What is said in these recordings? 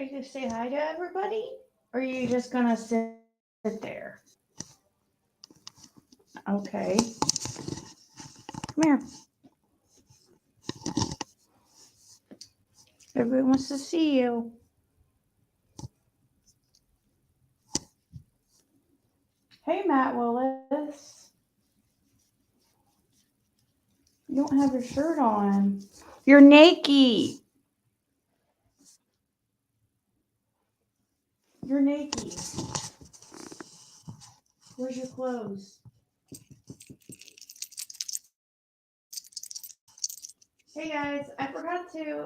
Are you going to say hi to everybody? Or are you just going to sit there? Okay. Come here. Everybody wants to see you. Hey, Matt Willis. You don't have your shirt on. You're naked. You're naked. Where's your clothes? Hey guys, I forgot to,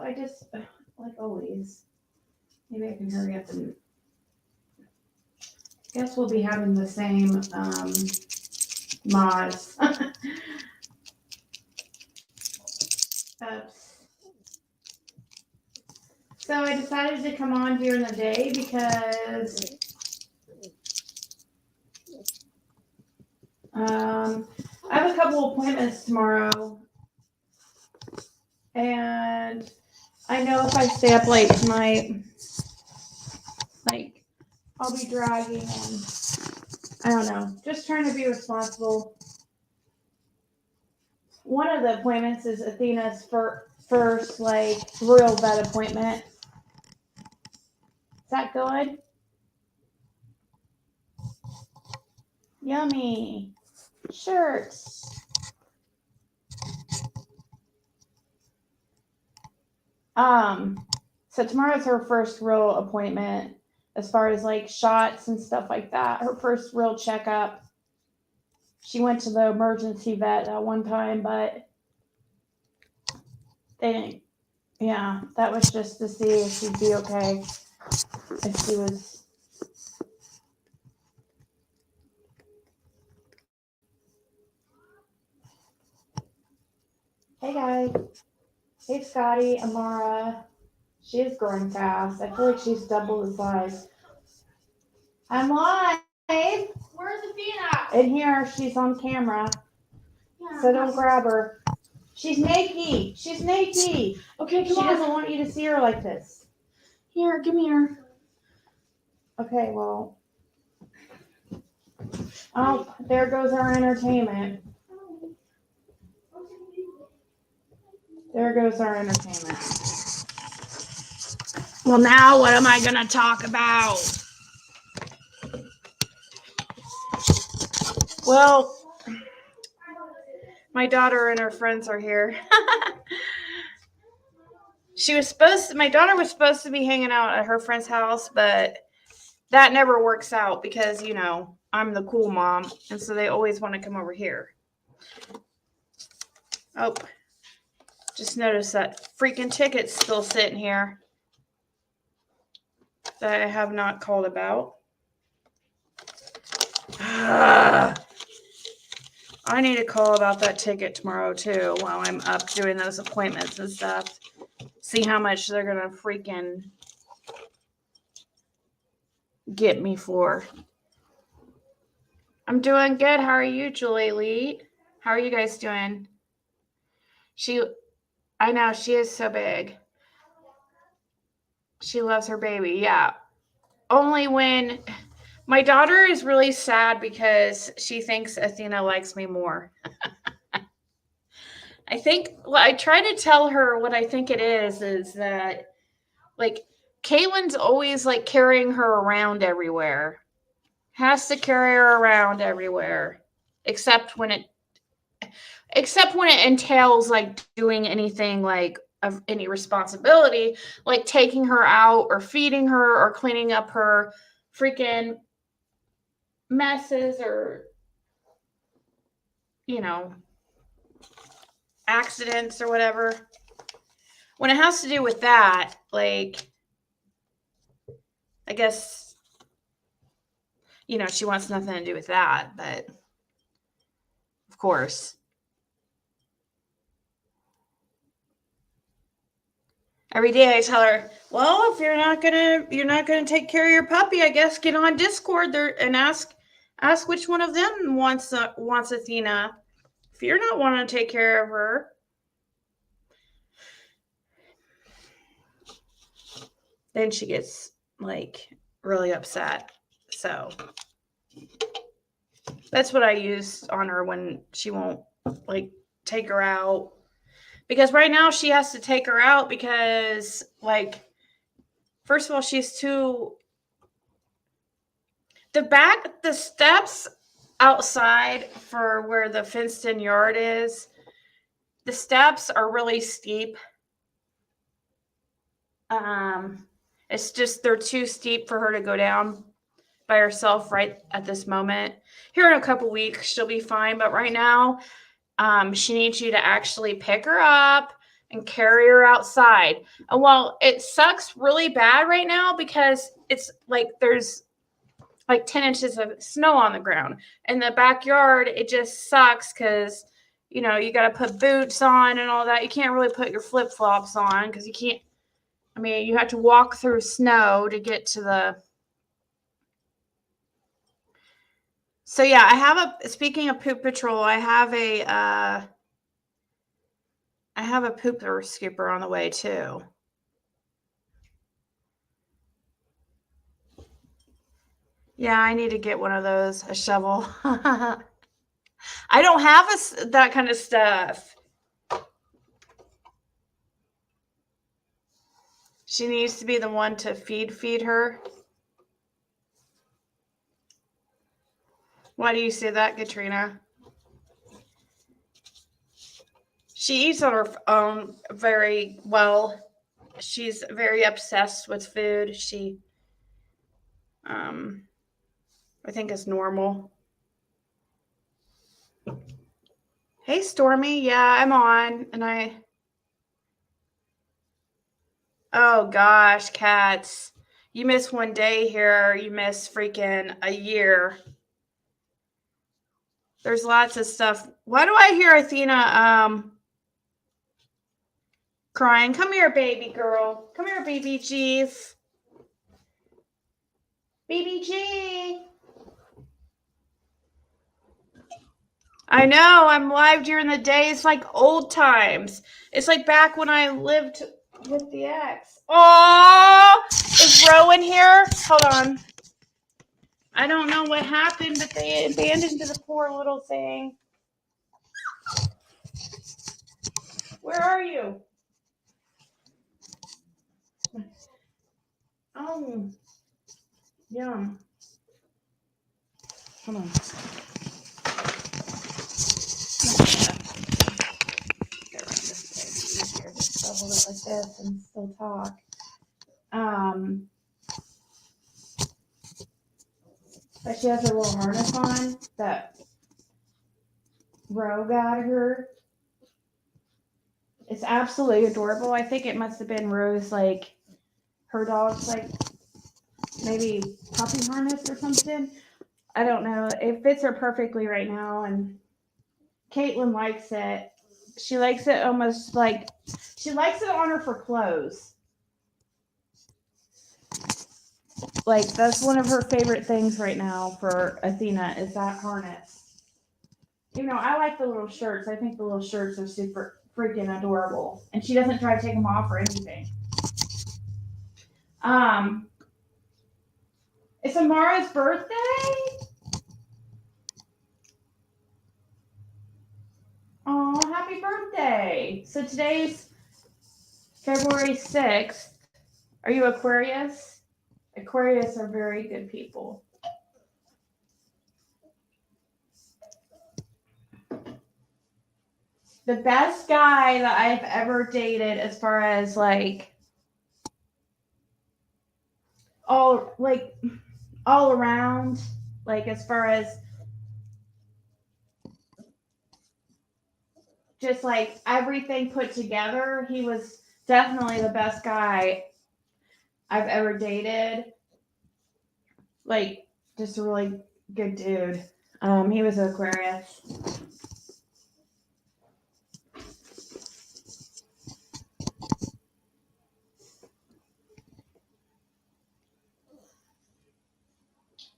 like always, maybe I can hurry up and, guess we'll be having the same mods. Oops. So I decided to come on during the day because I have a couple appointments tomorrow, and I know if I stay up late tonight, like, I'll be dragging and I don't know, just trying to be responsible. One of the appointments is Athena's first, like, real vet appointment. Is that good? Yummy. Shirts. So tomorrow's her first real appointment as far as like shots and stuff like that. Her first real checkup. She went to the emergency vet at one time, but they didn't. Yeah, that was just to see if she'd be okay. If she was. Hey guys. Hey Scotty, Amara. She is growing fast. I feel like she's double the size. I'm live. Where's Athena? In here, she's on camera. Yeah, so don't grab her. She's naked. She's naked. Okay, come on. She doesn't want you to see her like this. Here, give me her. Okay, well. Oh, there goes our entertainment. There goes our entertainment. Well, now what am I going to talk about? Well, my daughter and her friends are here. My daughter was supposed to be hanging out at her friend's house, but that never works out because, you know, I'm the cool mom, and so they always want to come over here. Oh, just noticed that freaking ticket's still sitting here that I have not called about. I need to call about that ticket tomorrow, too, while I'm up doing those appointments and stuff. See how much they're going to freaking get me for. I'm doing good. How are you, Julie Lee? How are you guys doing? I know, she is so big. She loves her baby, yeah. Only when... My daughter is really sad because she thinks Athena likes me more. I try to tell her what I think it is that, like, Caitlin's always, like, carrying her around everywhere. Has to carry her around everywhere. Except when it entails, like, doing anything, like, of any responsibility, like taking her out or feeding her or cleaning up her freaking messes or, you know, accidents or whatever. When it has to do with that, like, I guess, you know, she wants nothing to do with that, but of course. Every day I tell her, well, if you're not gonna take care of your puppy, I guess get on Discord there and ask which one of them wants Athena. If you're not wanting to take care of her, then she gets like really upset. So that's what I use on her when she won't like take her out. Because right now she has to take her out because, like, first of all, she's too. The steps outside for where the fenced in yard is, the steps are really steep. It's just, they're too steep for her to go down by herself right at this moment. Here in a couple weeks, she'll be fine. But right now, she needs you to actually pick her up and carry her outside. And while it sucks really bad right now because it's like there's like 10 inches of snow on the ground. In the backyard, it just sucks because, you know, you got to put boots on and all that. You can't really put your flip-flops on because you can't. I mean, you have to walk through snow to get to the. So yeah, I have speaking of poop patrol, I have a pooper scooper on the way too. Yeah, I need to get one of those, a shovel. I don't have that kind of stuff. She needs to be the one to feed her. Why do you say that, Katrina? She eats on her own very well. She's very obsessed with food. She, I think it's normal. Hey, Stormy. Yeah, I'm on. And oh gosh, cats. You miss one day here. You miss freaking a year. There's lots of stuff. Why do I hear Athena, crying? Come here, baby girl. Come here, baby G's. Baby G. I know, I'm live during the day. It's like old times. It's like back when I lived with the ex. Oh, is Rowan here? Hold on. I don't know what happened, but they abandoned the poor little thing. Where are you? Oh, yum. Hold on. Get around this way. It's easier just to hold it like this and still talk. But she has her little harness on that Ro got her. It's absolutely adorable. I think it must have been Rose, like, her dog's, like, maybe puppy harness or something. I don't know. It fits her perfectly right now, and Caitlin likes it. She likes it almost like, she likes it on her for clothes. Like, that's one of her favorite things right now for Athena is that harness. You know, I like the little shirts. I think the little shirts are super freaking adorable. And she doesn't try to take them off or anything. It's Amara's birthday? Oh, happy birthday. So today's February 6th. Are you Aquarius? Aquarius are very good people. The best guy that I've ever dated as far as like all around, like as far as just like everything put together, he was definitely the best guy I've ever dated. Like, just a really good dude. He was an Aquarius.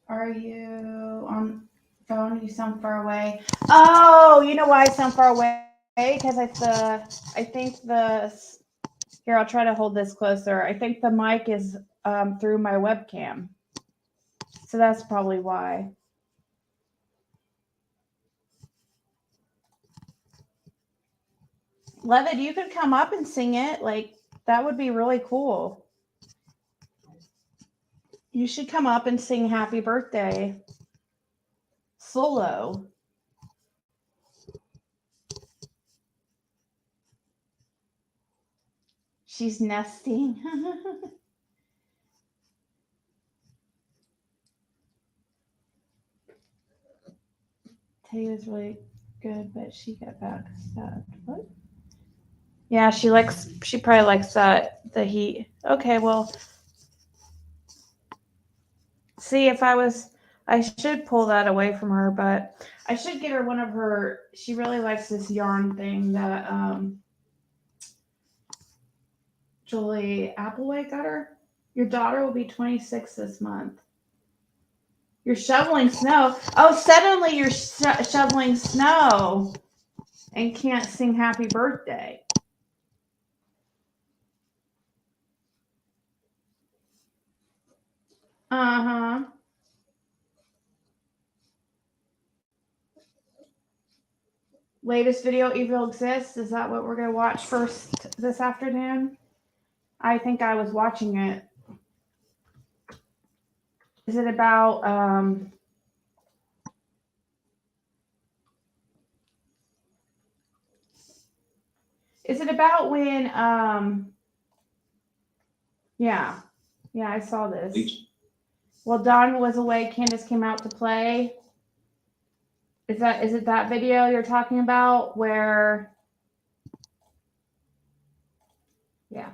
Are you on phone? You sound far away. Oh, you know why I sound far away? Because I think the Here, I'll try to hold this closer. I think the mic is through my webcam. So that's probably why. Levitt, you could come up and sing it. Like, that would be really cool. You should come up and sing Happy Birthday solo. She's nesting. Tay was really good, but she got backstabbed. What? Yeah, she probably likes the heat. Okay, well, see, I should pull that away from her, but I should get her one of her, she really likes this yarn thing that Julie Applewhite got her. Your daughter will be 26 this month. You're shoveling snow. Oh, suddenly you're shoveling snow and can't sing happy birthday. Uh-huh. Latest video, Evil Exists. Is that what we're going to watch first this afternoon? I think I was watching it. Is it about when yeah, I saw this. Well, Don was away, Candace came out to play. Is it that video you're talking about where yeah.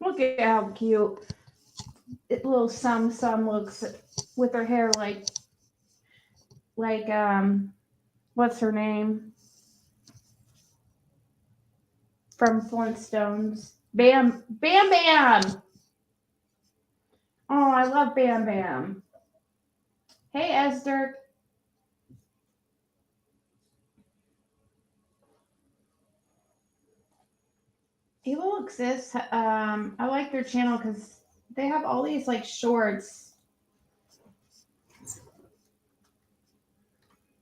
Look at how cute little Sum looks with her hair like what's her name from Flintstones? Bam Bam. Oh, I love Bam Bam. Hey, Esther. Evil Exists. I like their channel because they have all these like shorts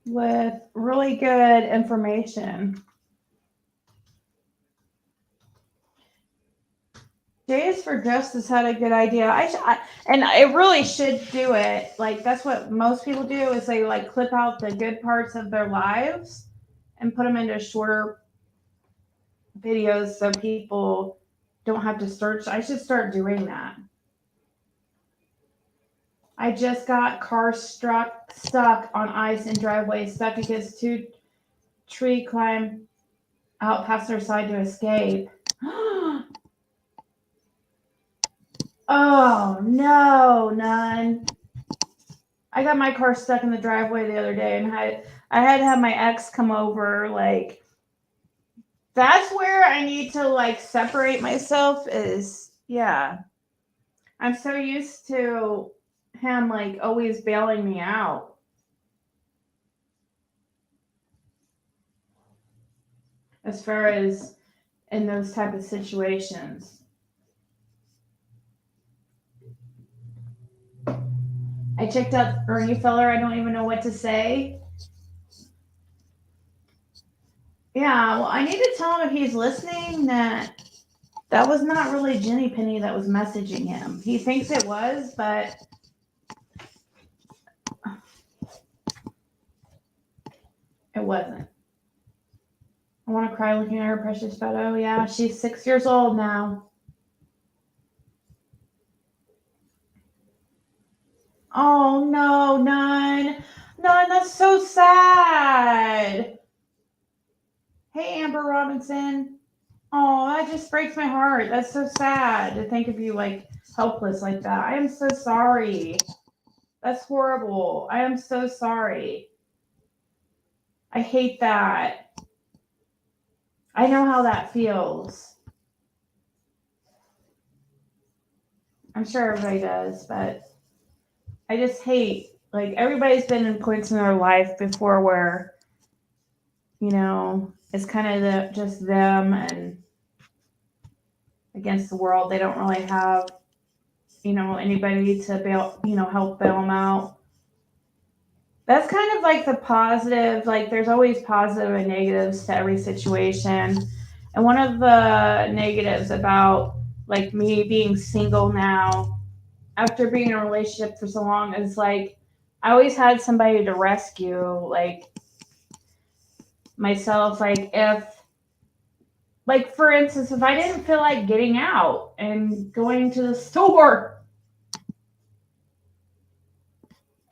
with really good information. Days for Justice had a good idea. And I really should do it. Like that's what most people do is they like clip out the good parts of their lives and put them into shorter videos so people don't have to search. I should start doing that. I just got car stuck on ice in driveway, stuck because two tree climbed out past their side to escape. Oh no, none. I got my car stuck in the driveway the other day, and I had to have my ex come over. Like, that's where I need to like separate myself. Is yeah, I'm so used to him like always bailing me out. As far as in those type of situations. I checked out Ernie Feller. I don't even know what to say. Yeah, well, I need to tell him if he's listening that was not really Jenny Penny that was messaging him. He thinks it was, but it wasn't. I want to cry looking at her precious photo. Yeah, she's 6 years old now. Oh, no, None, that's so sad. Hey, Amber Robinson. Oh, that just breaks my heart. That's so sad to think of you like helpless like that. I am so sorry. That's horrible. I am so sorry. I hate that. I know how that feels. I'm sure everybody does, but I just hate, like, everybody's been in points in their life before where, you know, it's kind of just them and against the world. They don't really have, you know, anybody to bail, you know, help bail them out. That's kind of like the positive, like there's always positive and negatives to every situation. And one of the negatives about like me being single now, after being in a relationship for so long, is like I always had somebody to rescue, like myself. Like if, like for instance, if I didn't feel like getting out and going to the store,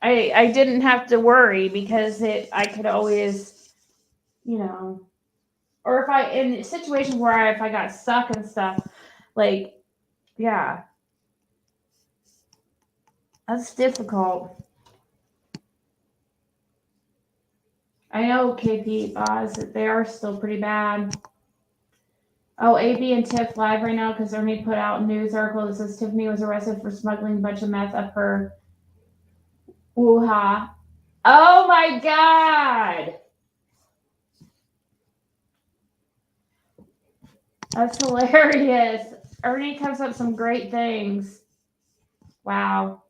I didn't have to worry because I could always, you know, or if I in situations where if I got stuck and stuff, like yeah, that's difficult. I know KP Oz, they are still pretty bad. Oh, AB and Tiff live right now because Ernie put out a news article that says Tiffany was arrested for smuggling a bunch of meth up her woo-ha. Oh my God. That's hilarious. Ernie comes up with some great things. Wow.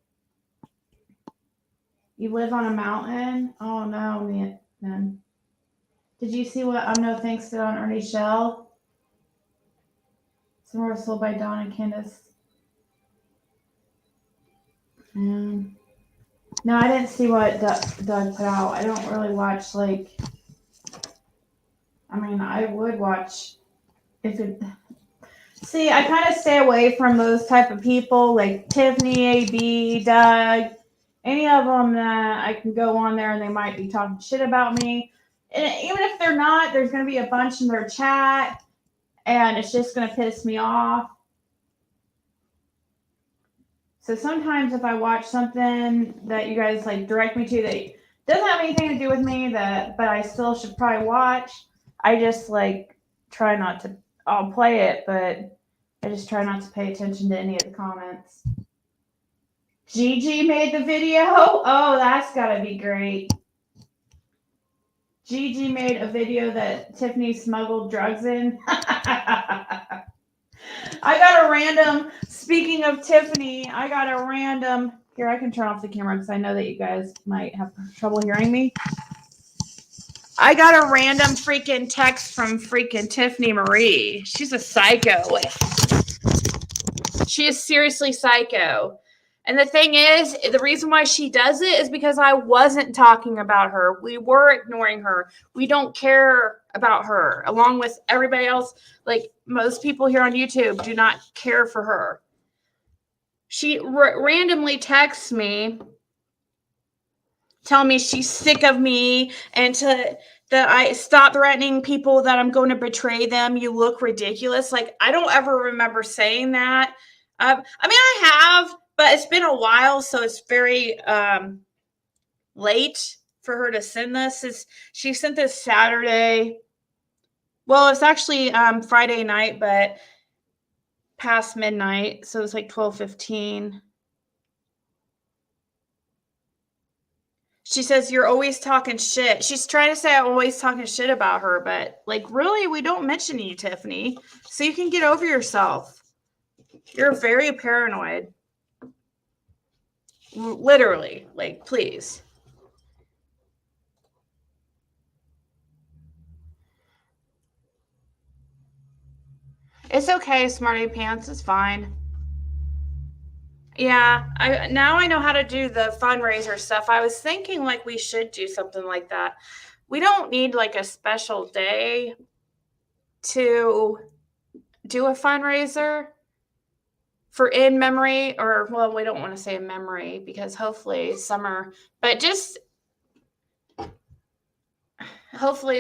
You live on a mountain? Oh no, man. Did you see what I'm No Thanks did on Ernie's Shell? Some were sold by Dawn and Candace. No, I didn't see what Doug put out. I don't really watch, like, I mean, I would watch if it. See, I kind of stay away from those type of people, like Tiffany, AB, Doug, any of them that I can go on there and they might be talking shit about me. And even if they're not, there's going to be a bunch in their chat and it's just going to piss me off. So sometimes if I watch something that you guys like direct me to that doesn't have anything to do with me, but I still should probably watch, I just like try not to. I'll play it, but I just try not to pay attention to any of the comments. Gigi made the video. Oh, that's gotta be great. Gigi made a video that Tiffany smuggled drugs in. I got a random, speaking of Tiffany, I got a random, here I can turn off the camera because I know that you guys might have trouble hearing me. I got a random freaking text from freaking Tiffany Marie. She's a psycho. She is seriously psycho. And the thing is, the reason why she does it is because I wasn't talking about her. We were ignoring her. We don't care about her, along with everybody else. Like most people here on YouTube do not care for her. She randomly texts me, telling me she's sick of me and that I stop threatening people, that I'm going to betray them. You look ridiculous. Like, I don't ever remember saying that. I mean, I have, but it's been a while, so it's very late for her to send this. She sent this Saturday. Well, it's actually Friday night, but past midnight, so it's like 12:15. She says, you're always talking shit. She's trying to say I'm always talking shit about her, but like, really, we don't mention you, Tiffany, so you can get over yourself. You're very paranoid. Literally, like, please. It's okay, Smarty Pants. It's fine. Yeah, now I know how to do the fundraiser stuff. I was thinking like we should do something like that. We don't need like a special day to do a fundraiser for in memory, or well, we don't want to say in memory because hopefully summer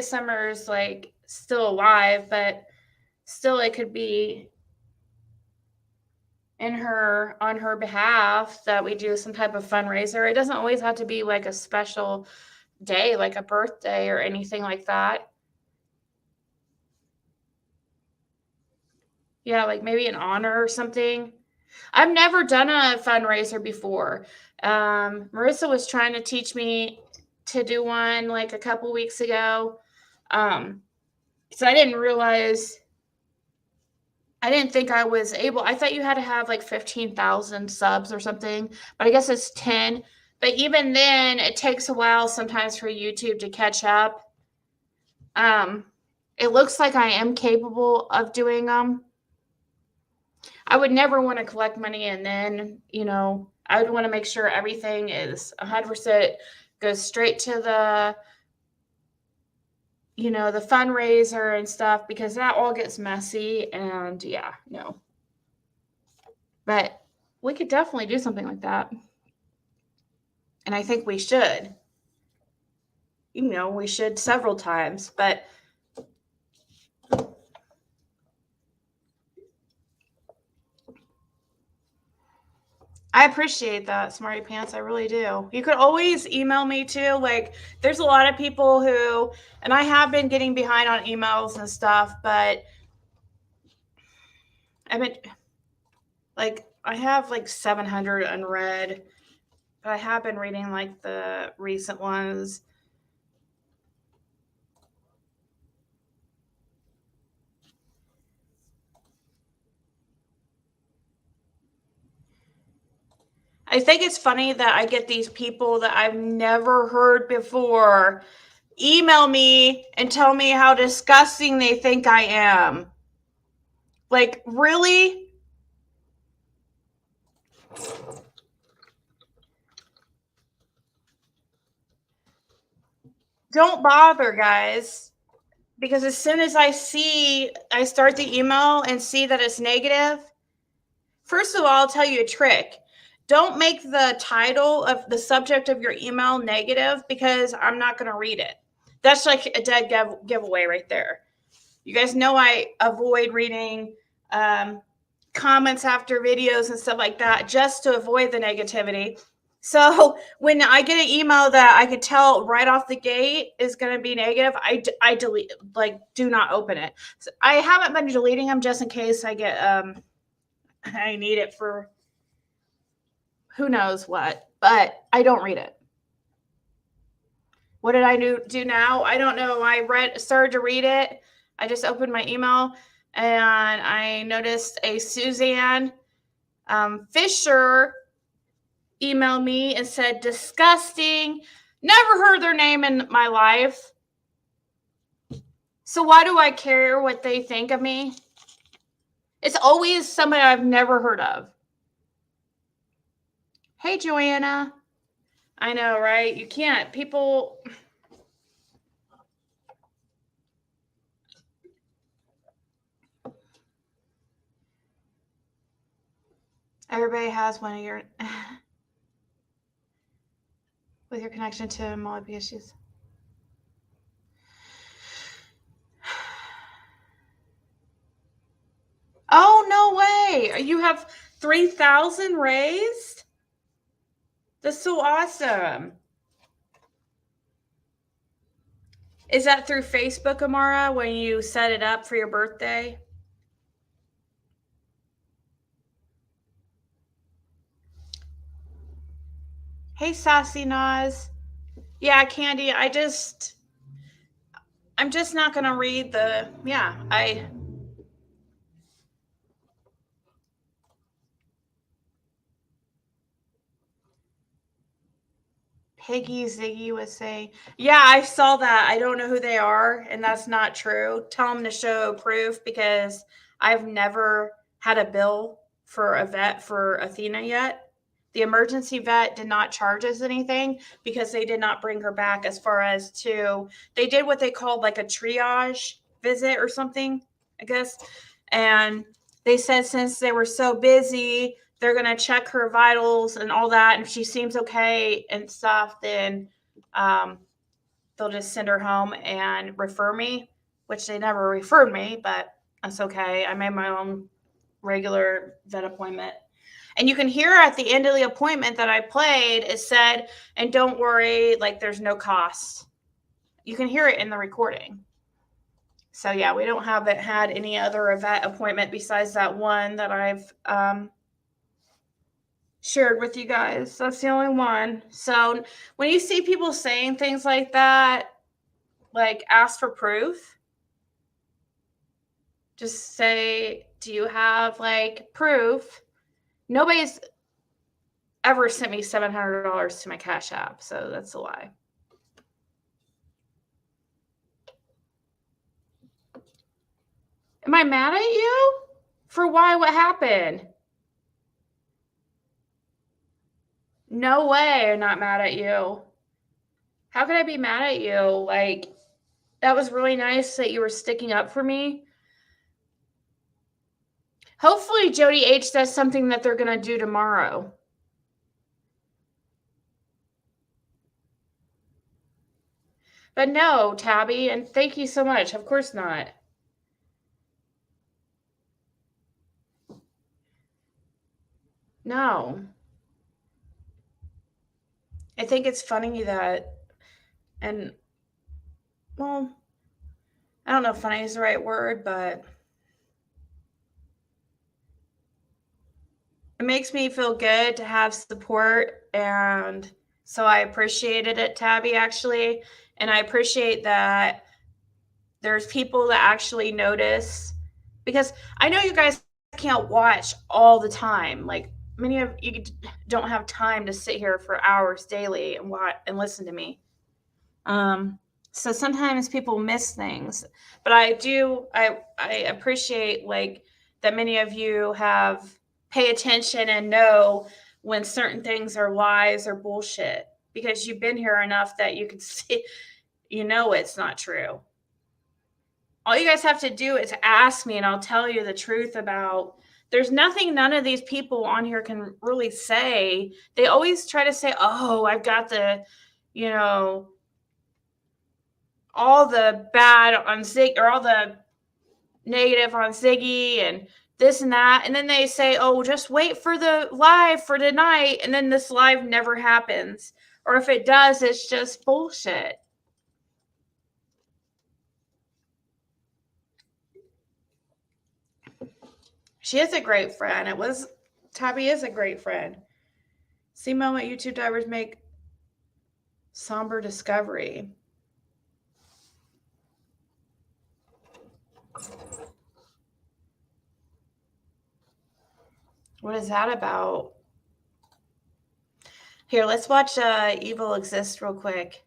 summer's like still alive, but still it could be on her behalf that we do some type of fundraiser. It doesn't always have to be like a special day, like a birthday or anything like that. Yeah, like maybe an honor or something. I've never done a fundraiser before. Marissa was trying to teach me to do one like a couple weeks ago. So I didn't think I was able. I thought you had to have like 15,000 subs or something, but I guess it's 10. But even then, it takes a while sometimes for YouTube to catch up. It looks like I am capable of doing them. I would never want to collect money and then, I would want to make sure everything is 100% goes straight to the fundraiser and stuff, because that all gets messy and no. But we could definitely do something like that. And I think we should. We should several times, but I appreciate that, Smarty Pants. I really do. You could always email me too. Like, there's a lot of people who, and I have been getting behind on emails and stuff, but I have like 700 unread, but I have been reading like the recent ones. I think it's funny that I get these people that I've never heard before email me and tell me how disgusting they think I am. Like, really? Don't bother, guys. Because as soon as I start the email and see that it's negative, first of all, I'll tell you a trick. Don't make the title of the subject of your email negative, because I'm not going to read it. That's like a dead giveaway right there. You guys know I avoid reading comments after videos and stuff like that, just to avoid the negativity. So when I get an email that I could tell right off the gate is going to be negative, I delete, like, do not open it. So I haven't been deleting them just in case I get, I need it for who knows what, but I don't read it. What did I do now? I don't know. I started to read it. I just opened my email and I noticed a Suzanne Fisher emailed me and said, disgusting. Never heard their name in my life. So why do I care what they think of me? It's always somebody I've never heard of. Hey, Joanna. I know, right? You can't. People. Everybody has one of your with your connection to multiple issues. Oh, no way. You have 3,000 raised? That's so awesome. Is that through Facebook, Amara, when you set it up for your birthday? Hey, Sassy Naz. Yeah, Candy, I'm just not going to read Peggy Ziggy was saying, yeah, I saw that. I don't know who they are, and that's not true. Tell them to show proof, because I've never had a bill for a vet for Athena yet. The emergency vet did not charge us anything because they did not bring her back, as far as they did what they called like a triage visit or something, I guess. And they said since they were so busy, they're going to check her vitals and all that. And if she seems okay and stuff, then they'll just send her home and refer me, which they never referred me, but that's okay. I made my own regular vet appointment. And you can hear at the end of the appointment that I played, it said, and don't worry, like, there's no cost. You can hear it in the recording. So yeah, we don't haven't had any other vet appointment besides that one that I've shared with you guys. That's the only one. So when you see people saying things like that, like ask for proof. Just say, do you have like proof? Nobody's ever sent me $700 to my Cash App, so that's a lie. Am I mad at you? For why? What happened? No way I'm not mad at you. How could I be mad at you? Like, that was really nice that you were sticking up for me. Hopefully Jody H does something that they're going to do tomorrow. But no, Tabby, and thank you so much. Of course not. No. I think it's funny that, and, well, I don't know if funny is the right word, but it makes me feel good to have support. And so I appreciated it, Tabby, actually. And I appreciate that there's people that actually notice, because I know you guys can't watch all the time. Like, many of you don't have time to sit here for hours daily and watch and listen to me. So sometimes people miss things, but I appreciate like that many of you have pay attention and know when certain things are lies or bullshit, because you've been here enough that you can see, it's not true. All you guys have to do is ask me and I'll tell you the truth about. There's nothing none of these people on here can really say. They always try to say, oh, I've got the, all the bad on Ziggy, or all the negative on Ziggy and this and that. And then they say, oh, just wait for the live for tonight. And then this live never happens. Or if it does, it's just bullshit. She is a great friend. Tabby is a great friend. See moment YouTube divers make somber discovery. What is that about? Here, let's watch Evil Exist real quick.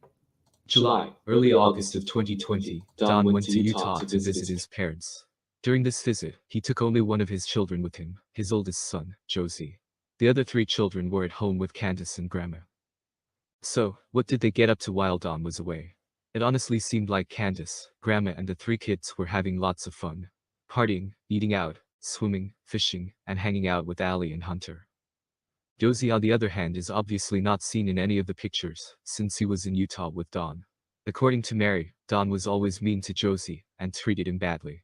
July, early August of 2020, Don went to Utah to visit his parents. During this visit, he took only one of his children with him, his oldest son, Josie. The other 3 children were at home with Candace and Grandma. So, what did they get up to while Don was away? It honestly seemed like Candace, Grandma and the 3 kids were having lots of fun. Partying, eating out, swimming, fishing, and hanging out with Allie and Hunter. Josie, on the other hand, is obviously not seen in any of the pictures, since he was in Utah with Don. According to Mary, Don was always mean to Josie, and treated him badly.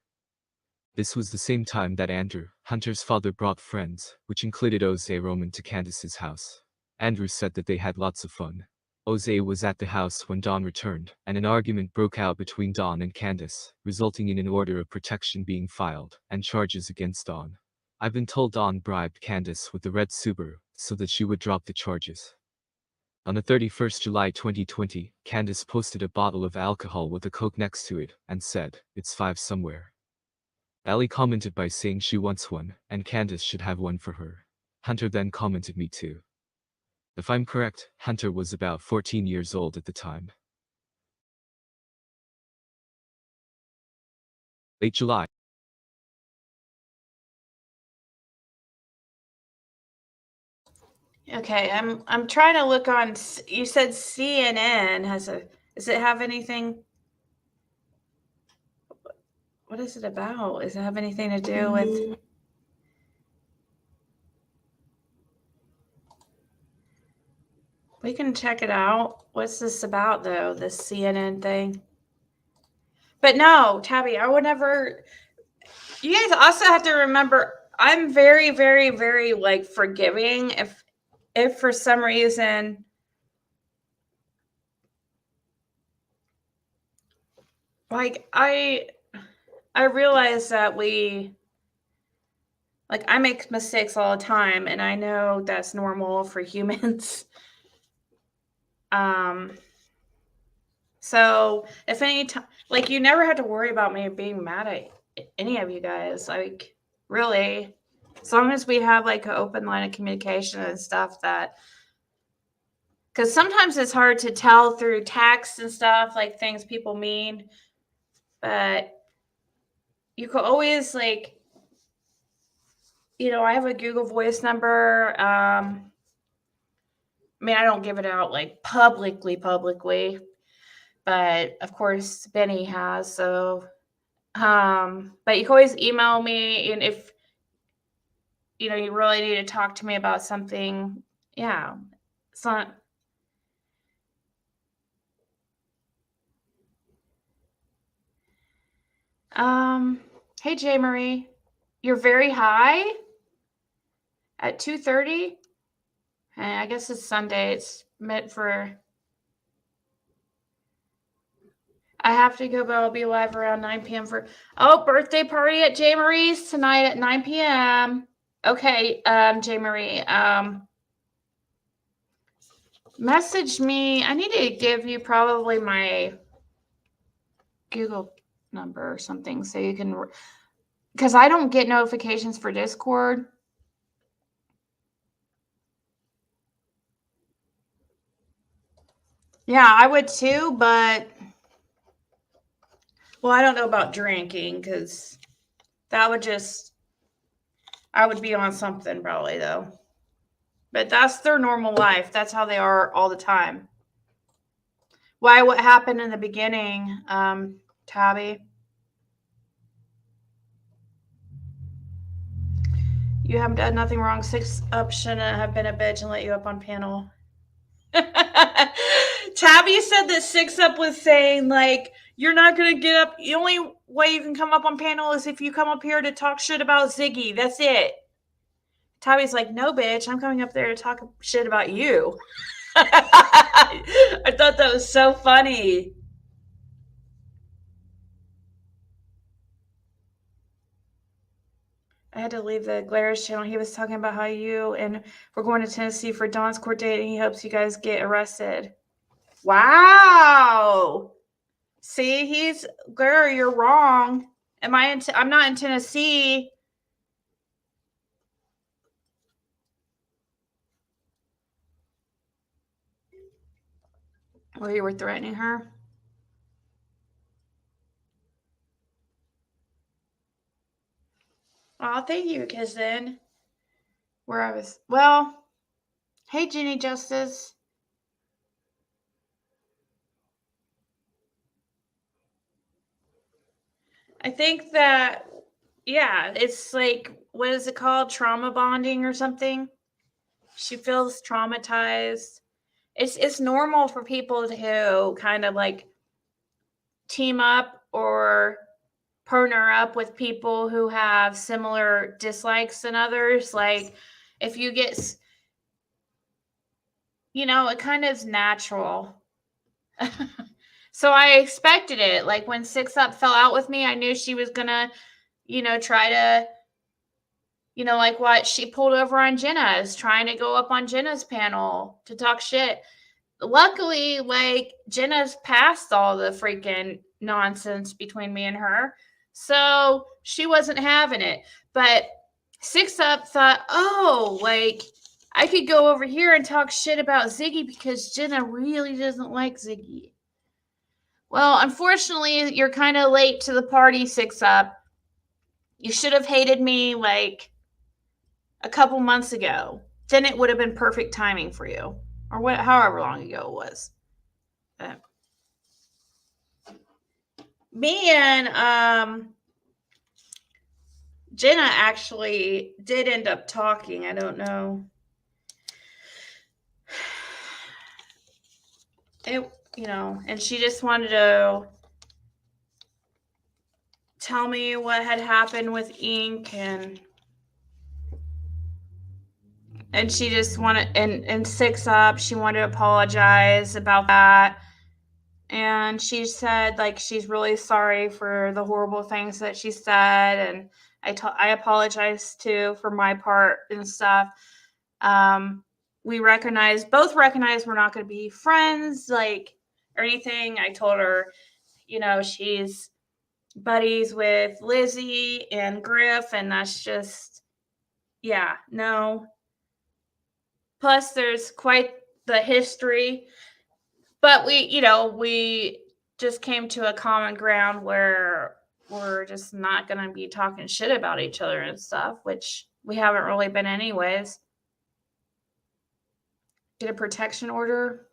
This was the same time that Andrew, Hunter's father, brought friends, which included Jose Roman, to Candace's house. Andrew said that they had lots of fun. Jose was at the house when Don returned, and an argument broke out between Don and Candace, resulting in an order of protection being filed, and charges against Don. I've been told Don bribed Candace with the red Subaru, so that she would drop the charges. On the 31st July 2020, Candace posted a bottle of alcohol with a Coke next to it, and said, "It's 5 somewhere." Allie commented by saying she wants one, and Candace should have one for her. Hunter then commented, "Me too." If I'm correct, Hunter was about 14 years old at the time. Late July. Okay, I'm trying to look on. You said CNN does it have anything? What is it about? Does it have anything to do with? We can check it out. What's this about, though? This CNN thing? But no, Tabby, I would never. You guys also have to remember, I'm very, very, very like forgiving. If for some reason, like I realize that we Like, I make mistakes all the time, and I know that's normal for humans. So if any time, like, you never have to worry about me being mad at any of you guys. Like, really, as long as we have like an open line of communication and stuff, that, because sometimes it's hard to tell through text and stuff, like things people mean, but you could always, like, I have a Google Voice number. I mean, I don't give it out like publicly, but of course Benny has. So, but you can always email me, and if you really need to talk to me about something, yeah, it's not. Hey J Marie, you're very high at 2:30. And I guess it's Sunday. It's meant for. I have to go, but I'll be live around 9 p.m. for birthday party at J Marie's tonight at 9 p.m. Okay, J Marie, message me. I need to give you probably my Google number or something so you can, because I don't get notifications for Discord. Yeah, I would too, but well, I don't know about drinking, because that would just, I would be on something probably though. But that's their normal life. That's how they are all the time. Why? What happened in the beginning, Tabby? You haven't done nothing wrong. 6 Up shouldn't have been a bitch and let you up on panel. Tabby said that 6 Up was saying, like, you're not going to get up. The only way you can come up on panel is if you come up here to talk shit about Ziggy. That's it. Tabby's like, no, bitch. I'm coming up there to talk shit about you. I thought that was so funny. I had to leave the Glarus channel. He was talking about how you and we're going to Tennessee for Dawn's court date, and he hopes you guys get arrested. Wow. See, he's Glare, you're wrong. I'm not in Tennessee. Or you were threatening her? Oh, thank you, because then where I was. Well, hey, Jenny Justice. I think that, yeah, it's like, what is it called? Trauma bonding or something? She feels traumatized. It's normal for people to kind of like team up or partner up with people who have similar dislikes than others. Like, if you get, it kind of is natural. So I expected it. Like, when 6 Up fell out with me, I knew she was gonna, try to, like what she pulled over on Jenna's, trying to go up on Jenna's panel to talk shit. Luckily, like, Jenna's past all the freaking nonsense between me and her, so she wasn't having it. But 6 Up thought, oh, like, I could go over here and talk shit about Ziggy because Jenna really doesn't like Ziggy. Well, unfortunately, you're kind of late to the party, 6 Up. You should have hated me like a couple months ago. Then it would have been perfect timing for you. Or however long ago it was. Me and Jenna actually did end up talking. I don't know. And she just wanted to tell me what had happened with Ink, and she just wanted, and 6 Up, she wanted to apologize about that. And she said, like, she's really sorry for the horrible things that she said. And I apologize too for my part and stuff. We both recognize we're not going to be friends, like, or anything. I told her, she's buddies with Lizzie and Griff, and that's just, yeah, no. Plus, there's quite the history, but we just came to a common ground where we're just not going to be talking shit about each other and stuff, which we haven't really been anyways. Get a protection order?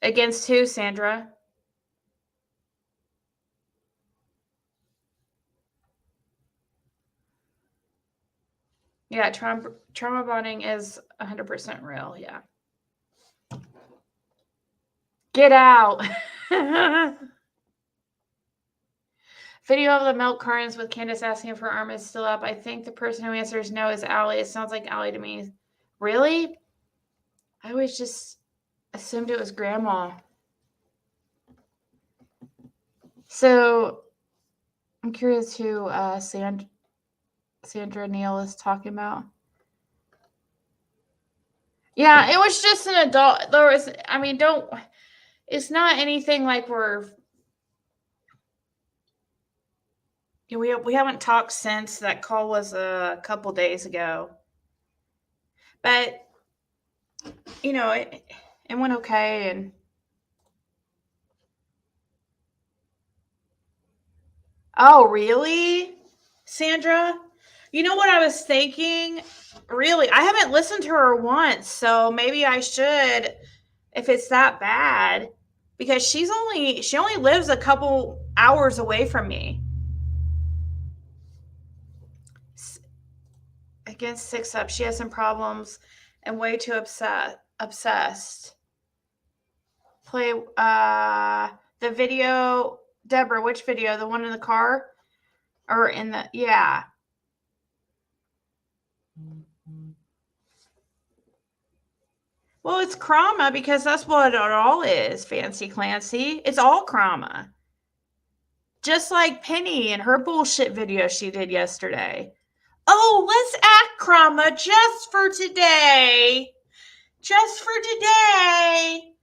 Against who, Sandra? Yeah, trauma bonding is 100% real. Yeah. Get out. Video of the milk cartons with Candace asking if her arm is still up. I think the person who answers no is Allie. It sounds like Allie to me. Really? I always just assumed it was Grandma. So I'm curious who Sandra Neal is talking about. Yeah, it was just an adult. It's not anything like we haven't talked since that call was a couple days ago. But, it went okay. And oh, really, Sandra? You know what I was thinking? Really, I haven't listened to her once, so maybe I should, if it's that bad, because she only lives a couple hours away from me. Against 6 up, she has some problems and way too obsessed. Play the video, Deborah. Which video? The one in the car, or in the yeah. Well, it's trauma because that's what it all is, Fancy Clancy. It's all trauma. Just like Penny and her bullshit video she did yesterday. Oh, let's act trauma just for today. Just for today.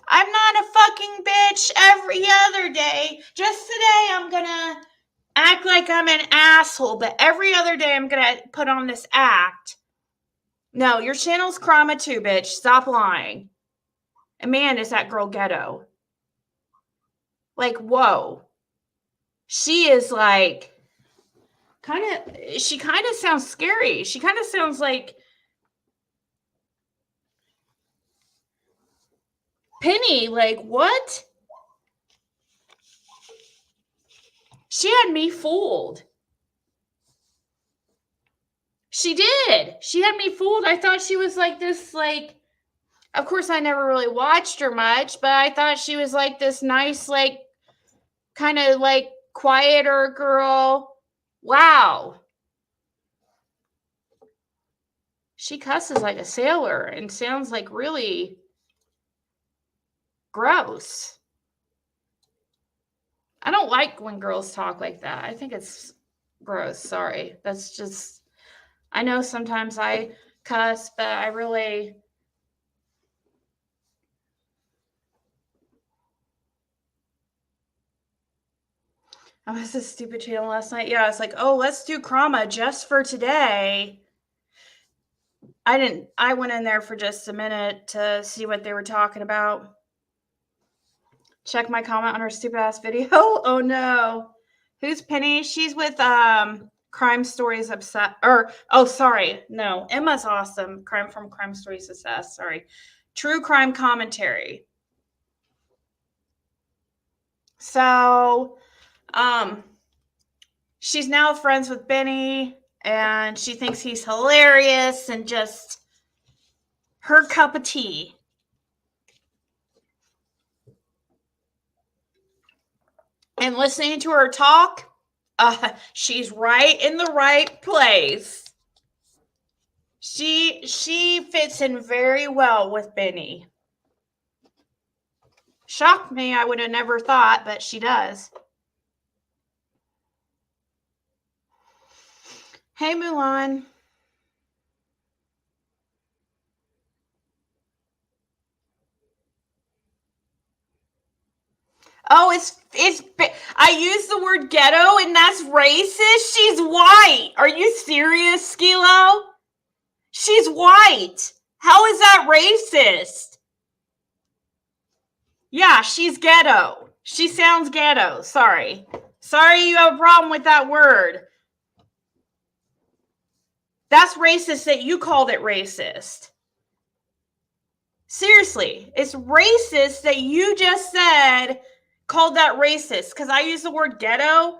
I'm not a fucking bitch every other day. Just today I'm gonna act like I'm an asshole, but every other day I'm gonna put on this act. No, your channel's trauma too, bitch. Stop lying. And man, is that girl ghetto. Like, whoa. She is like, she kind of sounds scary. She kind of sounds like Penny. Like, what? She had me fooled. She did. She had me fooled. I thought she was like this, like, of course I never really watched her much, but I thought she was like this nice, like, kind of like quieter girl. Wow. She cusses like a sailor and sounds like really gross. I don't like when girls talk like that. I think it's gross. Sorry. That's just, I know sometimes I cuss, but I really, I was a stupid channel last night. Yeah, it's like, oh, let's do trauma just for today. I went in there for just a minute to see what they were talking about. Check my comment on her stupid ass video. Oh no. Who's Penny? She's with Crime Stories Obsessed. No. Emma's awesome. Crime Stories Obsessed. Sorry. True crime commentary. So, she's now friends with Benny, and she thinks he's hilarious and just her cup of tea. And listening to her talk, she's right in the right place. She fits in very well with Benny. Shocked me. I would have never thought, but she does. Hey, Mulan. Oh, I use the word ghetto and that's racist? She's white. Are you serious, Skilo? She's white. How is that racist? Yeah, she's ghetto. She sounds ghetto. Sorry. Sorry you have a problem with that word. That's racist that you called it racist. Seriously, it's racist that you just said, called that racist. Because I use the word ghetto,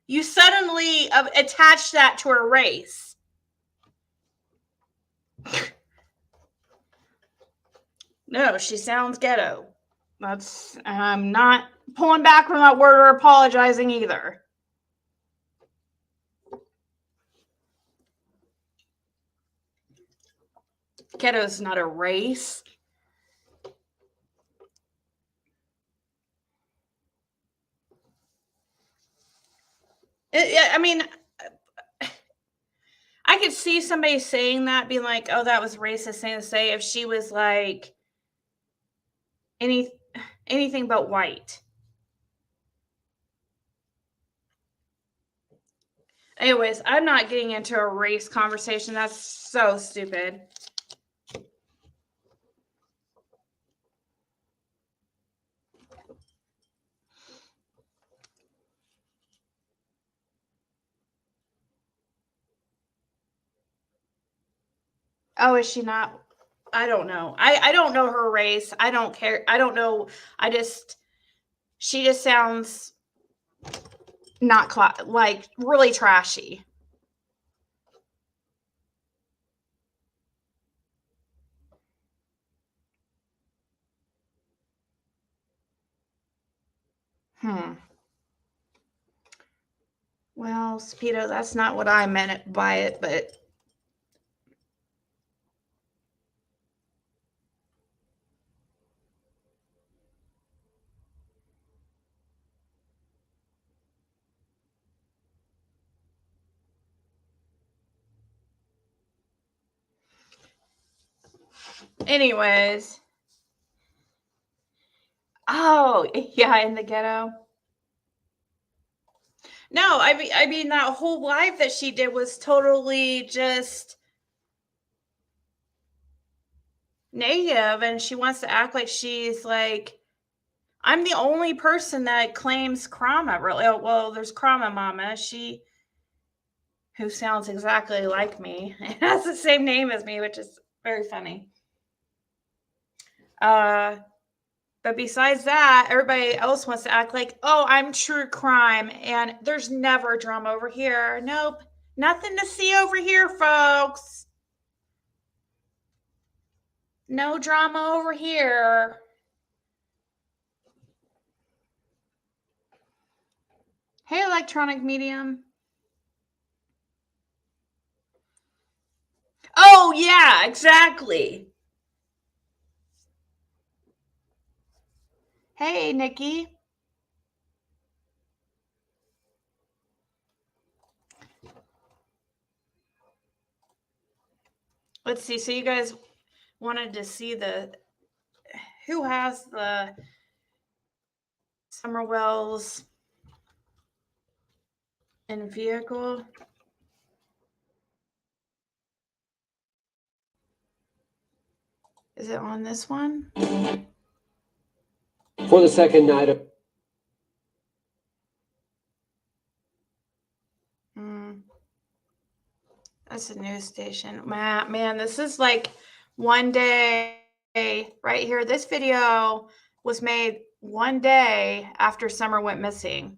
you suddenly attach that to a race. No, she sounds ghetto. I'm not pulling back from that word or apologizing either. Ghetto's not a race. I mean, I could see somebody saying that, being like, oh, that was racist thing to say if she was like anything but white. Anyways, I'm not getting into a race conversation. That's so stupid. Oh, is she not? I don't know. I don't know her race. I don't care. I don't know. She just sounds not like really trashy. Well, Speedo, that's not what I meant by it, but anyways. Oh, yeah, in the ghetto. No, I mean that whole live that she did was totally just negative, and she wants to act like she's like, I'm the only person that claims Krama. Really? Oh, well, there's Krama Mama. Who sounds exactly like me and has the same name as me, which is very funny. But besides that, everybody else wants to act like, oh, I'm true crime, and there's never drama over here. Nope, nothing to see over here, folks. No drama over here. Hey, electronic medium. Oh, yeah, exactly. Hey, Nikki. Let's see. So you guys wanted to see who has the Summer Wells in vehicle? Is it on this one? For the second night of That's a news station. Man, this is like one day right here. This video was made one day after Summer went missing.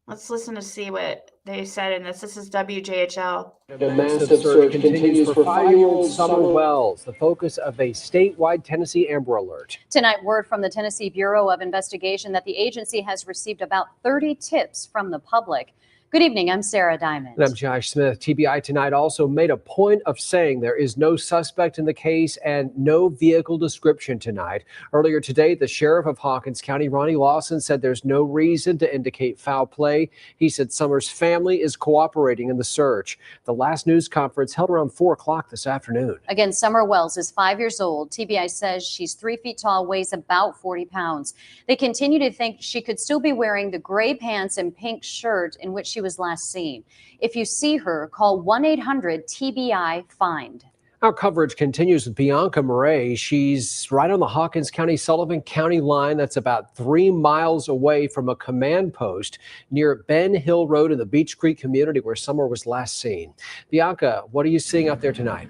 Let's listen to see what they said in this. This is WJHL. the massive search continues for 5-year-old Summer Wells, the focus of a statewide Tennessee Amber Alert. Tonight, word from the Tennessee Bureau of Investigation that the agency has received about 30 tips from the public. Good evening, I'm Sarah Diamond. And I'm Josh Smith. TBI Tonight also made a point of saying there is no suspect in the case and no vehicle description tonight. Earlier today, the sheriff of Hawkins County, Ronnie Lawson, said there's no reason to indicate foul play. He said Summer's family is cooperating in the search. The last news conference held around 4 o'clock this afternoon. Again, Summer Wells is 5 years old. TBI says she's 3 feet tall, weighs about 40 pounds. They continue to think she could still be wearing the gray pants and pink shirt in which she was last seen. If you see her, call 1-800-TBI-FIND. Our coverage continues with Bianca Murray. She's right on the Hawkins County, Sullivan County line. That's about 3 miles away from a command post near Ben Hill Road in the Beech Creek community where Summer was last seen. Bianca, what are you seeing out there tonight?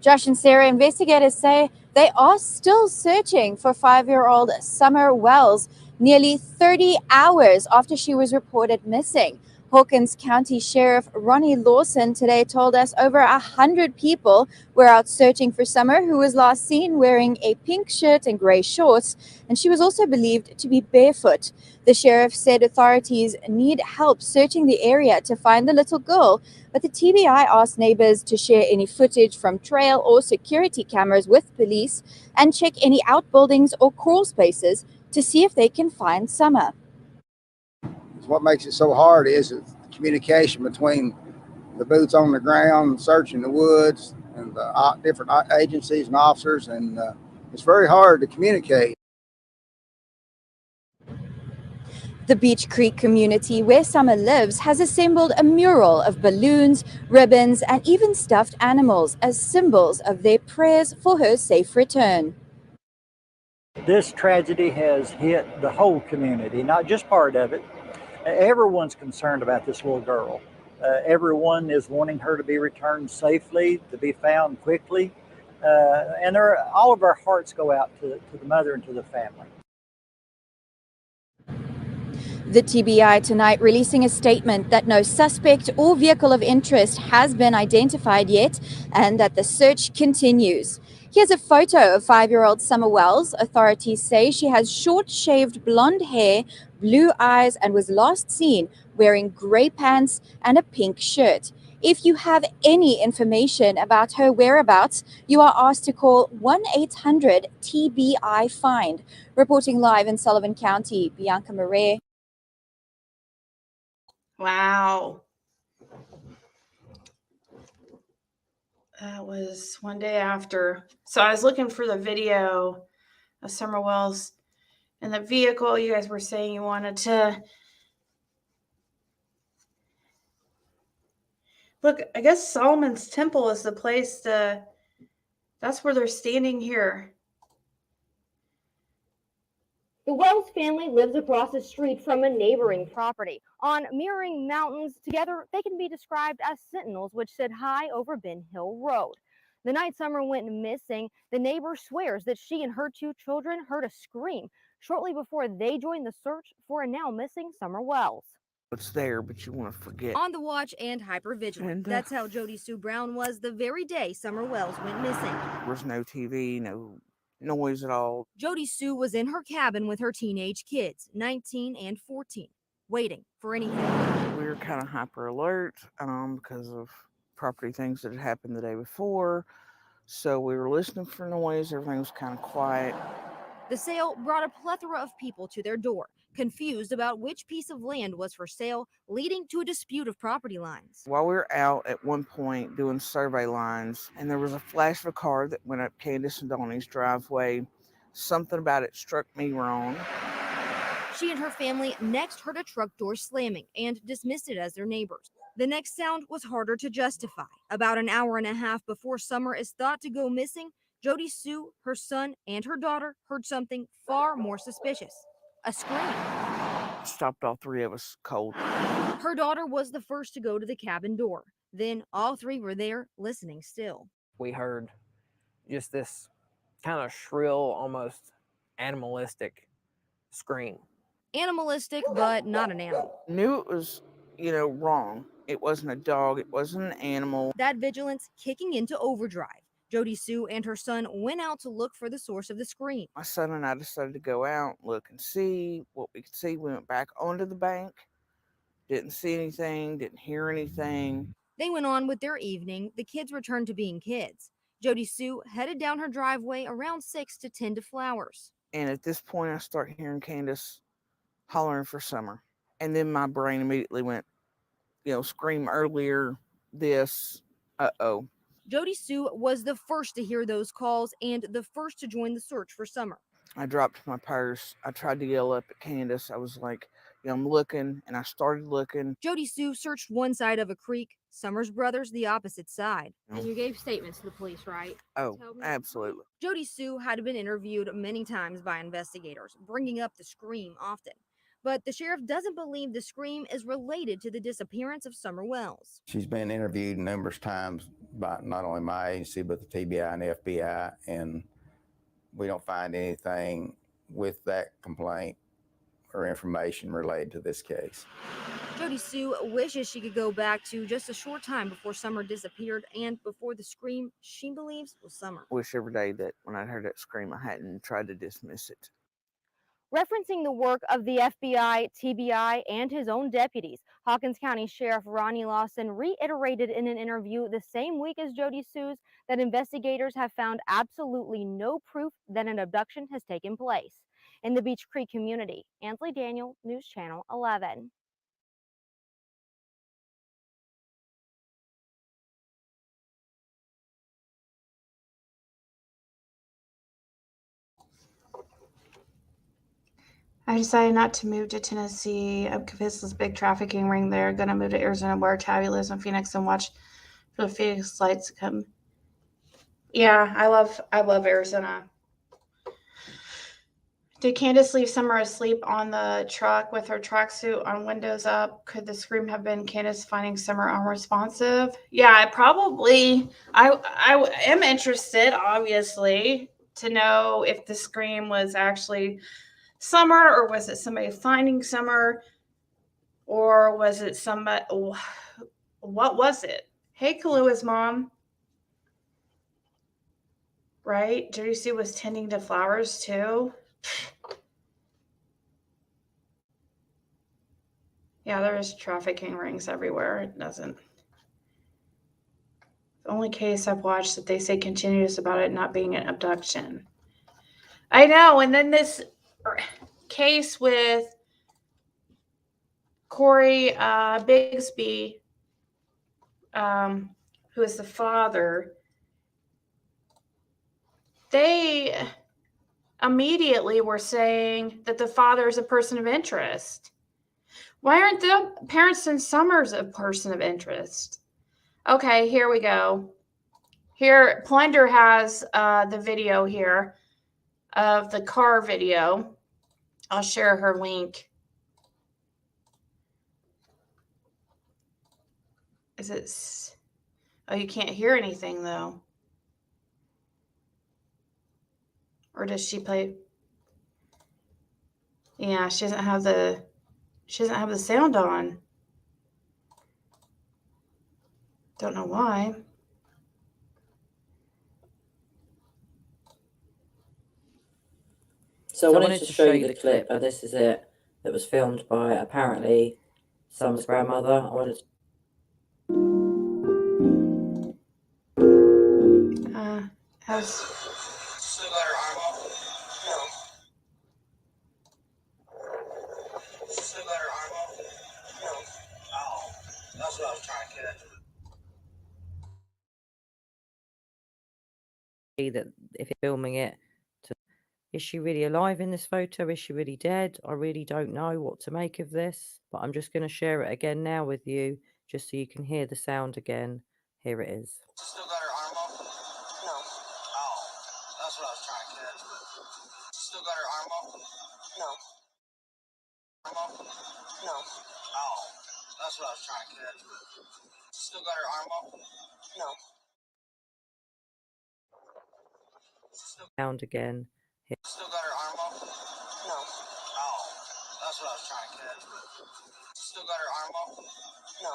Josh and Sarah, investigators say they are still searching for 5-year-old Summer Wells nearly 30 hours after she was reported missing. Hawkins County Sheriff Ronnie Lawson today told us over 100 people were out searching for Summer, who was last seen wearing a pink shirt and gray shorts, and she was also believed to be barefoot. The sheriff said authorities need help searching the area to find the little girl, but the TBI asked neighbors to share any footage from trail or security cameras with police and check any outbuildings or crawl spaces to see if they can find Summer. What makes it so hard is the communication between the boots on the ground, searching the woods, and the different agencies and officers, and it's very hard to communicate. The Beech Creek community where Summer lives has assembled a mural of balloons, ribbons, and even stuffed animals as symbols of their prayers for her safe return. This tragedy has hit the whole community, not just part of it. Everyone's concerned about this little girl. Everyone is wanting her to be returned safely, to be found quickly. And all of our hearts go out to the mother and to the family. The TBI tonight releasing a statement that no suspect or vehicle of interest has been identified yet and that the search continues. Here's a photo of 5-year-old Summer Wells. Authorities say she has short-shaved blonde hair, blue eyes, and was last seen wearing gray pants and a pink shirt. If you have any information about her whereabouts, you are asked to call 1-800-TBI-FIND. Reporting live in Sullivan County, Bianca Murray. Wow. That was one day after. So I was looking for the video of Summer Wells in the vehicle. You guys were saying you wanted to look. I guess Solomon's Temple is the place that's where they're standing here. The Wells family lives across the street from a neighboring property. On mirroring mountains, together they can be described as sentinels which sit high over Ben Hill Road. The night Summer went missing, the neighbor swears that she and her 2 children heard a scream shortly before they joined the search for a now missing Summer Wells. It's there, but you want to forget. On the watch and hypervigilant. That's how Jody Sue Brown was the very day Summer Wells went missing. There was no TV, no noise at all. Jody Sue was in her cabin with her teenage kids, 19 and 14, waiting for anything. We were kind of hyper alert because of property things that had happened the day before. So we were listening for noise. Everything was kind of quiet. The sale brought a plethora of people to their door, confused about which piece of land was for sale, leading to a dispute of property lines. While we were out at one point doing survey lines, and there was a flash of a car that went up Candace and Donnie's driveway. Something about it struck me wrong. She and her family next heard a truck door slamming and dismissed it as their neighbors. The next sound was harder to justify. About an hour and a half before Summer is thought to go missing, Jody Sue, her son, and her daughter heard something far more suspicious. A scream. Stopped all 3 of us cold. Her daughter was the first to go to the cabin door. Then all 3 were there, listening still. We heard just this kind of shrill, almost animalistic scream. Animalistic, but not an animal. Knew it was, wrong. It wasn't a dog. It wasn't an animal. That vigilance kicking into overdrive. Jody Sue and her son went out to look for the source of the scream. My son and I decided to go out, look and see what we could see. We went back onto the bank, didn't see anything, didn't hear anything. They went on with their evening. The kids returned to being kids. Jody Sue headed down her driveway around 6 to tend to flowers. And at this point, I start hearing Candace hollering for Summer. And then my brain immediately went, scream earlier, this, uh-oh. Jody Sue was the first to hear those calls and the first to join the search for Summer. I dropped my purse. I tried to yell up at Candace. I was like, I'm looking, and I started looking. Jody Sue searched one side of a creek, Summer's brothers the opposite side. And you gave statements to the police, right? Oh, absolutely. Jody Sue had been interviewed many times by investigators, bringing up the scream often. But the sheriff doesn't believe the scream is related to the disappearance of Summer Wells. She's been interviewed numerous times by not only my agency, but the TBI and the FBI, and we don't find anything with that complaint or information related to this case. Jody Sue wishes she could go back to just a short time before Summer disappeared and before the scream she believes was Summer. I wish every day that when I heard that scream, I hadn't tried to dismiss it. Referencing the work of the FBI, TBI, and his own deputies, Hawkins County Sheriff Ronnie Lawson reiterated in an interview the same week as Jody Sue's that investigators have found absolutely no proof that an abduction has taken place in the Beach Creek community. Ansley Daniel, News Channel 11. I decided not to move to Tennessee because this big trafficking ring there. Gonna move to Arizona where Tabby lives in Phoenix and watch for the Phoenix lights to come. Yeah, I love Arizona. Did Candace leave Summer asleep on the truck with her tracksuit on windows up? Could the scream have been Candace finding Summer unresponsive? Yeah, I am interested, obviously, to know if the scream was actually Summer, or was it somebody finding Summer, or was it somebody? What was it? Hey, Kalua's mom, right? Jody Sue was tending to flowers too. Yeah, there's trafficking rings everywhere. It doesn't. The only case I've watched that they say continuous about it not being an abduction. I know, and then this case with Corey Bigsby, who is the father, they immediately were saying that the father is a person of interest. Why aren't the parents and Summers a person of interest? Okay, here we go. Here, Plunder has the video here of the car video. I'll share her link. Is it? Oh, you can't hear anything though. Or does she play? Yeah, she doesn't have the sound on. Don't know why. So I wanted to show you the clip. This is it. That was filmed by apparently Summer's grandmother. I wanted to How's Still got her arm up? No. Still got her arm up? No. Oh, that's what I was trying to catch. that if you're filming it, is she really alive in this photo? Is she really dead? I really don't know what to make of this, but I'm just going to share it again now with you, just so you can hear the sound again. Here it is. Still got her arm up? No. Oh, that's what I was trying to catch. Still got her arm up? No. Arm up? No. Oh, that's what I was trying to catch. Still got her arm up? No. Sound again. Here. Still got her arm up? No. Oh, that's what I was trying to catch. Still got her arm up? No.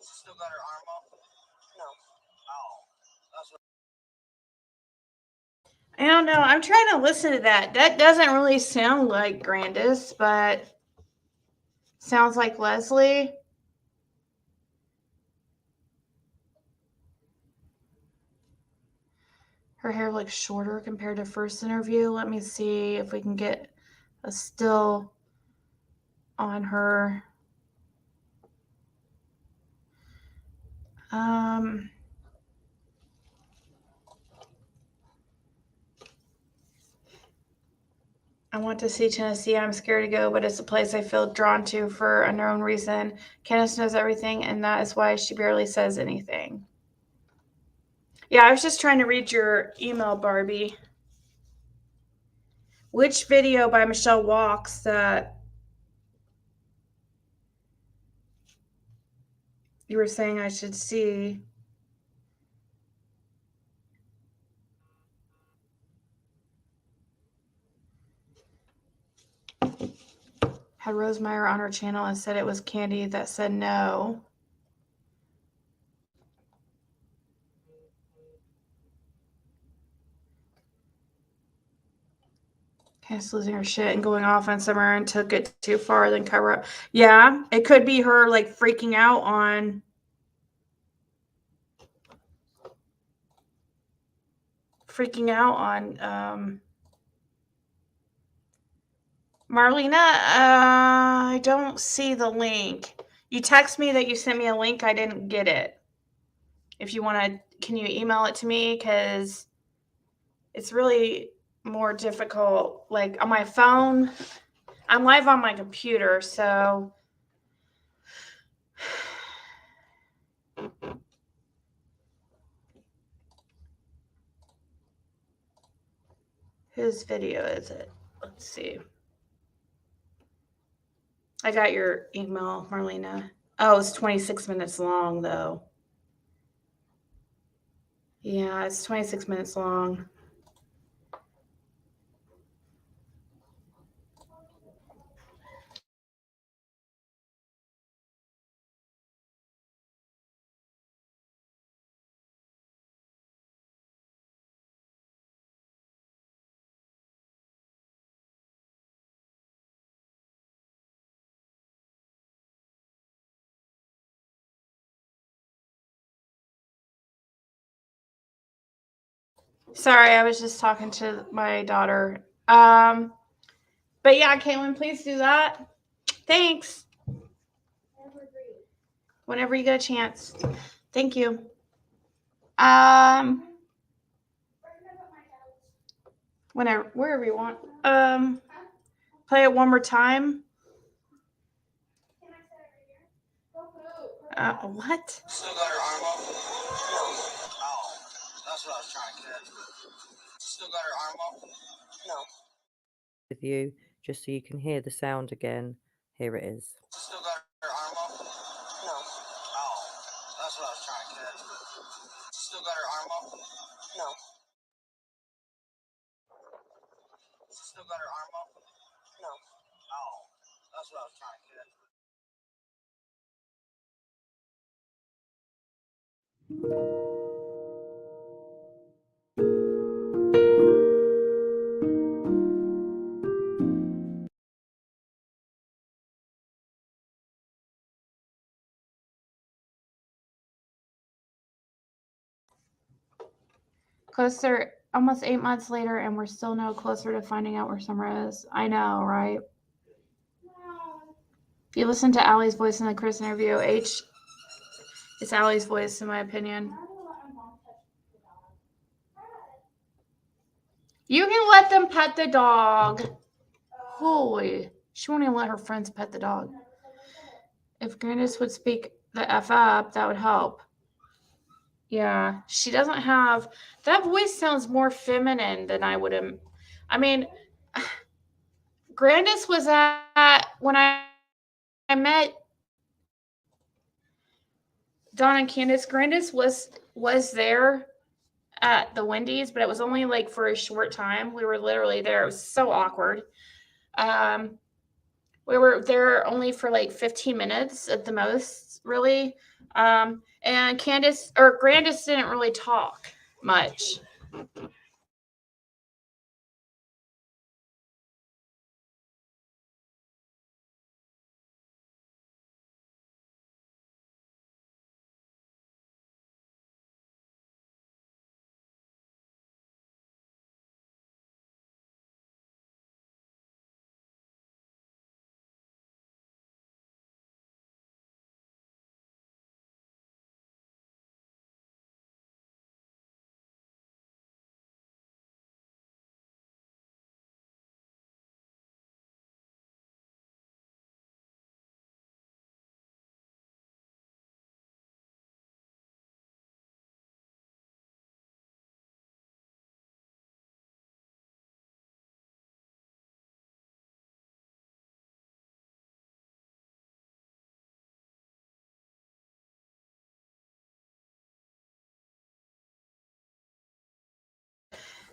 Still got her arm up? don't know. I'm trying to listen to that. That doesn't really sound like Grandis, but sounds like Leslie. Her hair looks shorter compared to first interview. Let me see if we can get a still on her. I want to see Tennessee. I'm scared to go, but it's a place I feel drawn to for a known reason. Candace knows everything, and that is why she barely says anything. Yeah, I was just trying to read your email, Barbie. Which video by Michelle Walks that you were saying I should see? Had Rosemeyer on her channel and said it was Candy that said no. Candace losing her shit and going off on Summer and took it too far, then cover up. Yeah, it could be her like freaking out on Marlena. I don't see the link. You text me that you sent me a link. I didn't get it. If you want to, can you email it to me? Because it's really more difficult. Like on my phone, I'm live on my computer, so whose video is it? Let's see. I got your email, Marlena. Oh, it's 26 minutes long, though. Yeah, it's 26 minutes long. Sorry, I was just talking to my daughter. But yeah, Caitlin, please do that. Thanks. Whenever you get a chance. Thank you. Wherever you want. Play it one more time. What? Still got her arm up? Oh, that's what I was trying to catch. Still got her arm up? No. With you, just so you can hear the sound again. Here it is. Still got her arm up? No. Oh, that's what I was trying to catch. Still got her arm up? No. Still got her arm up? No. Oh, that's what I was trying to catch. Closer, almost 8 months later, and we're still no closer to finding out where Summer is. I know, right? If you listen to Allie's voice in the Chris interview, it's Allie's voice, in my opinion. You can let them pet the dog. Holy, she won't even let her friends pet the dog. If Grandis would speak the F up, that would help. Yeah, she doesn't have, that voice sounds more feminine than I would have. I mean, Grandis was at, when I met Dawn and Candace, Grandis was there at the Wendy's, but it was only like for a short time. We were literally there. It was so awkward. We were there only for like 15 minutes at the most, really. And Grandis didn't really talk much.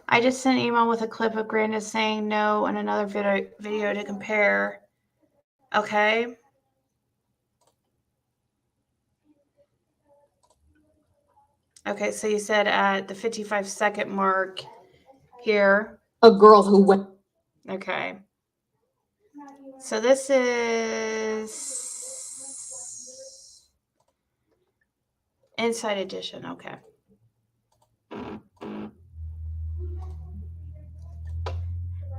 I just sent an email with a clip of Grandis saying no and another video to compare. Okay. Okay, so you said at the 55-second mark here. A girl who went. Okay. So this is Inside Edition. Okay.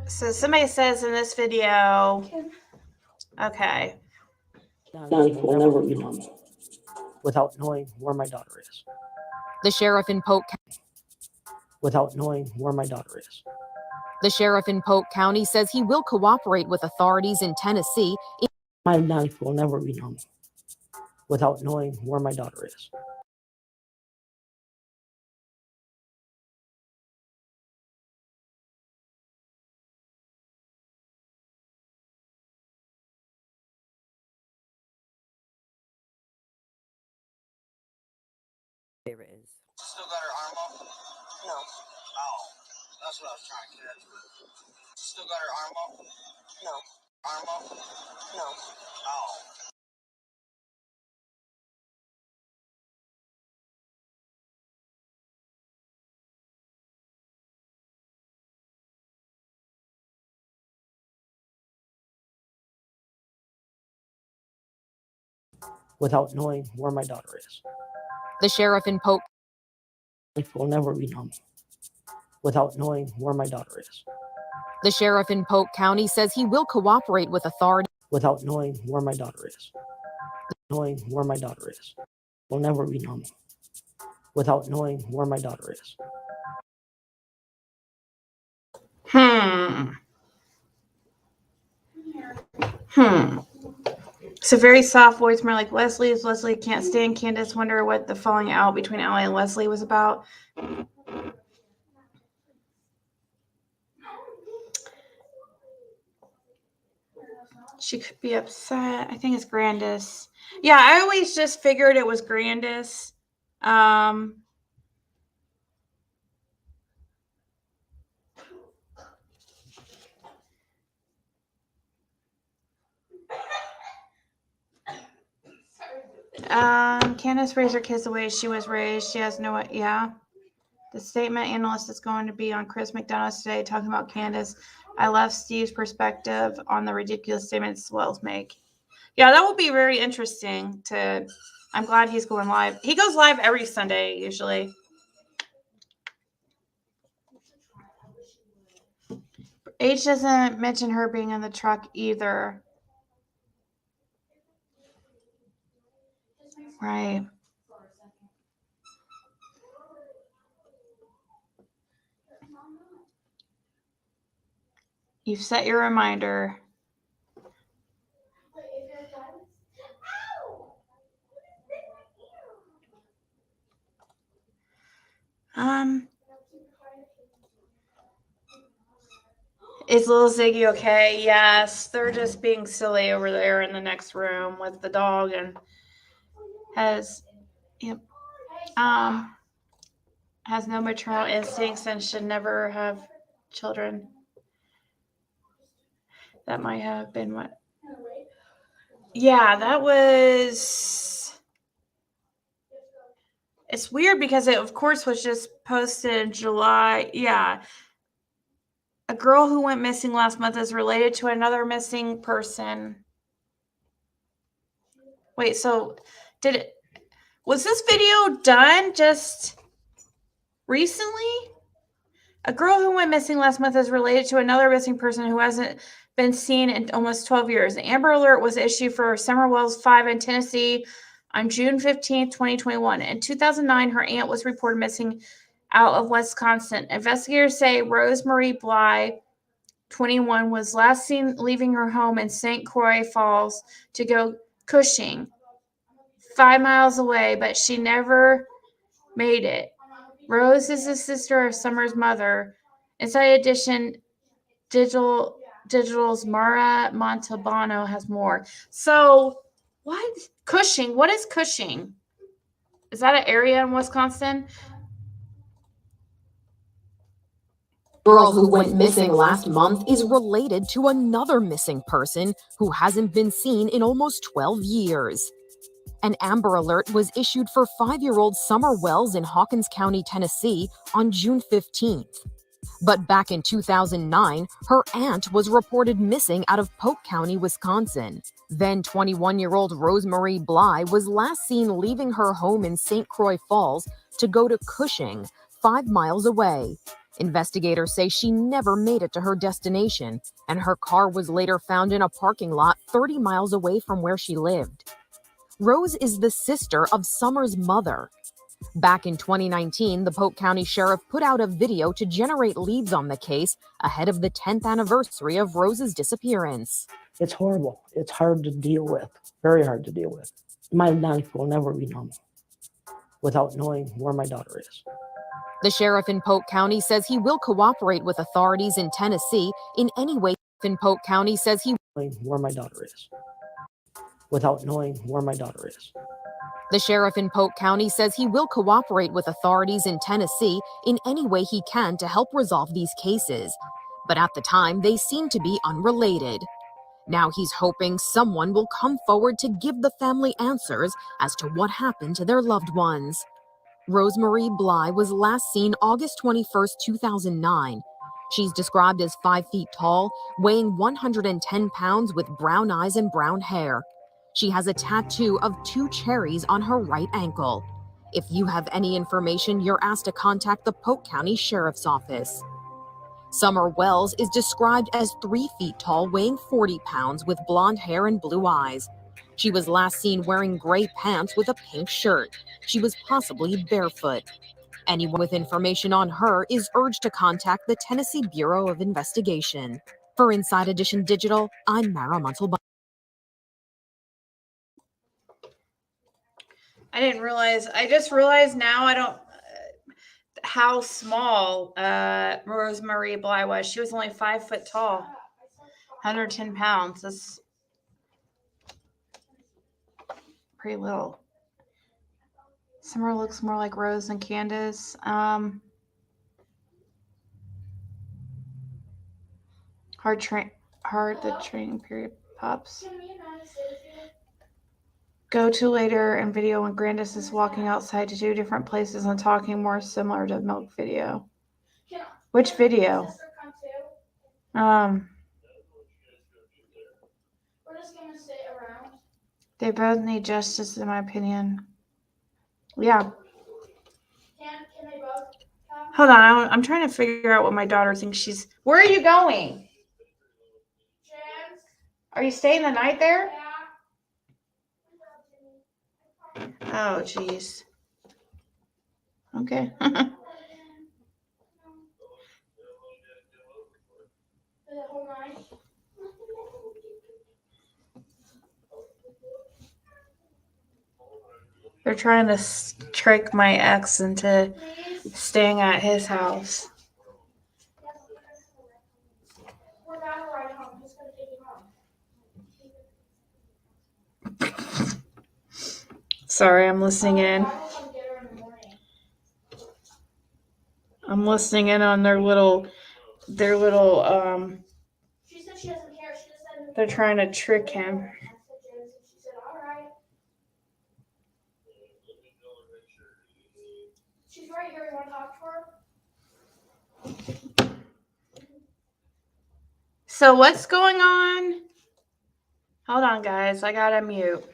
So somebody says in this video, okay. Knife will never be known without knowing where my daughter is. The sheriff in Polk Without knowing where my daughter is. The sheriff in Polk County says he will cooperate with authorities in Tennessee. My knife will never be known without knowing where my daughter is. Here it is. Still got her arm up? No. Oh, that's what I was trying to catch. Still got her arm up? No. Arm up? No. Oh. Without knowing where my daughter is. The sheriff in Polk. Knife will never be known without knowing where my daughter is. The sheriff in Polk County says he will cooperate with authorities. Without knowing where my daughter is. Knowing where my daughter is. Will never be known without knowing where my daughter is. It's a very soft voice, more like Leslie's. Leslie can't stand Candace. Wonder what the falling out between Allie and Leslie was about. She could be upset. I think it's Grandis. Yeah, I always just figured it was Grandis. Candace raised her kids the way she was raised. She has no, yeah. The statement analyst is going to be on Chris McDonough's today talking about Candace. I love Steve's perspective on the ridiculous statements Wells make. Yeah, that will be very interesting to, I'm glad he's going live. He goes live every Sunday, usually. H doesn't mention her being in the truck either. Right. You've set your reminder. Is little Ziggy okay? Yes, they're just being silly over there in the next room with the dog and has no maternal instincts and should never have children. That might have been what. Yeah, that was. It's weird because it, of course, was just posted in July. Yeah. A girl who went missing last month is related to another missing person. Wait, so was this video done just recently? A girl who went missing last month is related to another missing person who hasn't been seen in almost 12 years. The Amber Alert was issued for Summer Wells 5 in Tennessee on June 15th, 2021. In 2009, her aunt was reported missing out of Wisconsin. Investigators say Rose Marie Bly, 21, was last seen leaving her home in St. Croix Falls to go Cushing, 5 miles away, but she never made it. Rose is the sister of Summer's mother. Inside Edition Digital's Mara Montalbano has more. So, what? Cushing? What is Cushing? Is that an area in Wisconsin? Girl who went missing last month is related to another missing person who hasn't been seen in almost 12 years. An Amber Alert was issued for 5-year-old Summer Wells in Hawkins County, Tennessee on June 15th. But back in 2009, her aunt was reported missing out of Polk County, Wisconsin. Then 21-year-old Rosemary Bly was last seen leaving her home in St. Croix Falls to go to Cushing, 5 miles away. Investigators say she never made it to her destination, and her car was later found in a parking lot 30 miles away from where she lived. Rose is the sister of Summer's mother. Back in 2019, the Polk County Sheriff put out a video to generate leads on the case ahead of the 10th anniversary of Rose's disappearance. It's horrible. It's hard to deal with, very hard to deal with. My life will never be normal without knowing where my daughter is. The sheriff in Polk County says he will cooperate with authorities in Tennessee in any way. In Polk County says he where my daughter is. Without knowing where my daughter is. The sheriff in Polk County says he will cooperate with authorities in Tennessee in any way he can to help resolve these cases. But at the time, they seem to be unrelated. Now he's hoping someone will come forward to give the family answers as to what happened to their loved ones. Rosemary Bly was last seen August 21st, 2009. She's described as 5 feet tall, weighing 110 pounds with brown eyes and brown hair. She has a tattoo of 2 cherries on her right ankle. If you have any information, you're asked to contact the Polk County Sheriff's Office. Summer Wells is described as 3 feet tall, weighing 40 pounds with blonde hair and blue eyes. She was last seen wearing gray pants with a pink shirt. She was possibly barefoot. Anyone with information on her is urged to contact the Tennessee Bureau of Investigation. For Inside Edition Digital, I'm Mara Montalban. I just realized now I don't, how small Rosemary Bly was. She was only 5 foot tall, 110 pounds. That's pretty little. Summer looks more like Rose than Candace. The training period pops. Go to later in video when Grandis is walking outside to 2 different places and talking, more similar to milk video. Which video? They both need justice, in my opinion. Yeah. Hold on, I'm trying to figure out what my daughter thinks she's. Where are you going? Are you staying the night there? Oh, jeez. Okay. They're trying to trick my ex into staying at his house. Sorry, I'm listening in. I'm listening in on their little She said she doesn't care. She just said they're trying to trick him. She said, all right. She's right here. You want to talk to her? So what's going on? Hold on, guys. I gotta mute.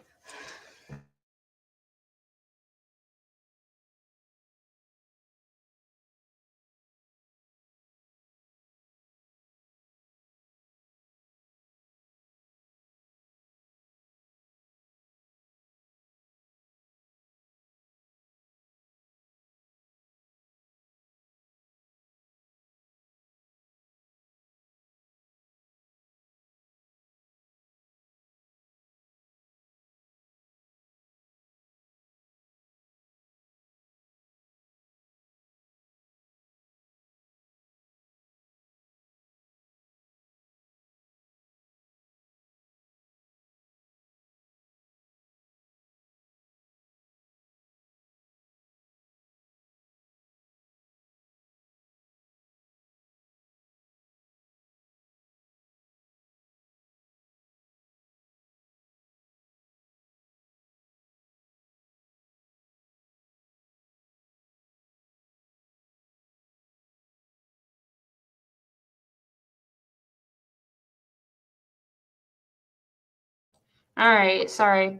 All right, sorry.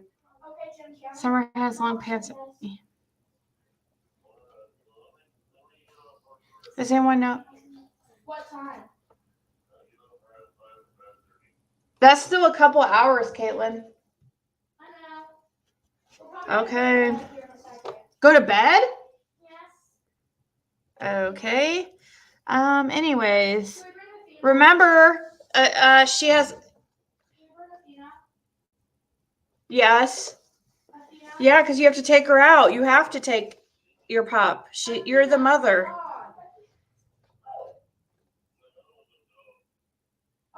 Summer has long pants. Does anyone know? What time? That's still a couple hours, Caitlin. Okay. Go to bed? Okay. Anyways, remember, she has. Yes. Yeah, because you have to take her out. You have to take your pup. You're the mother.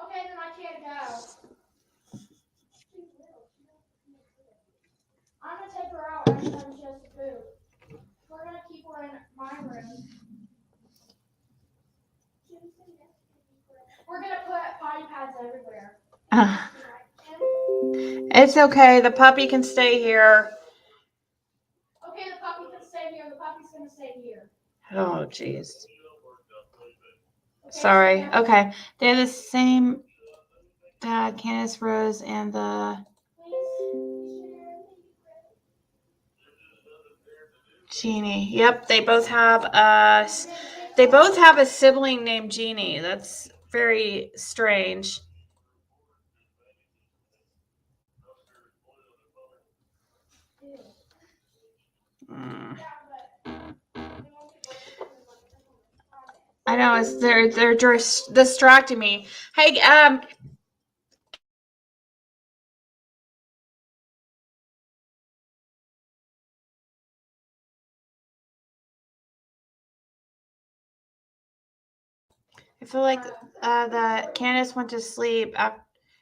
Okay, then I can't go. I'm gonna take her out every time she has to poop. We're gonna keep her in my room. We're gonna put potty pads everywhere. It's okay. The puppy can stay here. Okay, the puppy can stay here. The puppy's gonna stay here. Oh, jeez. Sorry. Okay. They're the same dad, Candace Rose, and the Jeannie. Yep, they both have a sibling named Jeannie. That's very strange. I know they're distracting me. Hey, I feel like that Candace went to sleep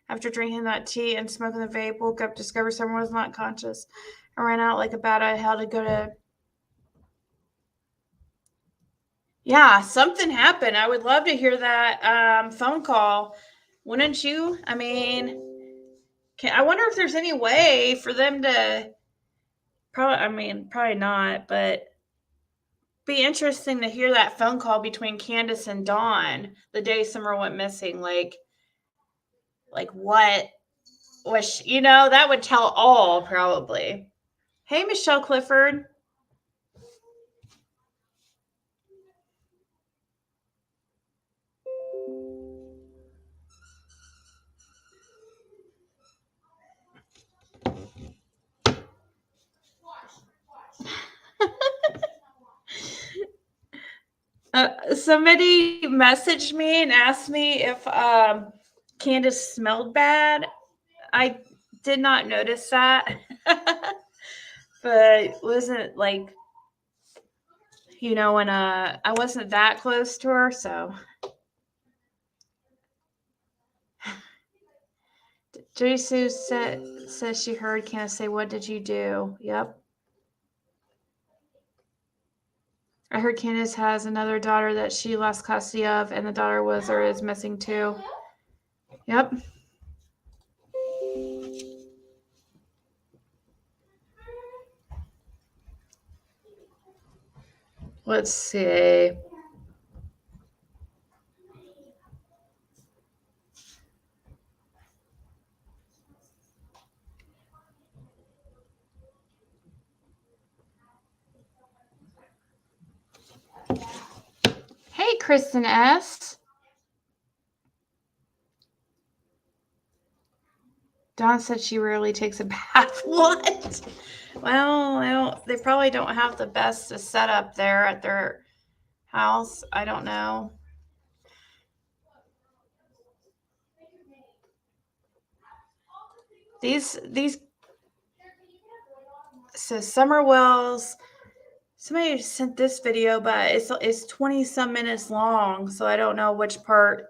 after drinking that tea and smoking the vape. Woke up, discovered someone was not conscious, and ran out like a bat out of hell to go to. Yeah, something happened. I would love to hear that phone call. Wouldn't you? I mean, I wonder if there's any way for them to. Probably not, but be interesting to hear that phone call between Candace and Dawn the day Summer went missing. Like what was she, that would tell all probably. Hey, Michelle Clifford. Somebody messaged me and asked me if Candace smelled bad. I did not notice that, but wasn't like, when I wasn't that close to her, so. Joy Sue says she heard Candace say, "What did you do?" Yep. I heard Candace has another daughter that she lost custody of, and the daughter was or is missing too. Yep. Let's see. Hey, Kristen S. Dawn said she rarely takes a bath. What? Well, they probably don't have the best setup there at their house. I don't know. These so Summer Wells. Somebody sent this video, but it's 20 some minutes long, so I don't know which part.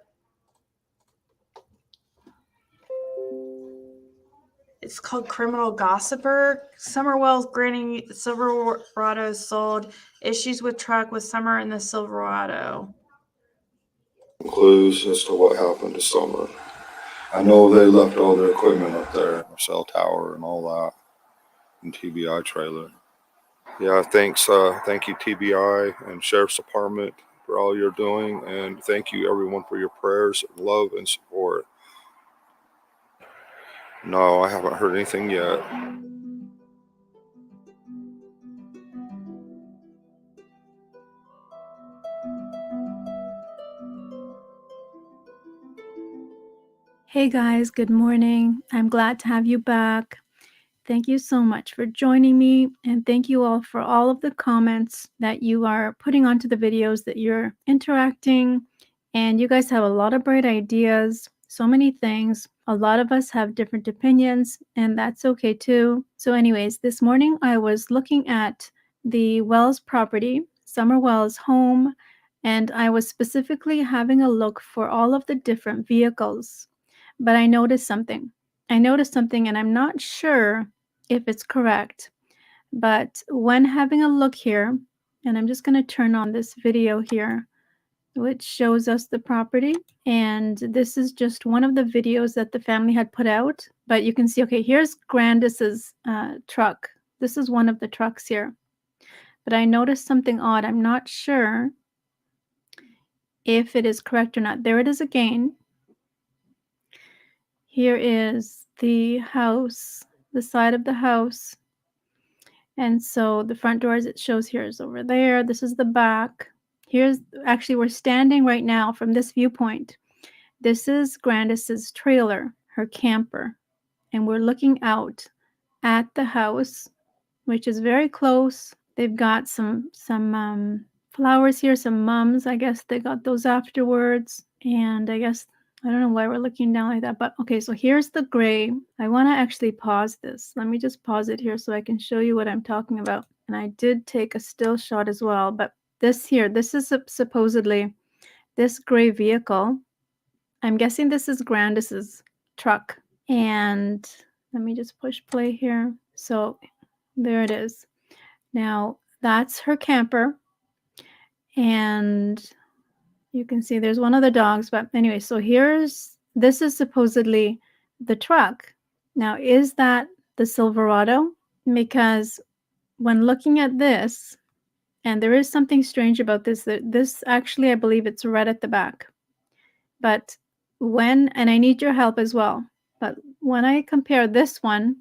It's called Criminal Gossiper. Summer Wells granting Silverado sold. Issues with truck with Summer in the Silverado. Clues as to what happened to Summer. I know they left all their equipment up there, cell tower and all that, and TBI trailer. Yeah, thanks. Thank you, TBI and Sheriff's Department, for all you're doing, and thank you everyone for your prayers, love, and support. No, I haven't heard anything yet. Hey guys, good morning. I'm glad to have you back. Thank you so much for joining me, and thank you all for all of the comments that you are putting onto the videos, that you're interacting, and you guys have a lot of bright ideas, so many things. A lot of us have different opinions, and that's okay too. So anyways, this morning I was looking at the Wells property, Summer Wells home, and I was specifically having a look for all of the different vehicles. But I noticed something. And I'm not sure if it's correct, but when having a look here, and I'm just going to turn on this video here, which shows us the property. And this is just one of the videos that the family had put out. But you can see, okay, here's Grandis's truck. This is one of the trucks here. But I noticed something odd. I'm not sure if it is correct or not. There it is again. Here is the house, the side of the house. And so the front door, as it shows here, is over there. This is the back. Here's, actually, we're standing right now from this viewpoint. This is Grandis's trailer, her camper. And we're looking out at the house, which is very close. They've got some flowers here, some mums. I guess they got those afterwards. And I guess, I don't know why we're looking down like that, but okay, so here's the gray. I want to actually pause this. Let me just pause it here so I can show you what I'm talking about. And I did take a still shot as well, but this here, this is supposedly this gray vehicle. I'm guessing this is Grandis's truck. And let me just push play here. So there it is. Now that's her camper. And you can see there's one of the dogs, but anyway, so this is supposedly the truck. Now, is that the Silverado? Because when looking at this, and there is something strange about this, that this actually, I believe it's red at the back. But and I need your help as well, but when I compare this one,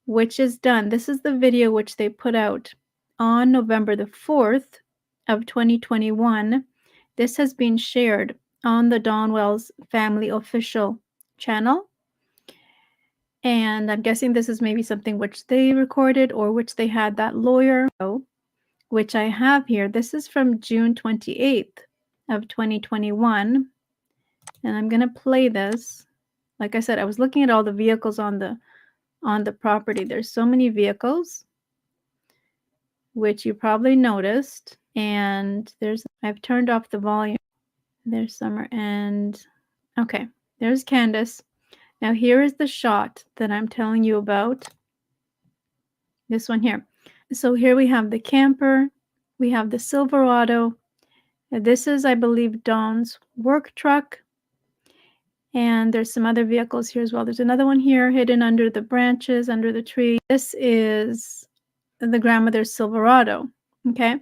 which is done, this is the video which they put out on November the 4th of 2021. This has been shared on the Dawn Wells family official channel. And I'm guessing this is maybe something which they recorded or which they had that lawyer, which I have here. This is from June 28th of 2021. And I'm going to play this. Like I said, I was looking at all the vehicles on the property. There's so many vehicles, which you probably noticed. And I've turned off the volume. There's Summer and okay, there's Candace. Now here is the shot that I'm telling you about. This one here. So here we have the camper, we have the Silverado. This is, I believe, Dawn's work truck. And there's some other vehicles here as well. There's another one here hidden under the branches, under the tree. This is the grandmother's Silverado. Okay.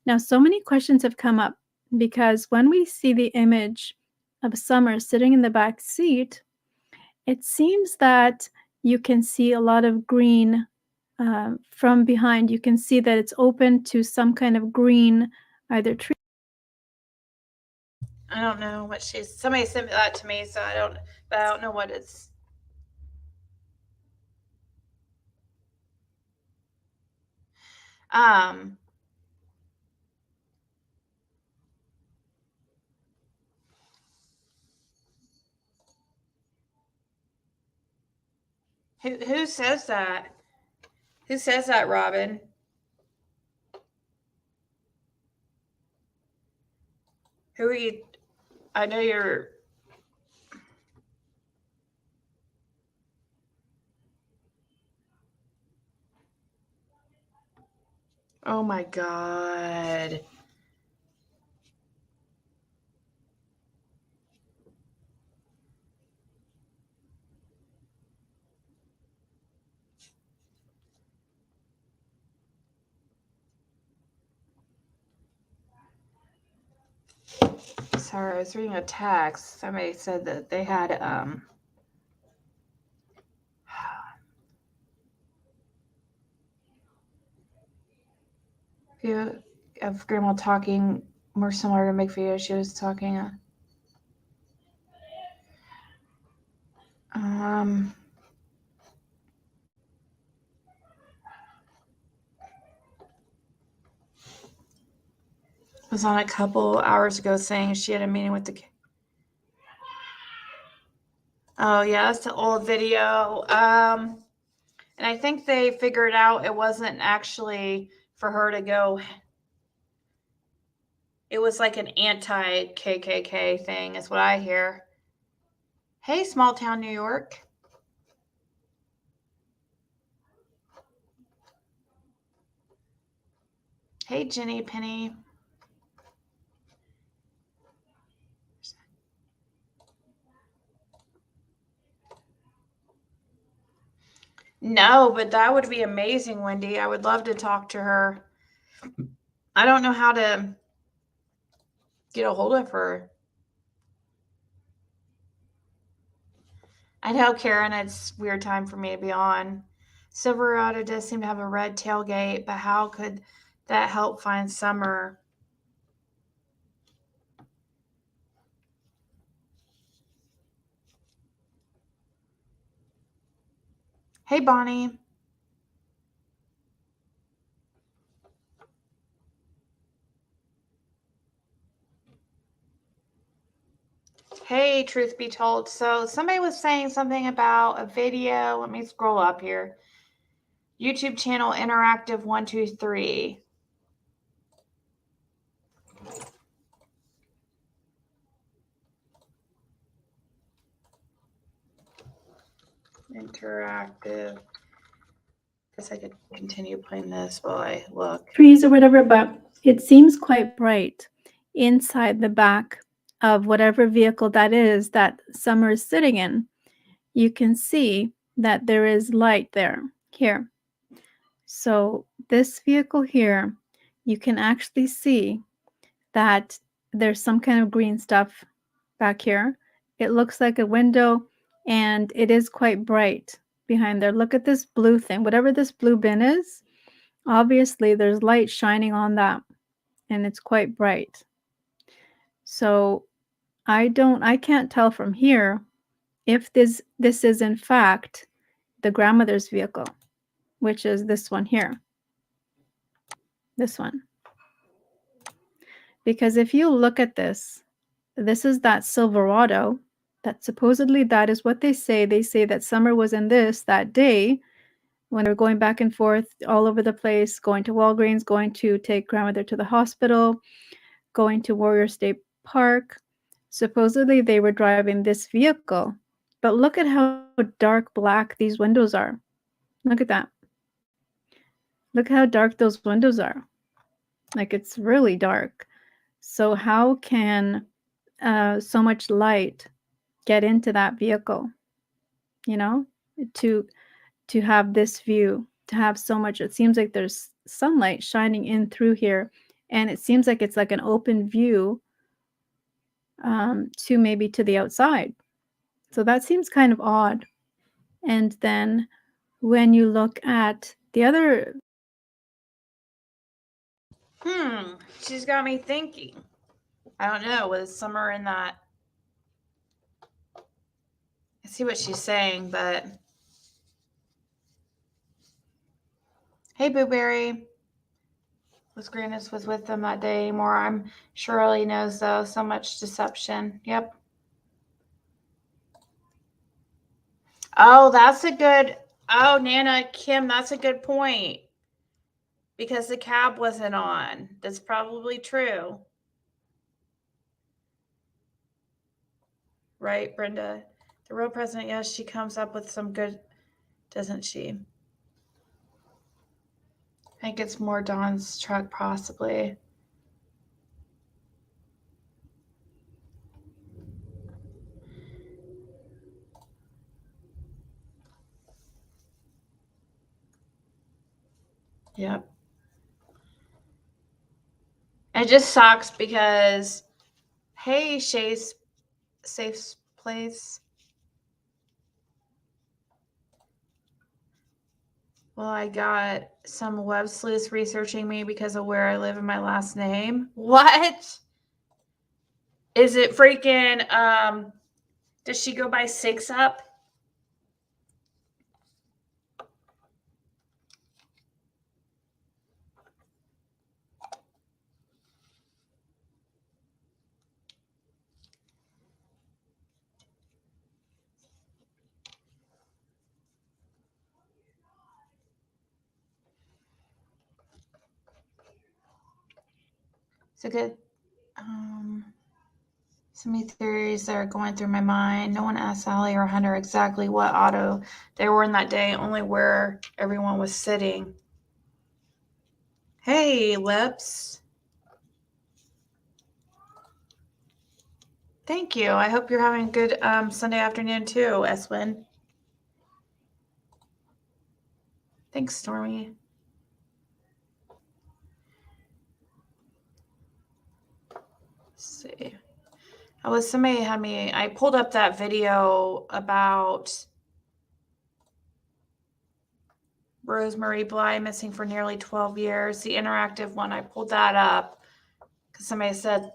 Now, so many questions have come up because when we see the image of Summer sitting in the back seat, it seems that you can see a lot of green from behind. You can see that it's open to some kind of green, either tree. I don't know what somebody sent that to me, so I don't know what it's. Who says that? Who says that, Robin? Who are you? I know you're. Oh my God. Sorry, I was reading a text. Somebody said that they had Video of grandma talking more similar to Mick video. She was talking. Was on a couple hours ago saying she had a meeting with the. Oh yeah, that's the old video. And I think they figured out it wasn't actually for her to go. It was like an anti-KKK thing, is what I hear. Hey, small town New York. Hey, Jenny Penny. No, but that would be amazing, Wendy. I would love to talk to her. I don't know how to get a hold of her. I know, Karen, it's a weird time for me to be on. Silverado does seem to have a red tailgate, but how could that help find Summer? Hey, Bonnie. Hey, truth be told. So somebody was saying something about a video. Let me scroll up here. YouTube channel Interactive 123. Interactive. Guess I could continue playing this while I look. Trees or whatever, but it seems quite bright inside the back of whatever vehicle that is that Summer is sitting in. You can see that there is light there, here. So this vehicle here, you can actually see that there's some kind of green stuff back here. It looks like a window, and it is quite bright behind there. Look at this blue thing. Whatever this blue bin is, obviously there's light shining on that, and it's quite bright. So I can't tell from here if this is in fact the grandmother's vehicle, which is this one here. This one. Because if you look at this, this is that Silverado that supposedly that is what they say. They say that Summer was in this that day when they were going back and forth all over the place, going to Walgreens, going to take grandmother to the hospital, going to Warrior State Park. Supposedly they were driving this vehicle. But look at how dark black these windows are. Look at that. Look how dark those windows are. Like, it's really dark. So how can so much light get into that vehicle? You know, to have this view, to have so much. It seems like there's sunlight shining in through here, and it seems like it's like an open view to maybe to the outside. So that seems kind of odd. And then when you look at the other. She's got me thinking. I don't know. Was Summer in that? I see what she's saying, but. Hey, Booberry. Was Grandis was with them that day anymore? I'm Shirley knows, though. So much deception. Yep. Oh, that's a good. Oh, Nana, Kim, that's a good point. Because the cab wasn't on. That's probably true. Right, Brenda? The real president, yes, she comes up with some good, doesn't she? I think it's more Dawn's truck, possibly. Yep. It just sucks because, hey, Shay's safe place. Well, I got some web sleuths researching me because of where I live and my last name. What? Is it freaking, does she go by Six Up? It's a good, so many theories that are going through my mind. No one asked Sally or Hunter exactly what auto they were in that day, only where everyone was sitting. Hey, Lips. Thank you. I hope you're having a good Sunday afternoon too, Eswin. Thanks, Stormy. Let's see. Somebody had me, I pulled up that video about Rosemary Bly missing for nearly 12 years. The interactive one, I pulled that up because somebody said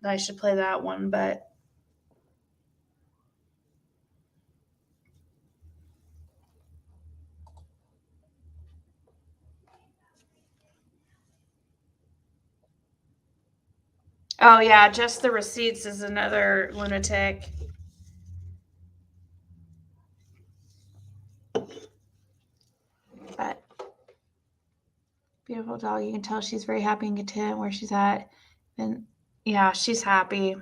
that I should play that one, but oh yeah, just the receipts is another lunatic. But beautiful dog. You can tell she's very happy and content where she's at. And yeah, she's happy.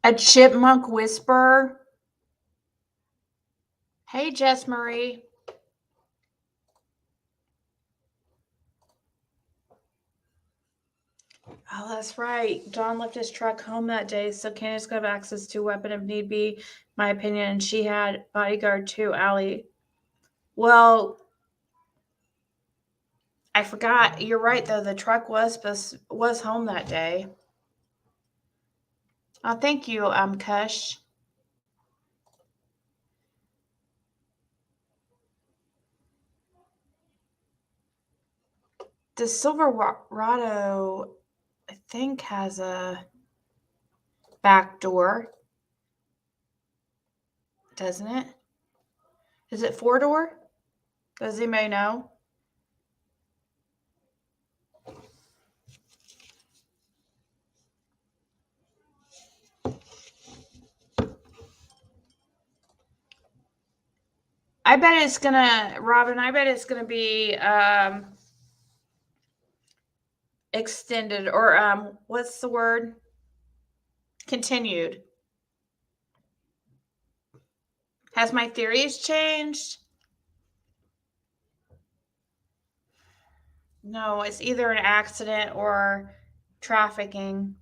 A chipmunk whisperer. Hey, Jess Marie. Oh, that's right. Don left his truck home that day, so Candace could have access to a weapon if need be, my opinion. And she had bodyguard too, Allie. Well, I forgot. You're right, though. The truck was home that day. Oh, thank you, Kush. The Silverado, I think, has a back door, doesn't it? Is it 4-door? Does anybody know? I bet it's gonna, Robin, I bet it's gonna be extended or what's the word? Continued. Has my theories changed? No, it's either an accident or trafficking.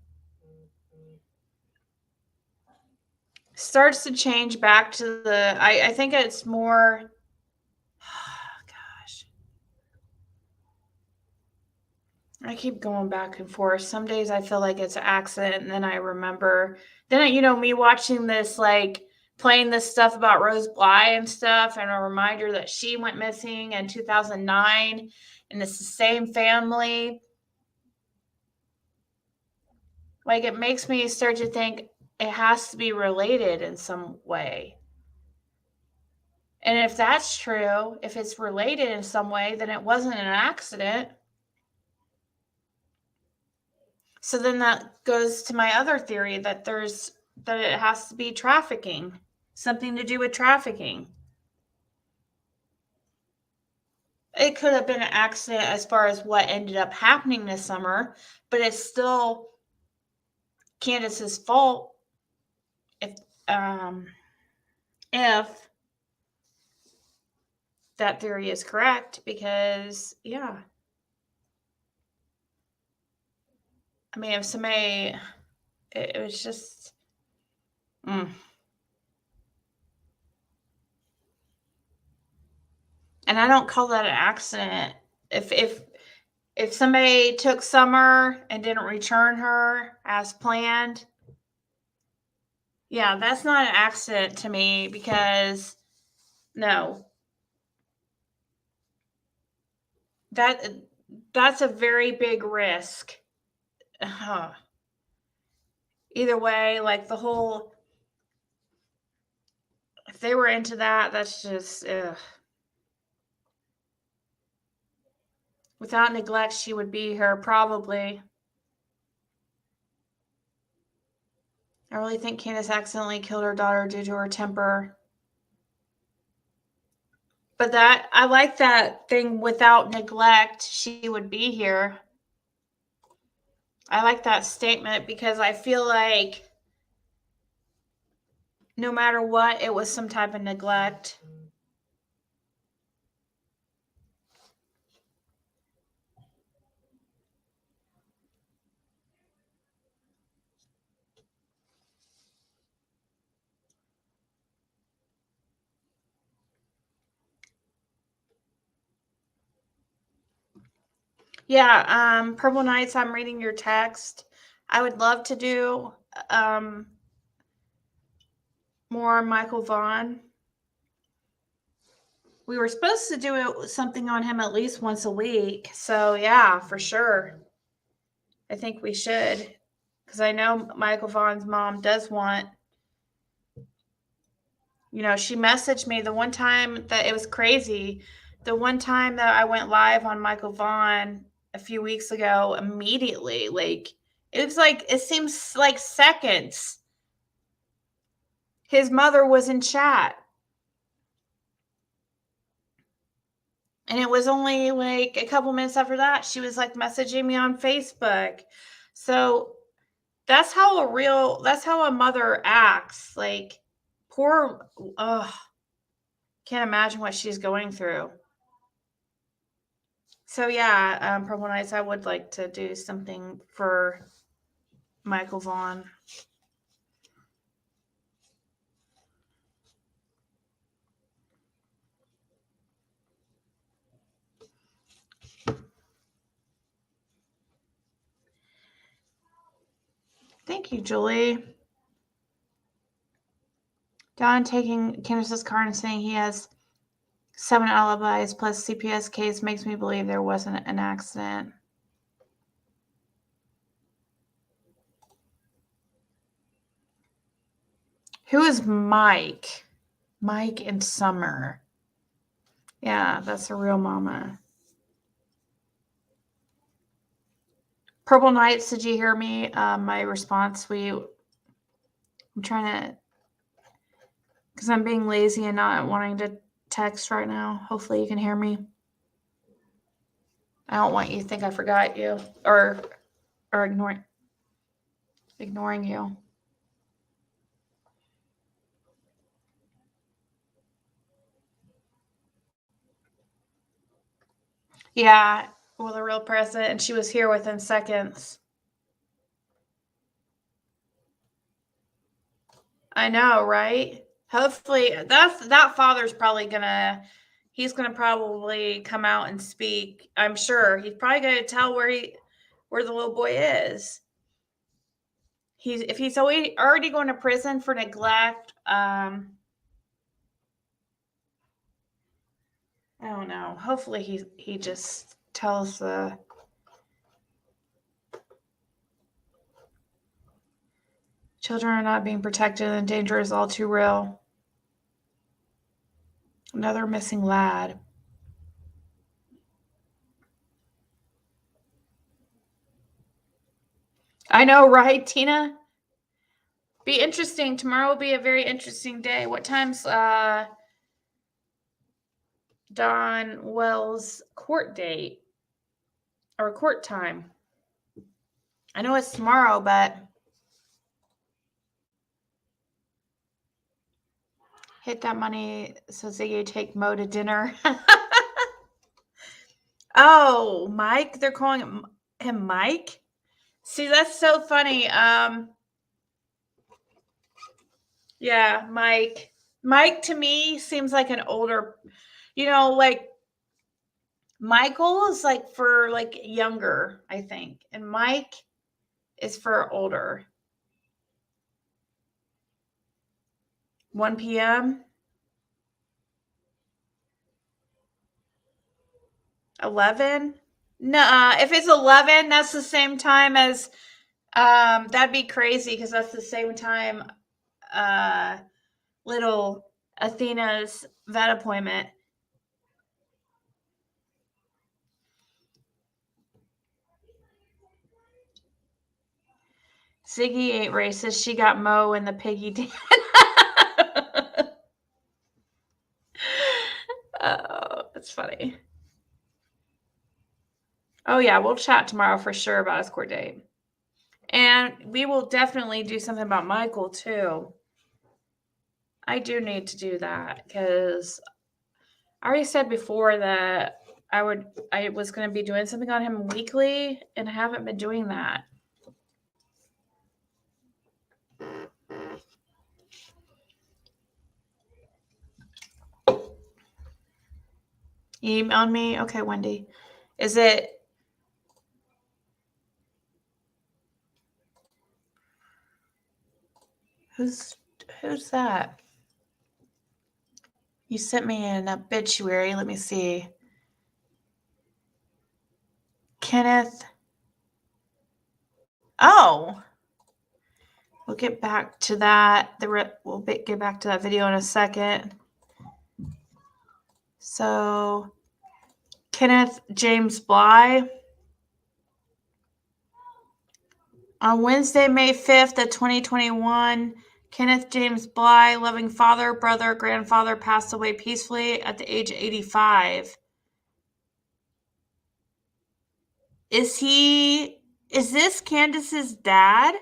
Starts to change back to the, I think it's more, gosh. I keep going back and forth. Some days I feel like it's an accident, and then I remember, then, me watching this, like, playing this stuff about Rose Bly and stuff, and a reminder that she went missing in 2009, and it's the same family. Like, it makes me start to think it has to be related in some way. And if that's true, if it's related in some way, then it wasn't an accident. So then that goes to my other theory that it has to be trafficking, something to do with trafficking. It could have been an accident as far as what ended up happening this summer, but it's still Candace's fault if that theory is correct, because I mean, if somebody, it was just And I don't call that an accident. If somebody took Summer and didn't return her as planned, yeah, that's not an accident to me, because no. That's a very big risk. Either way, like the whole, if they were into that, that's just ugh. Without neglect, she would be here probably. I really think Candace accidentally killed her daughter due to her temper. But that, I like that thing, without neglect, she would be here. I like that statement, because I feel like no matter what, it was some type of neglect. Yeah, Purple Nights, I'm reading your text. I would love to do more Michael Vaughn. We were supposed to do something on him at least once a week. So yeah, for sure. I think we should, because I know Michael Vaughn's mom does want, she messaged me the one time that it was crazy. The one time that I went live on Michael Vaughn a few weeks ago, immediately, it seems like seconds, his mother was in chat. And it was only like a couple minutes after that, she was like messaging me on Facebook. So that's how a mother acts. Like, poor, can't imagine what she's going through. So yeah, Purple Nights, I would like to do something for Michael Vaughn. Thank you, Julie. Don taking Candace's car and saying he has 7 alibis plus CPS case makes me believe there wasn't an accident. Who is Mike? Mike and Summer. Yeah, that's a real mama. Purple Nights, did you hear me? My response, I'm trying to, because I'm being lazy and not wanting to text right now. Hopefully you can hear me. I don't want you to think I forgot you or ignoring you. Yeah, well, the real president, and she was here within seconds. I know, right? Hopefully, that father's probably he's gonna probably come out and speak. I'm sure he's probably gonna tell where the little boy is. If he's already going to prison for neglect, I don't know. Hopefully he just tells the children are not being protected and the danger is all too real. Another missing lad. I know, right, Tina? Be interesting. Tomorrow will be a very interesting day. What time's Don Wells' court date or court time? I know it's tomorrow, but hit that money so Ziggy take Mo to dinner. Oh, Mike. They're calling him Mike. See, that's so funny. Yeah, Mike. Mike to me seems like an older, like Michael is like for like younger, I think. And Mike is for older. 1 p.m. 11. No, if it's 11, that's the same time as that'd be crazy because that's the same time little Athena's vet appointment. Ziggy ain't racist. She got Mo and the piggy dad. Oh, that's funny. Oh, yeah, we'll chat tomorrow for sure about his court date. And we will definitely do something about Michael, too. I do need to do that because I already said before that I was going to be doing something on him weekly, and I haven't been doing that. You emailed me? Okay, Wendy. Is it... Who's that? You sent me an obituary. Let me see. Kenneth. Oh. We'll get back to that. We'll get back to that video in a second. So, Kenneth James Bly. On Wednesday, May 5th of 2021, Kenneth James Bly, loving father, brother, grandfather, passed away peacefully at the age of 85. Is this Candace's dad?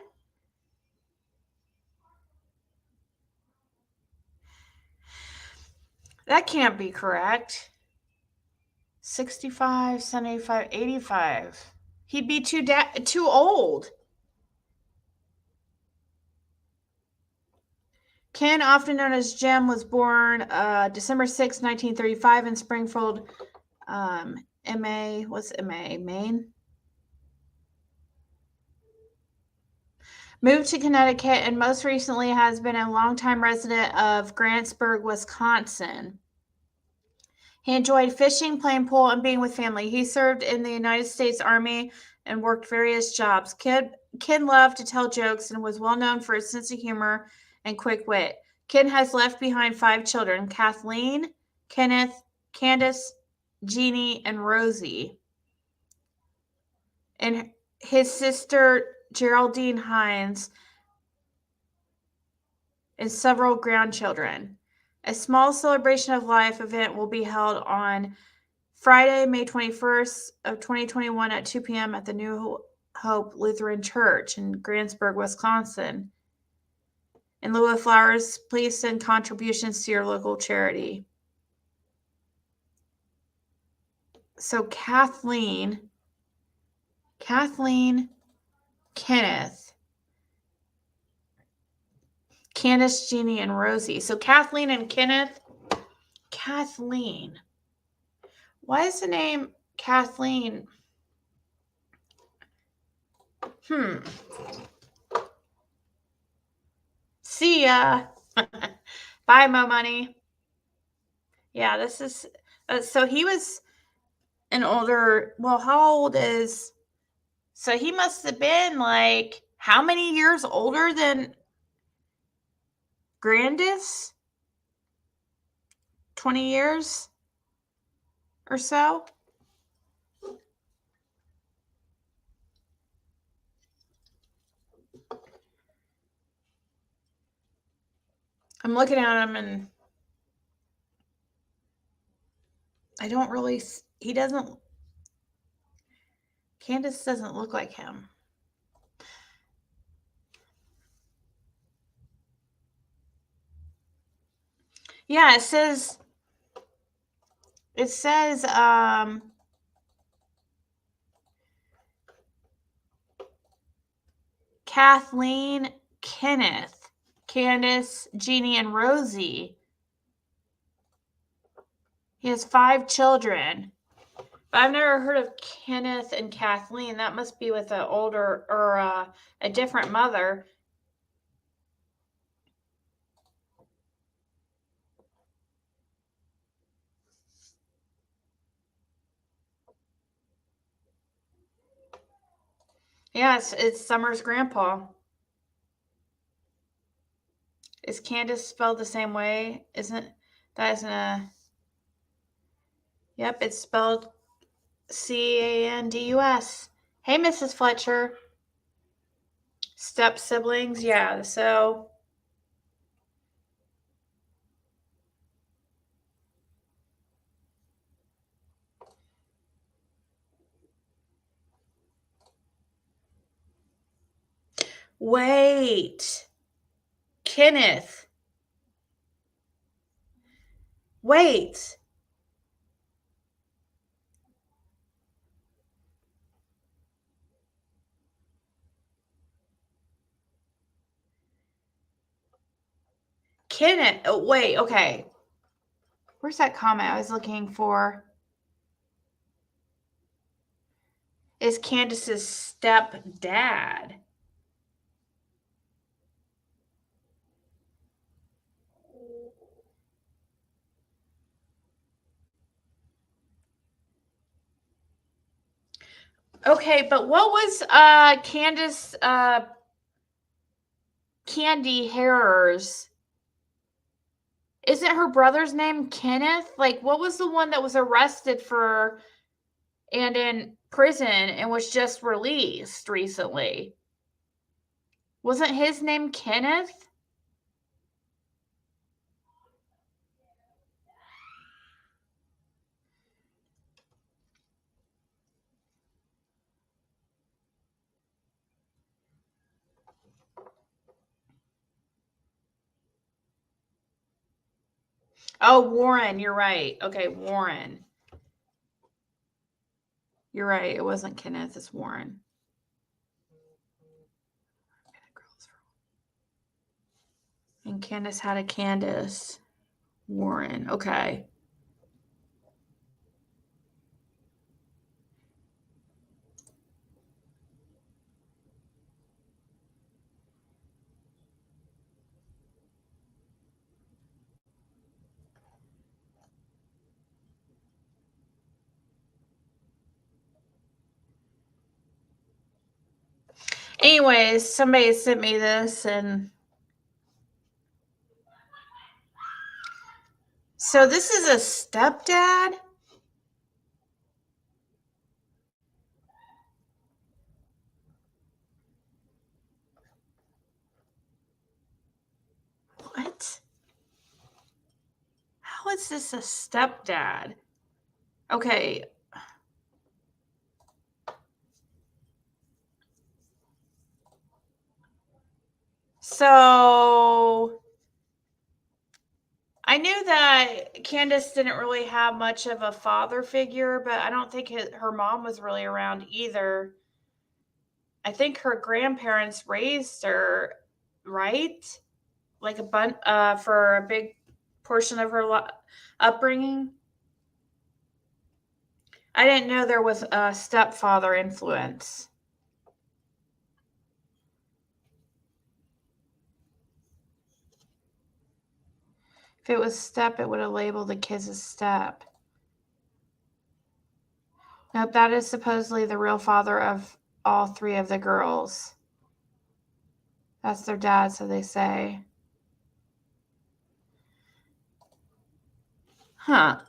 That can't be correct. 65, 75, 85. He'd be too old. Ken, often known as Jim, was born December 6, 1935 in Springfield, Maine. Moved to Connecticut and most recently has been a longtime resident of Grantsburg, Wisconsin. He enjoyed fishing, playing pool, and being with family. He served in the United States Army and worked various jobs. Ken loved to tell jokes and was well known for his sense of humor and quick wit. Ken has left behind 5 children: Kathleen, Kenneth, Candace, Jeannie, and Rosie. And his sister, Geraldine Hines, and several grandchildren. A small celebration of life event will be held on Friday, May 21st of 2021 at 2 p.m. at the New Hope Lutheran Church in Grantsburg, Wisconsin. In lieu of flowers, please send contributions to your local charity. So Kathleen, Kenneth, Candace, Jeannie, and Rosie. So Kathleen and Kenneth. Kathleen. Why is the name Kathleen? See ya. Bye, Mo Money. Yeah, this is... so he was an older... Well, how old is... So he must have been like... How many years older than Grandis? 20 years or so? I'm looking at him and I don't really... He doesn't... Candace doesn't look like him. Yeah, it says Kathleen, Kenneth, Candace, Jeannie, and Rosie. He has 5 children. But I've never heard of Kenneth and Kathleen. That must be with an older or a different mother. Yeah, it's Summer's grandpa. Is Candace spelled the same way? That isn't a... Yep, it's spelled Candus. Hey, Mrs. Fletcher. Step siblings, yeah, so... Wait. Kenneth. Wait. Kenneth. Oh, wait, okay. Where's that comment I was looking for? Is Candace's stepdad. Okay, but what was Candace Candy Harrer's? Isn't her brother's name Kenneth? Like, what was the one that was arrested for and in prison and was just released recently? Wasn't his name Kenneth? Oh, Warren, you're right. Okay, Warren. You're right. It wasn't Kenneth, it's Warren. And Candace had a Candace. Warren. Okay. Anyways, somebody sent me this and so this is a stepdad? What? How is this a stepdad? Okay. So I knew that Candace didn't really have much of a father figure, but I don't think her mom was really around either. I think her grandparents raised her, right? Like for a big portion of her upbringing. I didn't know there was a stepfather influence. If it was step, it would have labeled the kids as step. Nope, that is supposedly the real father of all three of the girls. That's their dad, so they say. Huh.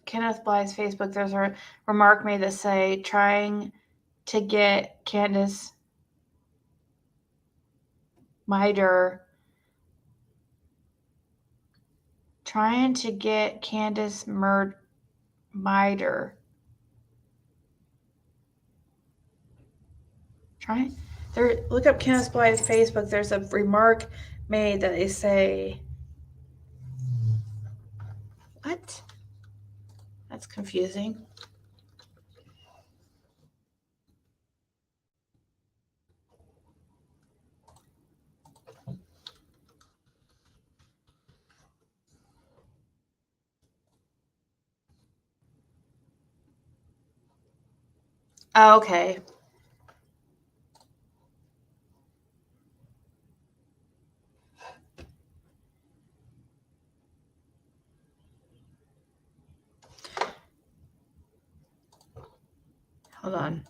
Kenneth Blythe's Facebook, there's a remark made that say, trying to get Candace Mitre. Trying to get Candace Mitre. Look up Kenneth Blythe's Facebook. There's a remark made that they say What? That's confusing. Oh, okay. Hold on.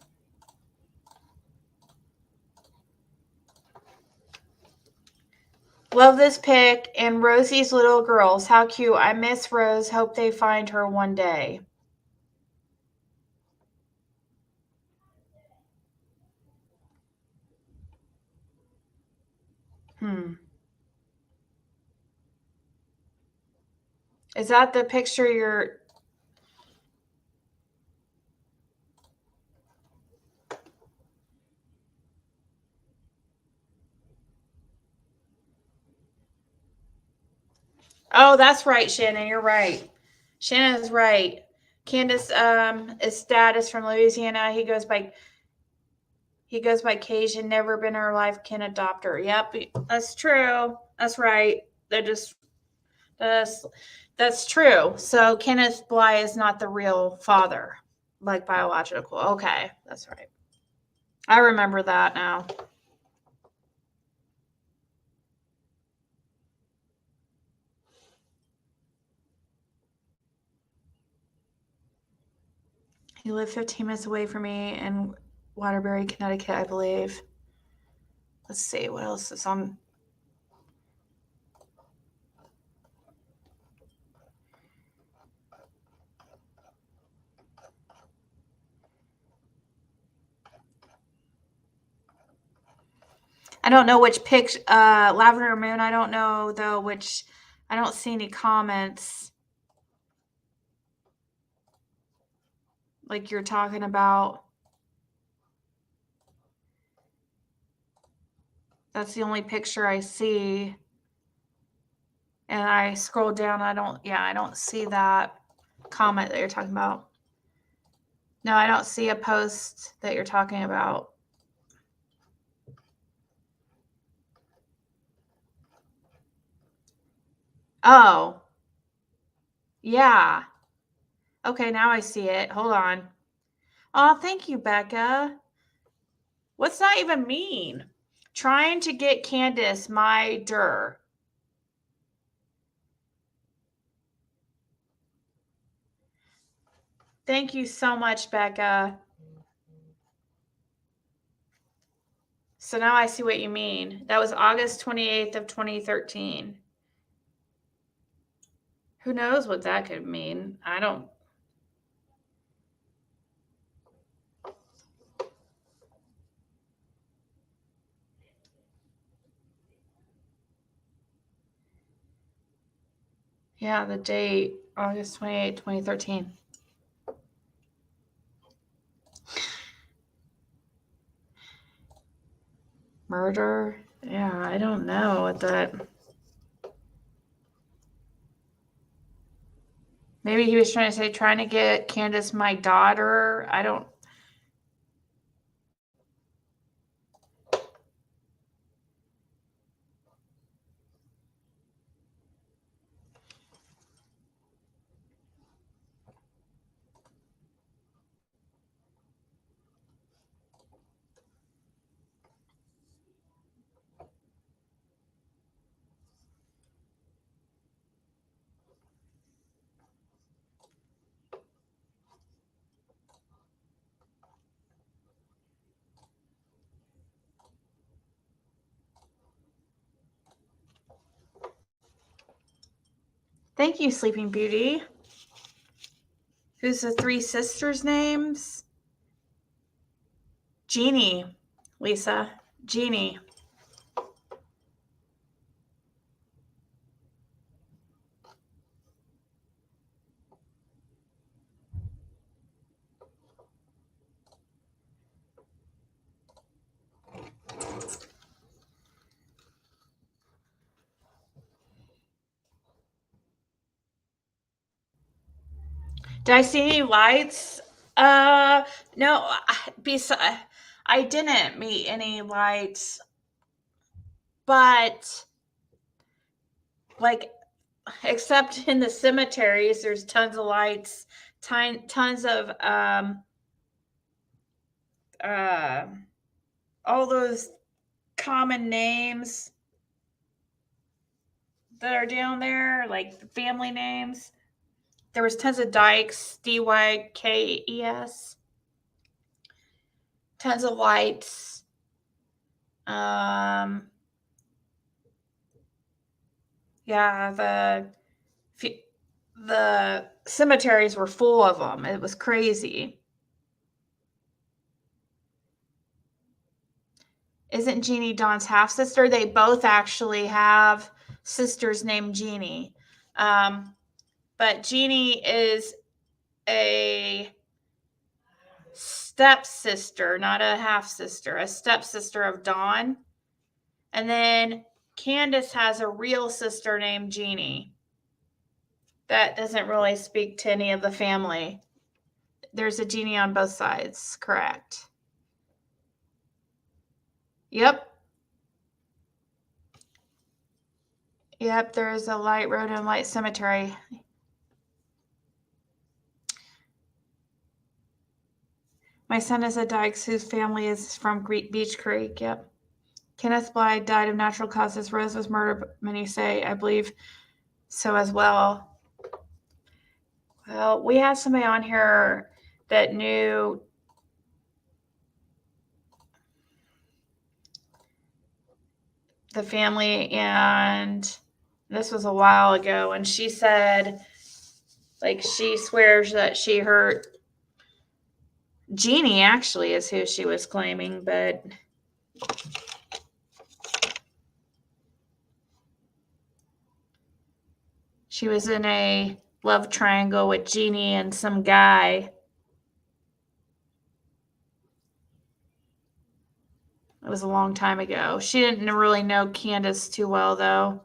Love this pic and Rosie's little girls. How cute. I miss Rose. Hope they find her one day. Is that the picture you're... Oh, that's right, Shannon. You're right. Shannon is right. Candace is status from Louisiana. He goes by Cajun. Never been in her life. Can adopt her. Yep, that's true. That's right. That's true. So Kenneth Bly is not the real father, like biological. Okay, that's right. I remember that now. He lived 15 minutes away from me in Waterbury, Connecticut, I believe. Let's see, what else is on? I don't know which picture, Lavender Moon, I don't know, though, which, I don't see any comments. Like you're talking about. That's the only picture I see. And I scroll down, I don't see that comment that you're talking about. No, I don't see a post that you're talking about. Oh. Yeah. Okay, now I see it. Hold on. Oh, thank you, Becca. What's that even mean? Trying to get Candace my dir. Thank you so much, Becca. So now I see what you mean. That was August 28th of 2013. Who knows what that could mean? I don't. Yeah, the date, August 28th, 2013. Murder? Yeah, I don't know what that. Maybe he was trying to say, trying to get Candace my daughter. I don't. Thank you, Sleeping Beauty. Who's the three sisters' names? Jeannie, Lisa. Jeannie. Did I see any lights? No. I didn't meet any lights, but like, except in the cemeteries, there's tons of lights, tons of all those common names that are down there, like the family names. There was tons of Dykes, Dykes, tons of lights. Yeah, the cemeteries were full of them. It was crazy. Isn't Jeannie Dawn's half sister? They both actually have sisters named Jeannie. But Jeannie is a stepsister, not a half sister, a stepsister of Dawn. And then Candace has a real sister named Jeannie. That doesn't really speak to any of the family. There's a Jeannie on both sides, correct? Yep. Yep, there's a light road and light cemetery. My son is a Dykes whose family is from Beach Creek. Yep. Kenneth Blythe died of natural causes. Rose was murdered, but many say, I believe so as well. Well, we had somebody on here that knew the family, and this was a while ago, and she said, like, she swears that she heard Jeannie actually is who she was claiming, but she was in a love triangle with Jeannie and some guy. It was a long time ago. She didn't really know Candace too well, though.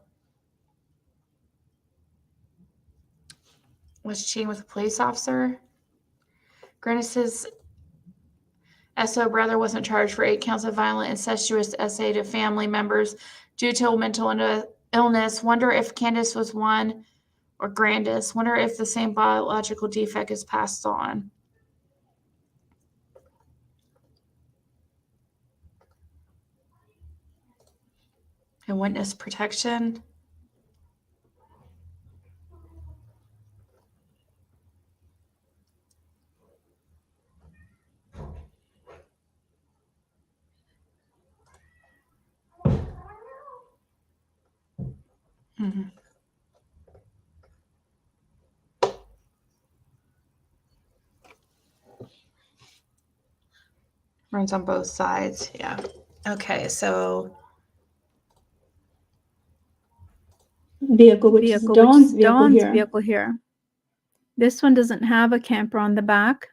Was cheating with a police officer? Grannis's SO brother wasn't charged for 8 counts of violent, incestuous essay to family members due to mental illness. Wonder if Candace was one, or Grandis. Wonder if the same biological defect is passed on. And witness protection. Mm-hmm. Runs on both sides. Yeah. Okay, so vehicle, which is Dawn's vehicle here. This one doesn't have a camper on the back.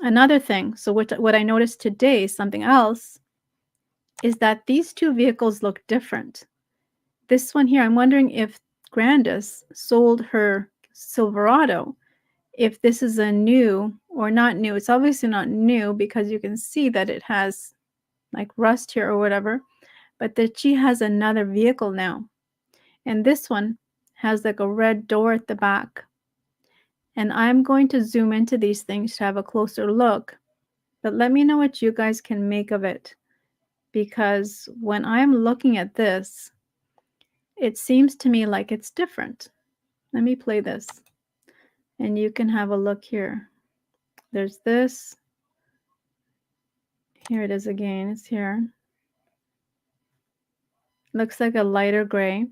Another thing, so what I noticed today, something else, is that these two vehicles look different. This one here, I'm wondering if Grandis sold her Silverado, if this is a new or not new. It's obviously not new because you can see that it has like rust here or whatever, but that she has another vehicle now. And this one has like a red door at the back. And I'm going to zoom into these things to have a closer look. But let me know what you guys can make of it. Because when I'm looking at this, it seems to me like it's different. Let me play this. And you can have a look here. There's this. Here it is again. It's here. Looks like a lighter gray.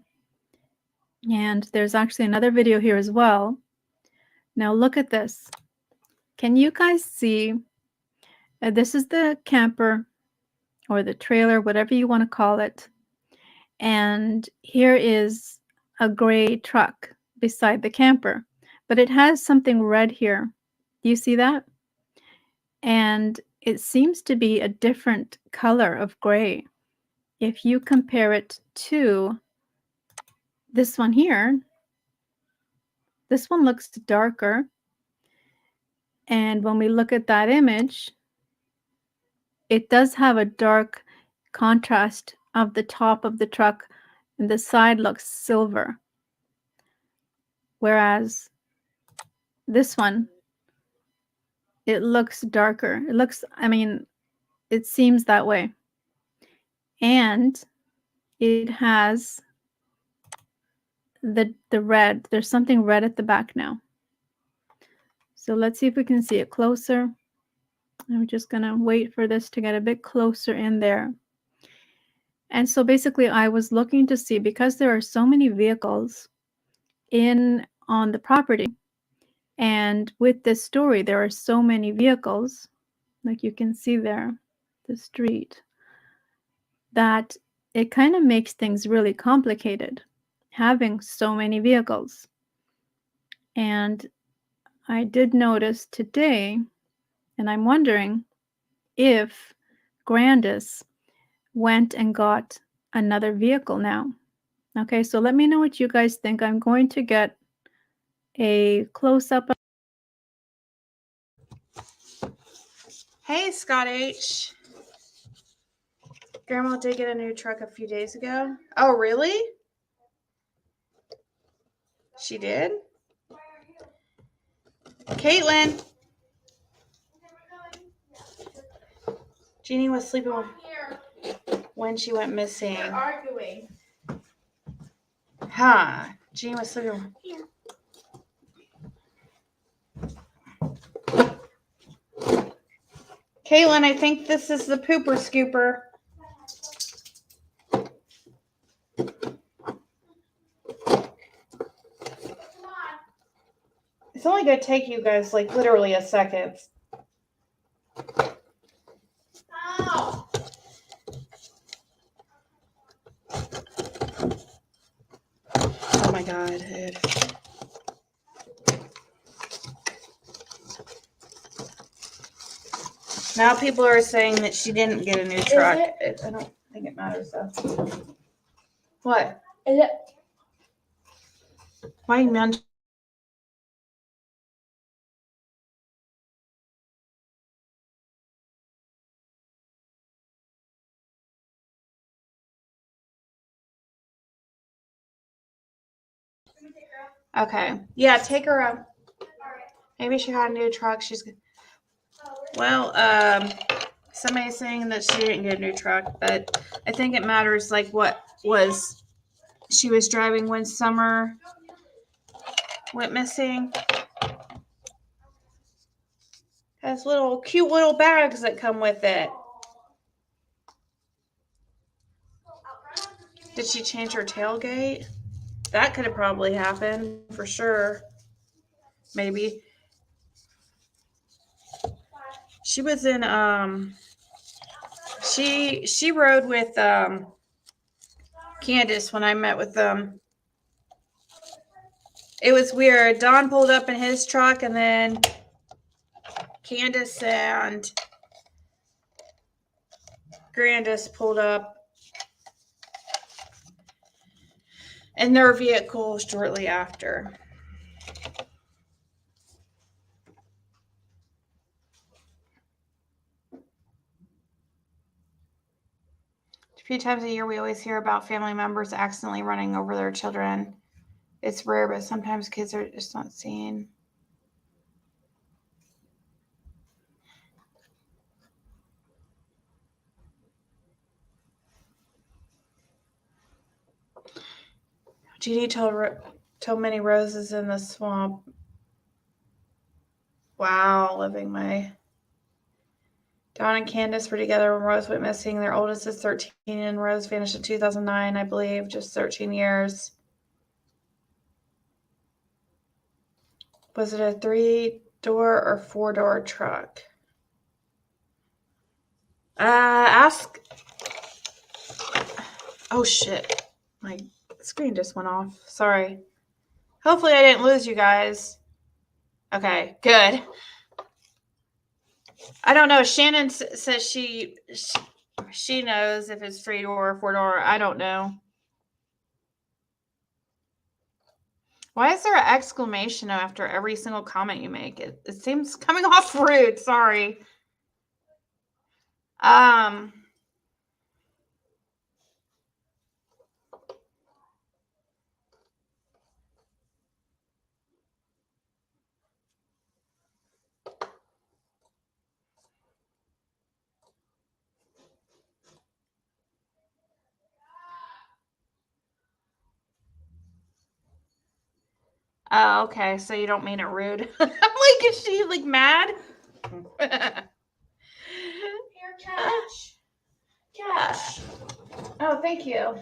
And there's actually another video here as well. Now look at this. Can you guys see? This is the camper or the trailer, whatever you want to call it. And here is a gray truck beside the camper. But it has something red here. Do you see that? And it seems to be a different color of gray. If you compare it to this one here, This one looks darker. And when we look at that image, it does have a dark contrast of the top of the truck, and the side looks silver. Whereas this one, it looks darker. It looks, I mean, it seems that way. And it has the red. There's something red at the back now. So let's see if we can see it closer. I'm just gonna wait for this to get a bit closer in there. And so basically I was looking to see, because there are so many vehicles on the property, and with this story there are so many vehicles, like you can see there, the street, that it kind of makes things really complicated having so many vehicles. And I did notice today, and I'm wondering if Grandis went and got another vehicle now. Okay, so let me know what you guys think. I'm going to get a close-up. Hey, Scott H. Grandma did get a new truck a few days ago. Oh, really? She did? Caitlin. Jeannie was sleeping when she went missing. They're arguing. Huh. Jeannie was sleeping. Caitlin, I think this is the pooper scooper. It's only going to take you guys like literally a second. Ow! Oh my God, dude. Now people are saying that she didn't get a new truck. I don't think it matters though. What? Is it? Why you mention? Okay. Yeah, take her out. Maybe she got a new truck. Well, somebody's saying that she didn't get a new truck, but I think it matters like what she was driving when Summer went missing. Has cute little bags that come with it. Did she change her tailgate? That could have probably happened for sure. Maybe. She was in she rode with Candace when I met with them. It was weird. Don pulled up in his truck and then Candace and Grandis pulled up in their vehicle shortly after. A few times a year, we always hear about family members accidentally running over their children. It's rare, but sometimes kids are just not seen. Jeannie told many roses in the swamp. Wow, living my... Dawn and Candace were together when Rose went missing. Their oldest is 13 and Rose vanished in 2009, I believe, just 13 years. Was it a 3-door or 4-door truck? Ask... Oh, shit. My screen just went off. Sorry. Hopefully I didn't lose you guys. Okay, good. I don't know. Shannon says she knows if it's 3-door or 4-door. I don't know. Why is there an exclamation after every single comment you make? It seems coming off rude. Sorry. Oh, okay. So you don't mean it rude. I'm like, is she like mad? Here, Cash. Cash. Oh, thank you.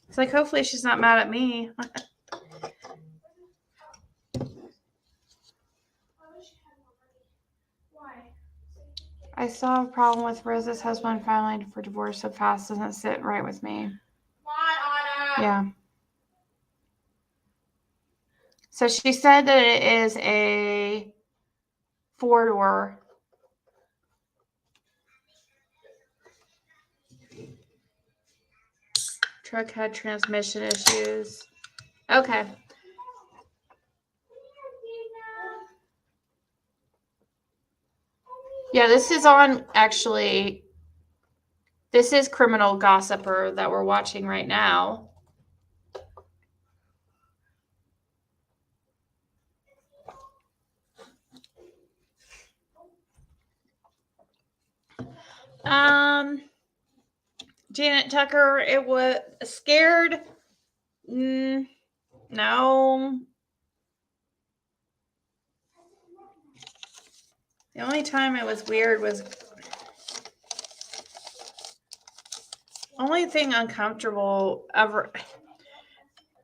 It's like, hopefully she's not mad at me. I saw a problem with Rose's husband filing for divorce so fast. Doesn't sit right with me. Yeah. So she said that it is a 4-door. Truck had transmission issues. Okay. Yeah, this is on, actually, this is Criminal Gossiper that we're watching right now. Janet Tucker, it was scared. No. The only time it was weird was only thing uncomfortable ever.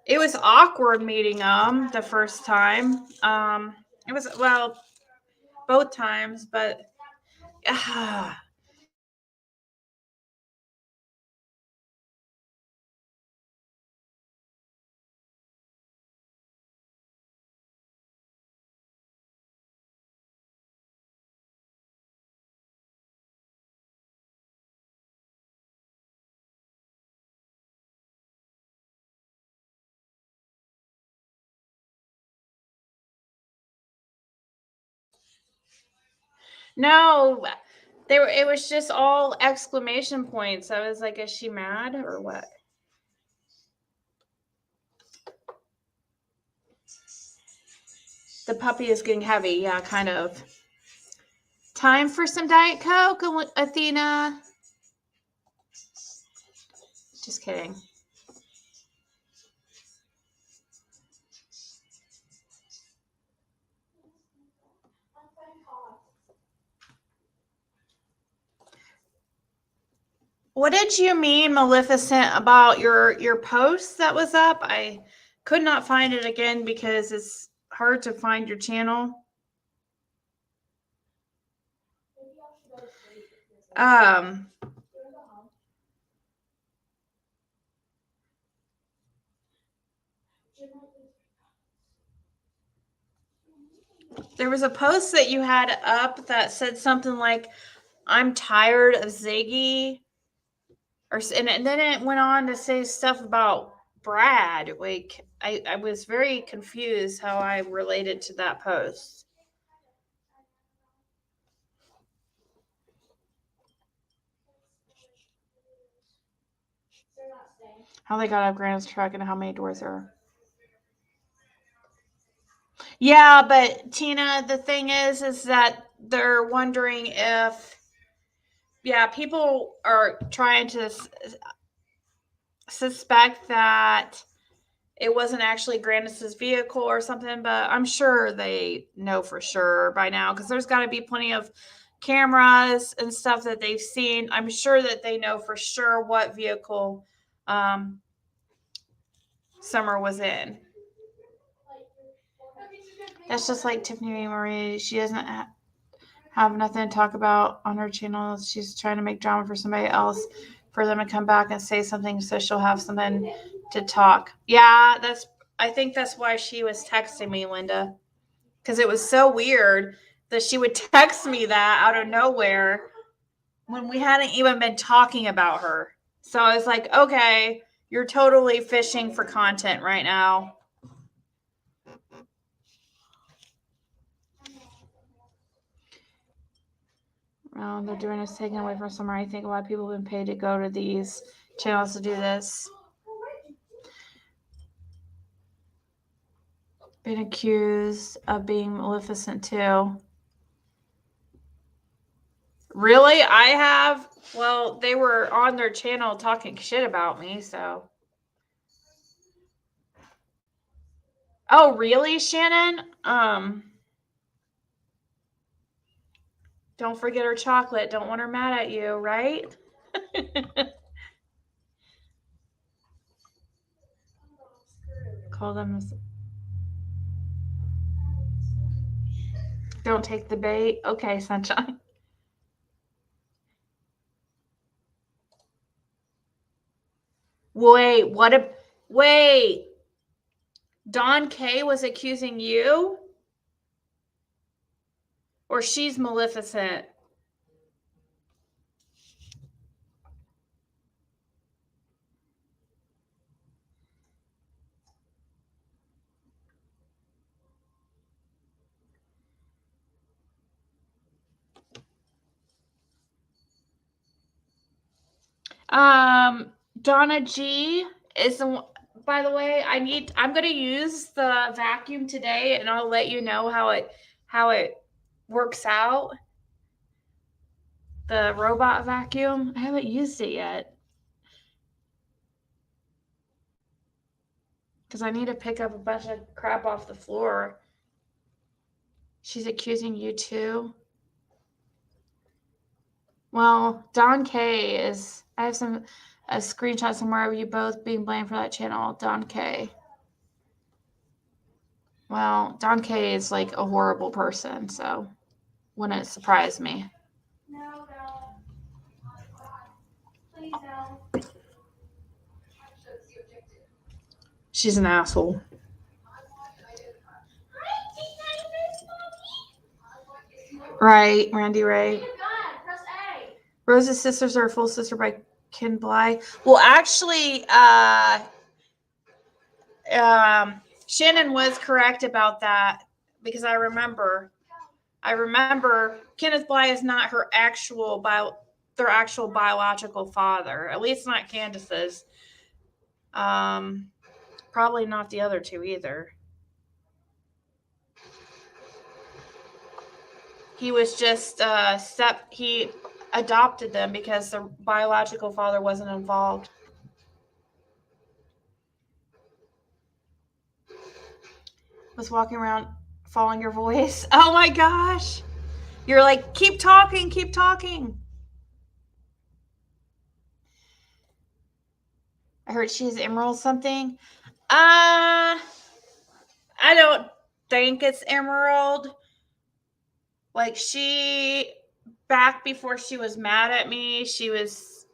It was awkward meeting them the first time. It was, well, both times, but no, they were. It was just all exclamation points. I was like, "Is she mad or what?" The puppy is getting heavy. Yeah, kind of. Time for some Diet Coke, Athena. Just kidding. What did you mean, Maleficent, about your post that was up? I could not find it again because it's hard to find your channel. There was a post that you had up that said something like, "I'm tired of Ziggy," and then it went on to say stuff about Brad. Like, I was very confused how I related to that post. How they got out of Grant's truck and how many doors there are. Yeah, but Tina, the thing is that they're wondering if, people are trying to suspect that it wasn't actually Grandis's vehicle or something, but I'm sure they know for sure by now because there's got to be plenty of cameras and stuff that they've seen. I'm sure that they know for sure what vehicle Summer was in. That's just like Tiffany Marie. She doesn't have nothing to talk about on her channel. She's trying to make drama for somebody else for them to come back and say something so she'll have something to talk. Yeah, I think that's why she was texting me, Linda, because it was so weird that she would text me that out of nowhere when we hadn't even been talking about her. So I was like, okay, you're totally fishing for content right now. They're doing us taken away from summer. I think a lot of people have been paid to go to these channels to do this. Been accused of being Maleficent too. Really? I have? Well, they were on their channel talking shit about me, so. Oh, really, Shannon? Don't forget her chocolate. Don't want her mad at you, right? Call them. Don't take the bait. Okay, sunshine. Wait, wait. Don K was accusing you? Or she's Maleficent? Donna G is the one. By the way, I'm going to use the vacuum today and I'll let you know how it works out. The robot vacuum. I haven't used it yet. Because I need to pick up a bunch of crap off the floor. She's accusing you too. Well, Don K is. I have a screenshot somewhere of you both being blamed for that channel. Don K. Well, Don K is like a horrible person, so wouldn't surprise me. No. Please no. She's an asshole. Right, Randy Ray. Rose's sisters are a full sister by Ken Bly. Well, actually, Shannon was correct about that because I remember Kenneth Bly is not their actual biological father. At least not Candace's. Probably not the other two either. He was just he adopted them because the biological father wasn't involved. Was walking around following your voice. Oh my gosh. You're like, keep talking, keep talking. I heard she has emerald something. I don't think it's emerald. Like back before she was mad at me, she was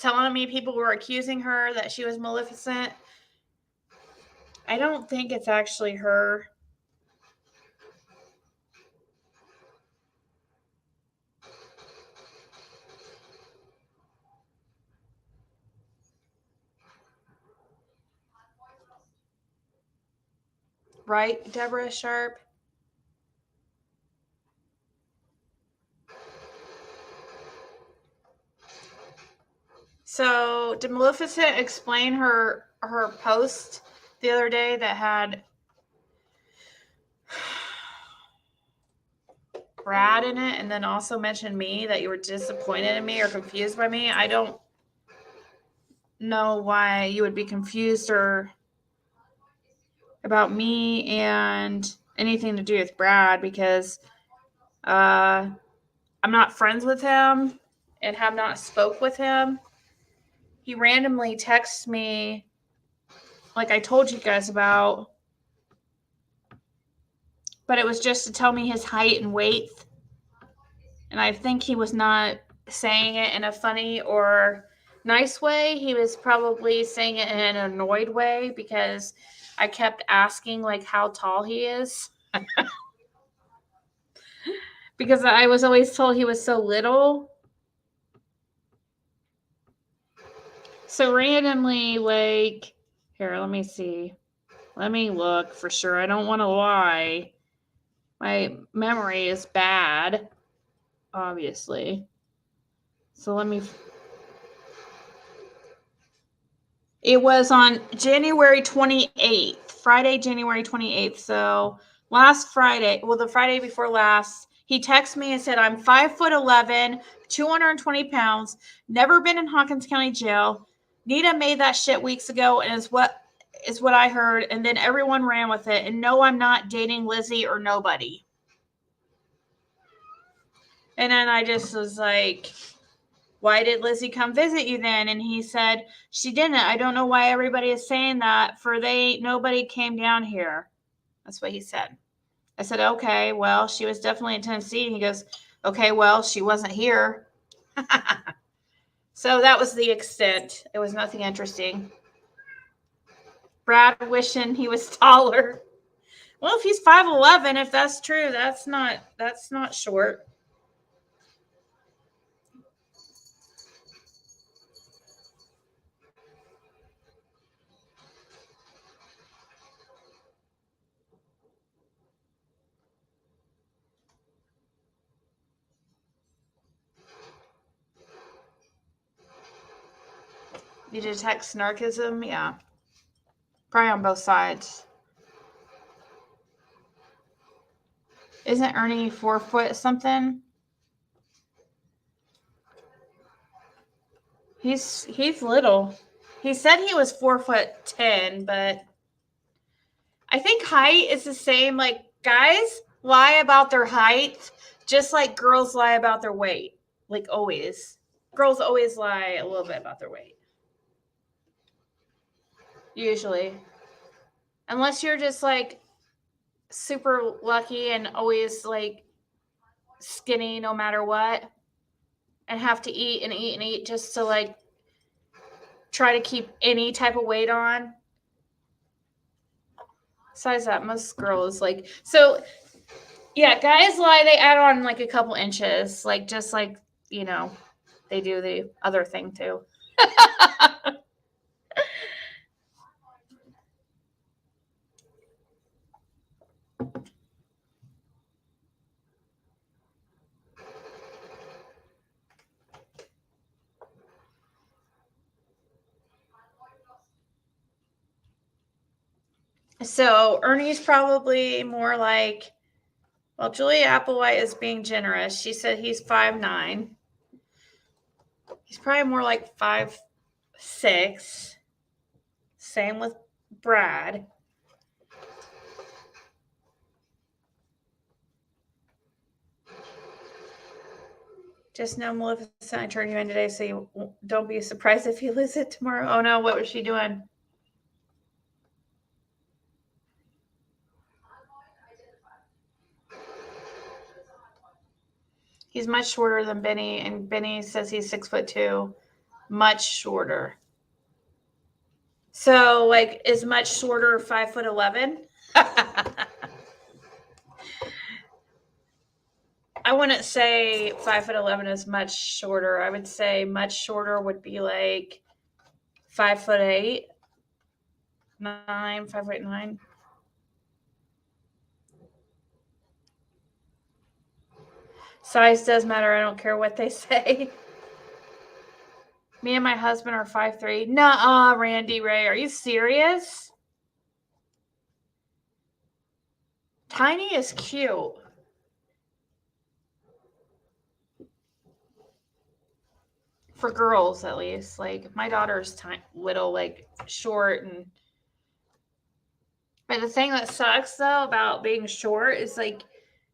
telling me people were accusing her that she was Maleficent. I don't think it's actually her. Right, Deborah Sharp? So, did Maleficent explain her post the other day that had Brad in it and then also mentioned me, that you were disappointed in me or confused by me? I don't know why you would be confused or about me and anything to do with Brad, because I'm not friends with him and have not spoke with him. He randomly texts me, like I told you guys about, but it was just to tell me his height and weight. And I think he was not saying it in a funny or nice way. He was probably saying it in an annoyed way because I kept asking like how tall he is. Because I was always told he was so little. So randomly, like, here, let me see. Let me look for sure. I don't want to lie. My memory is bad, obviously. So let me. It was on January 28th, Friday, January 28th. So last Friday, well, the Friday before last, he texted me and said, I'm 5'11", 220 pounds, never been in Hawkins County Jail. Nita made that shit weeks ago, and is what I heard. And then everyone ran with it. And no, I'm not dating Lizzie or nobody. And then I just was like, why did Lizzie come visit you then? And he said, she didn't. I don't know why everybody is saying that, for nobody came down here. That's what he said. I said, okay, well, she was definitely in Tennessee. And he goes, okay, well, she wasn't here. So that was the extent. It was nothing interesting. Brad wishing he was taller. Well, if he's 5'11", if that's true, that's not short. You detect snarkism? Yeah. Probably on both sides. Isn't Ernie 4 foot something? He's little. He said he was 4'10", but I think height is the same. Like, guys lie about their height just like girls lie about their weight. Like, always. Girls always lie a little bit about their weight. Usually. Unless you're just like super lucky and always like skinny no matter what, and have to eat and eat and eat just to like try to keep any type of weight on. Besides that, most girls like, so yeah, guys lie, they add on like a couple inches, like just like, you know, they do the other thing too. So Ernie's probably more like, well, Julia Applewhite is being generous. She said he's 5'9". He's probably more like 5'6". Same with Brad. Just know Maleficent turned you in today, so you don't be surprised if you lose it tomorrow. Oh no, what was she doing? He's much shorter than Benny, and Benny says he's 6'2". Much shorter. So, like, is much shorter 5'11"? I wouldn't say 5'11" is much shorter. I would say much shorter would be like 5'8", 5'9". Size does matter. I don't care what they say. Me and my husband are 5'3". Nuh-uh, Randy Ray. Are you serious? Tiny is cute. For girls, at least. Like, my daughter's little, like, short. But the thing that sucks, though, about being short is, like,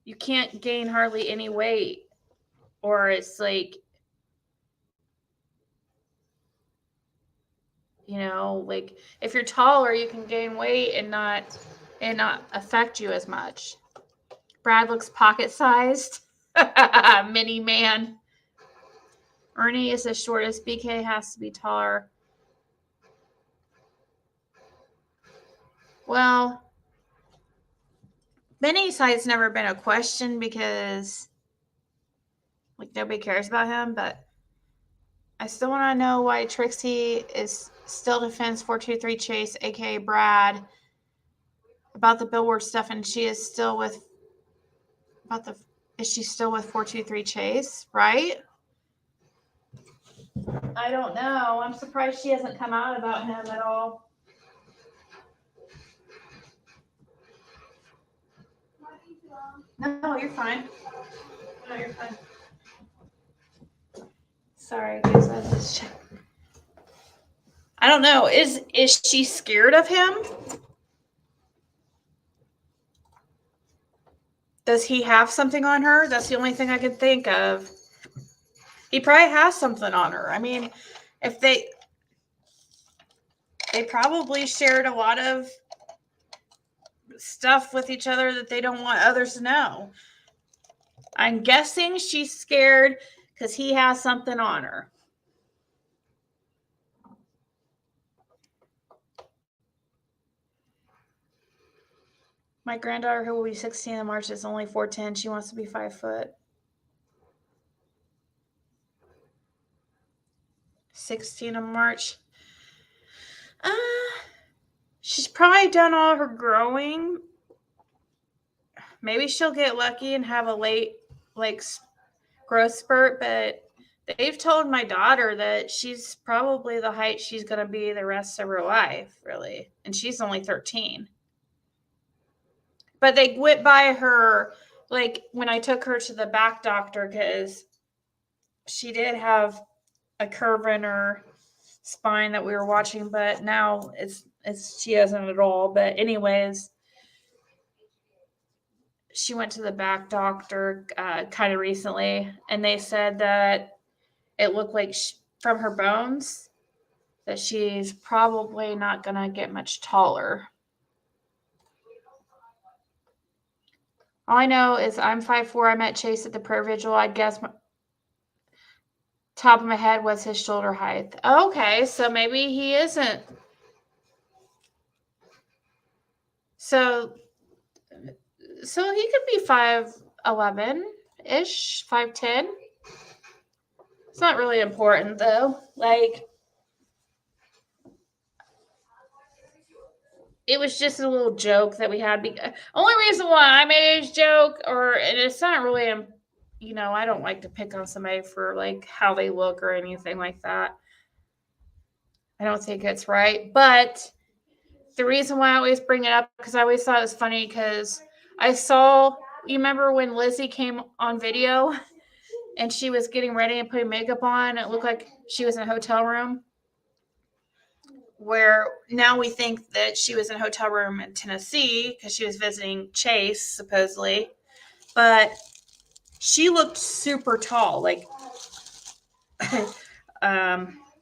you can't gain hardly any weight. Or it's, like, you know, like, if you're taller, you can gain weight and not affect you as much. Brad looks pocket-sized. Mini man. Ernie is the shortest. BK has to be taller. Well, Benny's height's never been a question because, like, nobody cares about him, but I still want to know why Trixie is still defends 423 Chase, aka Brad, about the billboard stuff, and she is still with about the, is she still with 423 Chase, right? I don't know. I'm surprised she hasn't come out about him at all. No, you're fine. No, you're fine. Sorry, guys. I was just checking. I don't know. Is she scared of him? Does he have something on her? That's the only thing I could think of. He probably has something on her. I mean, if they probably shared a lot of stuff with each other that they don't want others to know. I'm guessing she's scared because he has something on her. My granddaughter, who will be 16 in March, is only 4'10". She wants to be 5 foot. 16 in March. She's probably done all her growing. Maybe she'll get lucky and have a late, like, growth spurt, but they've told my daughter that she's probably the height she's going to be the rest of her life, really. And she's only 13. But they went by her, like, when I took her to the back doctor, because she did have a curve in her spine that we were watching, but now it's she doesn't at all. But anyways, she went to the back doctor kind of recently, and they said that it looked like from her bones that she's probably not going to get much taller. All I know is I'm 5'4". I met Chase at the prayer vigil. I'd guess top of my head was his shoulder height. Okay, so maybe he isn't. So he could be 5'11"-ish, 5'10". It's not really important though. Like, it was just a little joke that we had. Only reason why I made a joke, and it's not really, I don't like to pick on somebody for like how they look or anything like that. I don't think it's right. But the reason why I always bring it up, because I always thought it was funny, because you remember when Lizzie came on video and she was getting ready and putting makeup on, it looked like she was in a hotel room, where now we think that she was in a hotel room in Tennessee because she was visiting Chase, supposedly. But she looked super tall. Like,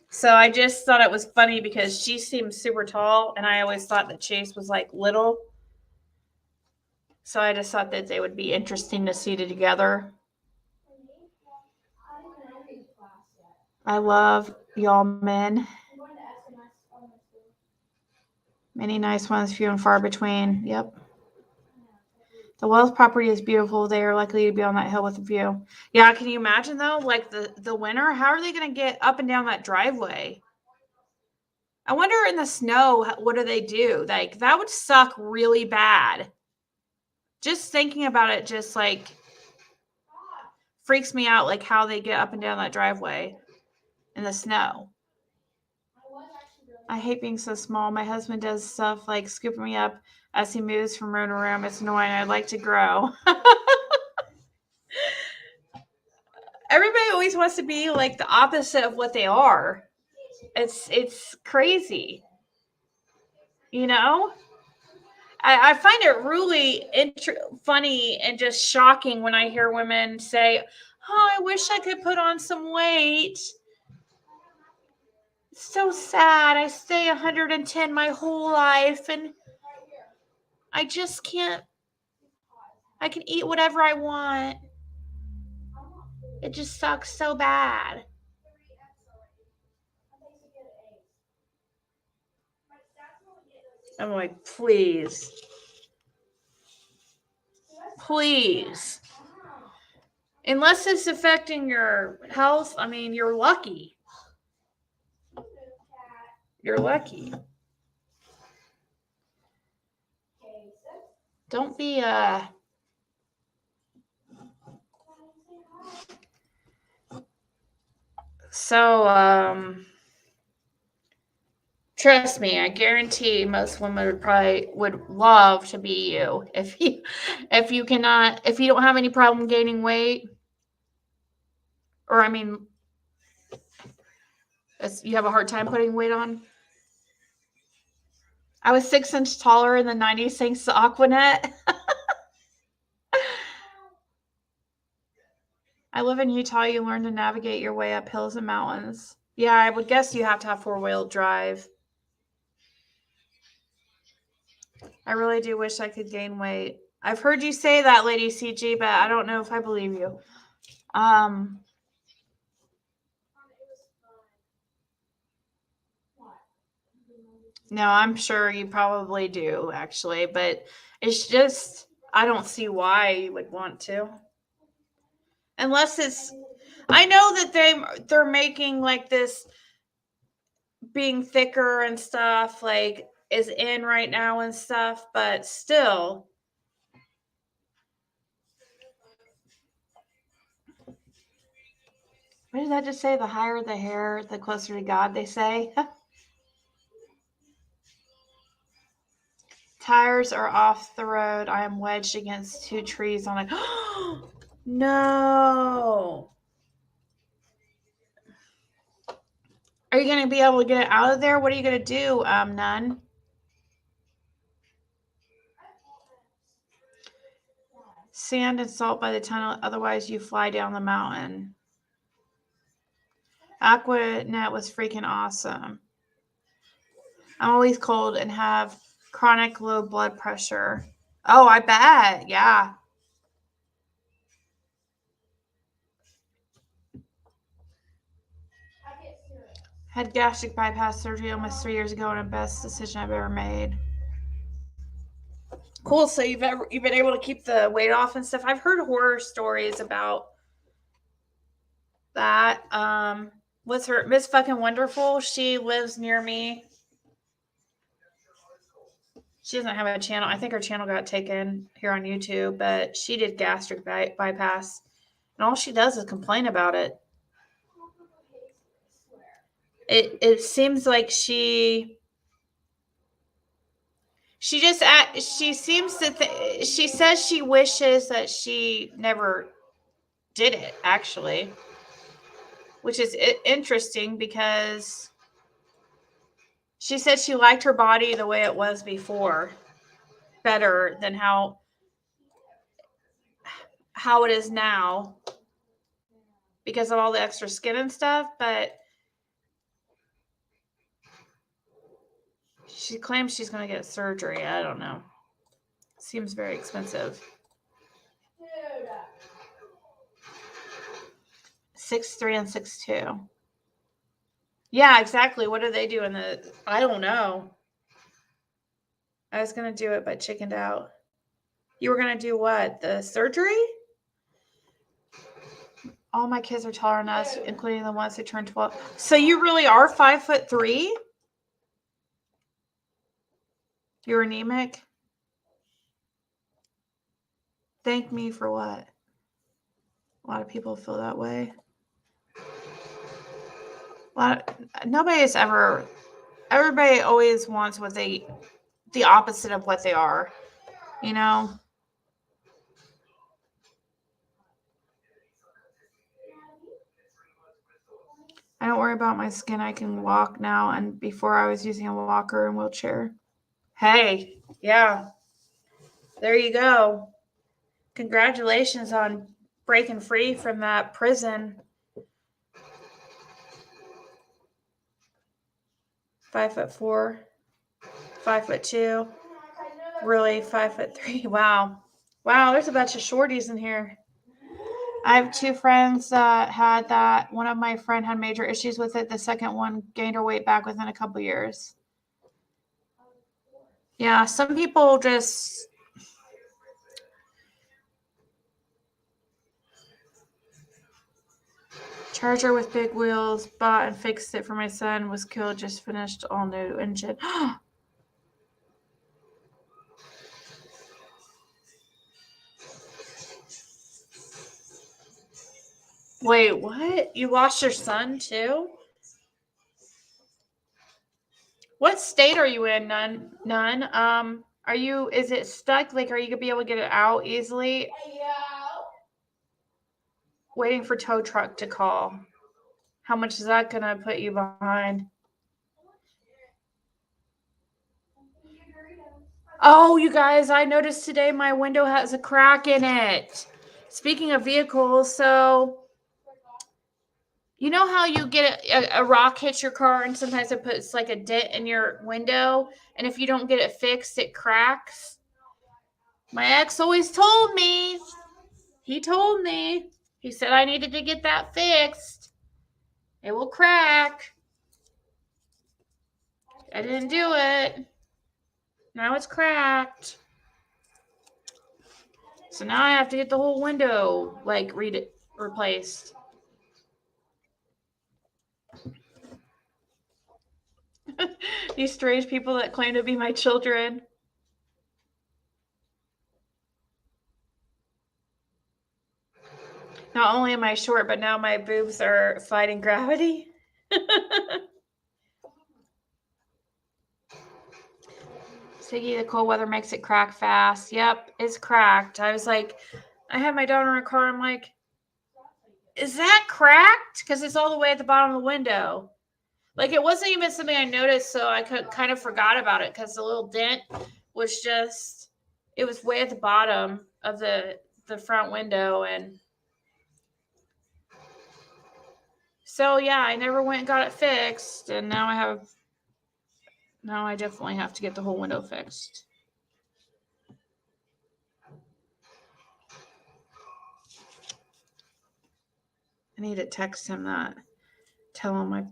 so I just thought it was funny because she seemed super tall, and I always thought that Chase was like little. So I just thought that they would be interesting to see together. I love y'all men. Many nice ones, few and far between. Yep. The Wells property is beautiful. They are likely to be on that hill with a view. Yeah, can you imagine though? Like the winter, how are they going to get up and down that driveway? I wonder in the snow, what do they do? Like, that would suck really bad. Just thinking about it just like freaks me out, like how they get up and down that driveway in the snow. I hate being so small. My husband does stuff like scooping me up as he moves from room to room. It's annoying. I'd like to grow. Everybody always wants to be like the opposite of what they are. It's crazy. I find it really funny and just shocking when I hear women say, "Oh, I wish I could put on some weight. It's so sad. I stay 110 my whole life and I just can't. I can eat whatever I want. It just sucks so bad." I'm like, please. Please. Unless it's affecting your health, I mean, you're lucky. You're lucky. Don't be So, trust me, I guarantee most women would love to be you if you don't have any problem gaining weight, or I mean, you have a hard time putting weight on. I was 6 inches taller in the 90s thanks to Aquanet. I live in Utah. You learn to navigate your way up hills and mountains. Yeah, I would guess you have to have 4-wheel drive. I really do wish I could gain weight. I've heard you say that, Lady CG, but I don't know if I believe you. No, I'm sure you probably do, actually, but it's just, I don't see why you would want to. Unless it's, I know that they're making like this being thicker and stuff, like, is in right now and stuff, but still. What did that just say? The higher the hair, the closer to God, they say. Tires are off the road. I am wedged against 2 trees on a... No. Are you going to be able to get it out of there? What are you going to do, Nun? Sand and salt by the tunnel. Otherwise, you fly down the mountain. Aquanet was freaking awesome. I'm always cold and have chronic low blood pressure. Oh, I bet. Yeah. Had gastric bypass surgery almost 3 years ago, and the best decision I've ever made. Cool. So you've been able to keep the weight off and stuff. I've heard horror stories about that. What's her Miss Fucking Wonderful? She lives near me. She doesn't have a channel. I think her channel got taken here on YouTube, but she did gastric bypass, and all she does is complain about it. It seems like she seems to she says she wishes that she never did it, actually, which is interesting because she said she liked her body the way it was before better than how it is now because of all the extra skin and stuff, but she claims she's going to get surgery. I don't know. Seems very expensive. 6'3" and 6'2". Yeah, exactly. What do they do in the... I don't know. I was going to do it, but chickened out. You were going to do what? The surgery? All my kids are taller than us, including the ones who turned 12. So you really are 5'3"? You're anemic? Thank me for what? A lot of people feel that way. Everybody always wants the opposite of what they are, you know? I don't worry about my skin. I can walk now, and before I was using a walker and wheelchair. Hey, yeah. There you go. Congratulations on breaking free from that prison. 5'4", 5'2", really 5'3". Wow. There's a bunch of shorties in here. I have 2 friends that had that. One of my friend had major issues with it. The second one gained her weight back within a couple years. Yeah, some people just... Charger with big wheels, bought and fixed it for my son, was killed, just finished, all new engine. Wait, what? You lost your son too? What state are you in, None? Are you, is it stuck? Like, are you gonna be able to get it out easily? Waiting for tow truck to call. How much is that gonna put you behind? Oh, you guys, I noticed today my window has a crack in it. Speaking of vehicles, so you know how you get a rock hits your car and sometimes it puts like a dent in your window, and if you don't get it fixed, it cracks? My ex always told me. He told me. He said I needed to get that fixed. It will crack. I didn't do it. Now it's cracked. So now I have to get the whole window, like, replaced. These strange people that claim to be my children. Not only am I short, but now my boobs are fighting gravity. Ziggy, the cold weather makes it crack fast. Yep, it's cracked. I was like, I had my daughter in a car. I'm like, is that cracked? Because it's all the way at the bottom of the window. Like, it wasn't even something I noticed, so I kind of forgot about it because the little dent was just, it was way at the bottom of the front window. And so, yeah, I never went and got it fixed. And now I definitely have to get the whole window fixed. I need to text him that. Tell him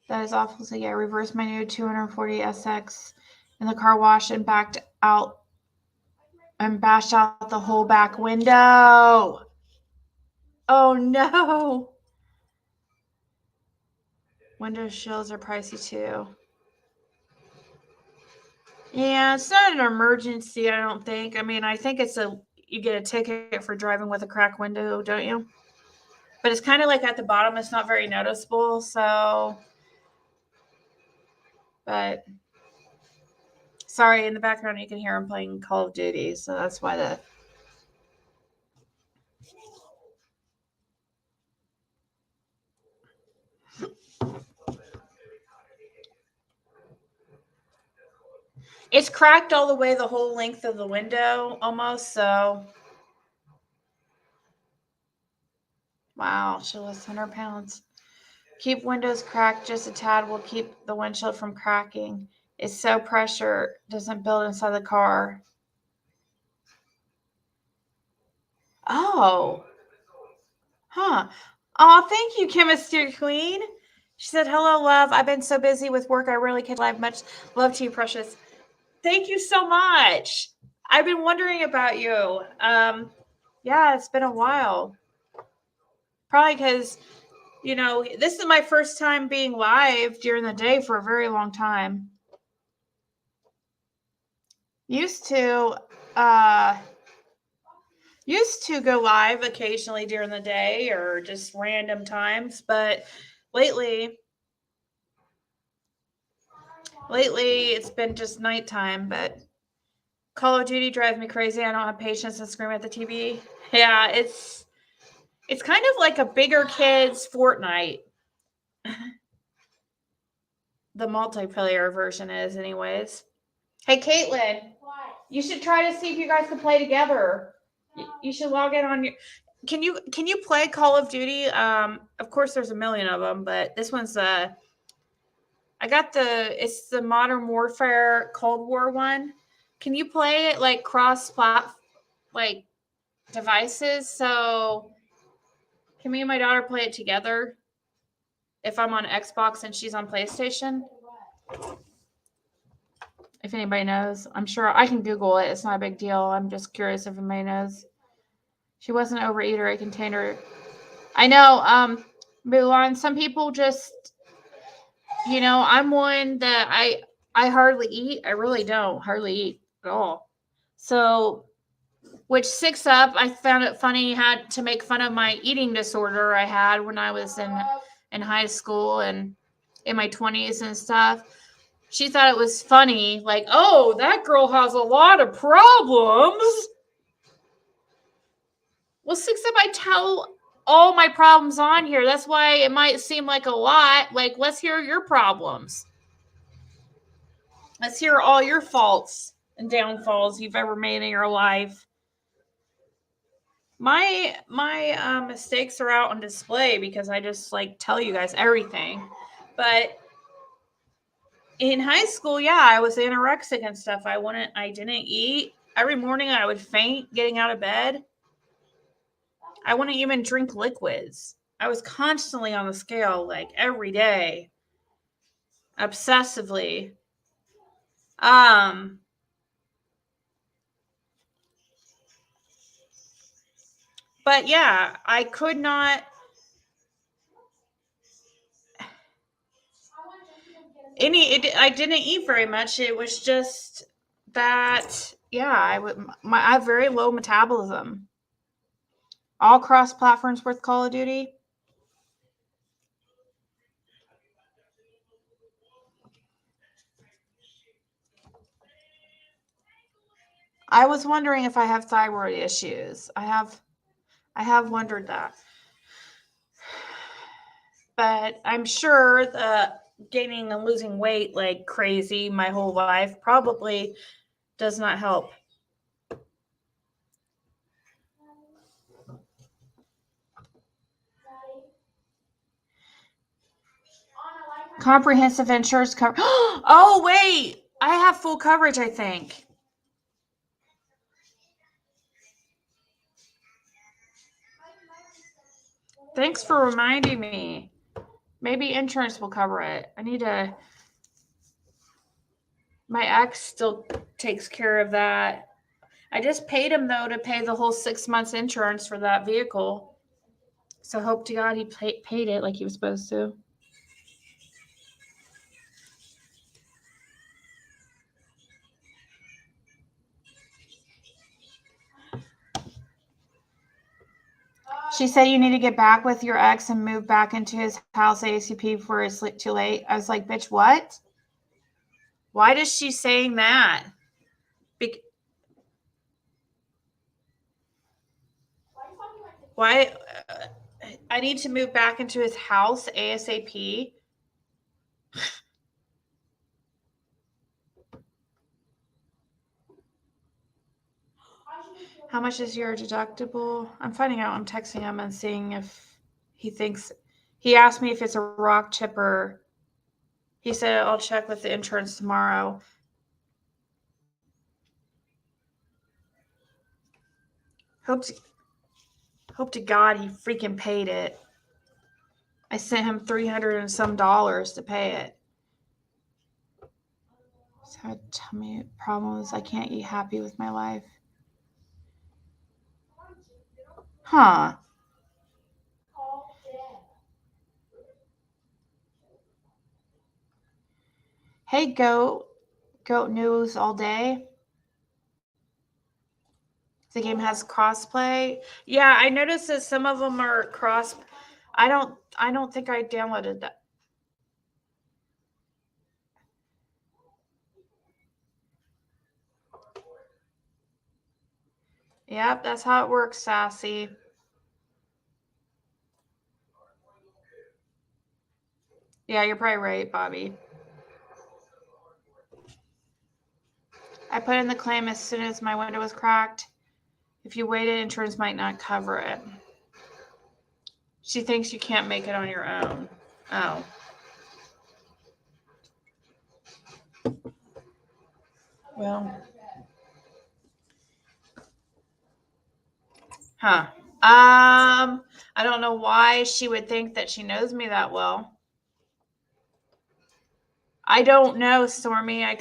that is awful. So yeah, I reversed my new 240 SX in the car wash and bashed out the whole back window. Oh no. Window shills are pricey too. Yeah, it's not an emergency, I don't think. I mean, I think you get a ticket for driving with a cracked window, don't you? But it's kind of like at the bottom, it's not very noticeable, so. But sorry, in the background you can hear him playing Call of Duty, so that's why it's cracked all the way the whole length of the window almost, so. Wow, she lost 100 pounds. Keep windows cracked just a tad will keep the windshield from cracking. It's so pressure doesn't build inside the car. Oh. Huh. Oh, thank you, Chemistry Queen. She said, hello, love. I've been so busy with work. I really can't have much love to you, precious. Thank you so much. I've been wondering about you. Yeah, it's been a while. Probably because, this is my first time being live during the day for a very long time. Used to go live occasionally during the day or just random times, but lately it's been just nighttime. But Call of Duty drives me crazy. I don't have patience to scream at the TV. Yeah, it's kind of like a bigger kids Fortnite. The multiplayer version is, anyways. Hey, Caitlin, you should try to see if you guys can play together. You should log in on your. Can you play Call of Duty? Of course, there's a million of them, but this one's it's the Modern Warfare Cold War one. Can you play it like like devices? So can me and my daughter play it together? If I'm on Xbox and she's on PlayStation? If anybody knows, I'm sure I can Google it. It's not a big deal. I'm just curious if anybody knows. She wasn't an overeater. I contained her. I know, Mulan, some people just, I'm one that I hardly eat. I really don't hardly eat. at all. So, which six up, I found it funny, had to make fun of my eating disorder I had when I was in high school and in my 20s and stuff. She thought it was funny, like, oh, that girl has a lot of problems. Well, six up, I tell all my problems on here. That's why it might seem like a lot. Like, let's hear your problems. Let's hear all your faults and downfalls you've ever made in your life. My mistakes are out on display because I just like tell you guys everything. But in high school, yeah, I was anorexic and stuff. I didn't eat. Every morning I would faint getting out of bed. I wouldn't even drink liquids. I was constantly on the scale, like every day. Obsessively. But yeah, I could not. I didn't eat very much. It was just that, yeah, I have very low metabolism. All cross platforms worth Call of Duty. I was wondering if I have thyroid issues. I have wondered that. But I'm sure that gaining and losing weight like crazy my whole life probably does not help. Comprehensive insurance cover. Oh, wait. I have full coverage, I think. Thanks for reminding me. Maybe insurance will cover it. My ex still takes care of that. I just paid him, though, to pay the whole 6 months insurance for that vehicle. So hope to God he paid it like he was supposed to. She said you need to get back with your ex and move back into his house ASAP before it's too late. I was like, bitch, what? Why is she saying that? Why? I need to move back into his house ASAP. How much is your deductible? I'm finding out. I'm texting him and seeing if he thinks. He asked me if it's a rock chipper. He said I'll check with the insurance tomorrow. Hope to God he freaking paid it. I sent him $300 and some to pay it. So tell me problems. I can't eat happy with my life. Huh. Hey, goat news all day. The game has crossplay. Yeah, I noticed that some of them are cross. I don't think I downloaded that. Yep, that's how it works, Sassy. Yeah, you're probably right, Bobby. I put in the claim as soon as my window was cracked. If you waited, insurance might not cover it. She thinks you can't make it on your own. Oh. Well. Huh. I don't know why she would think that she knows me that well. I don't know, Stormy. I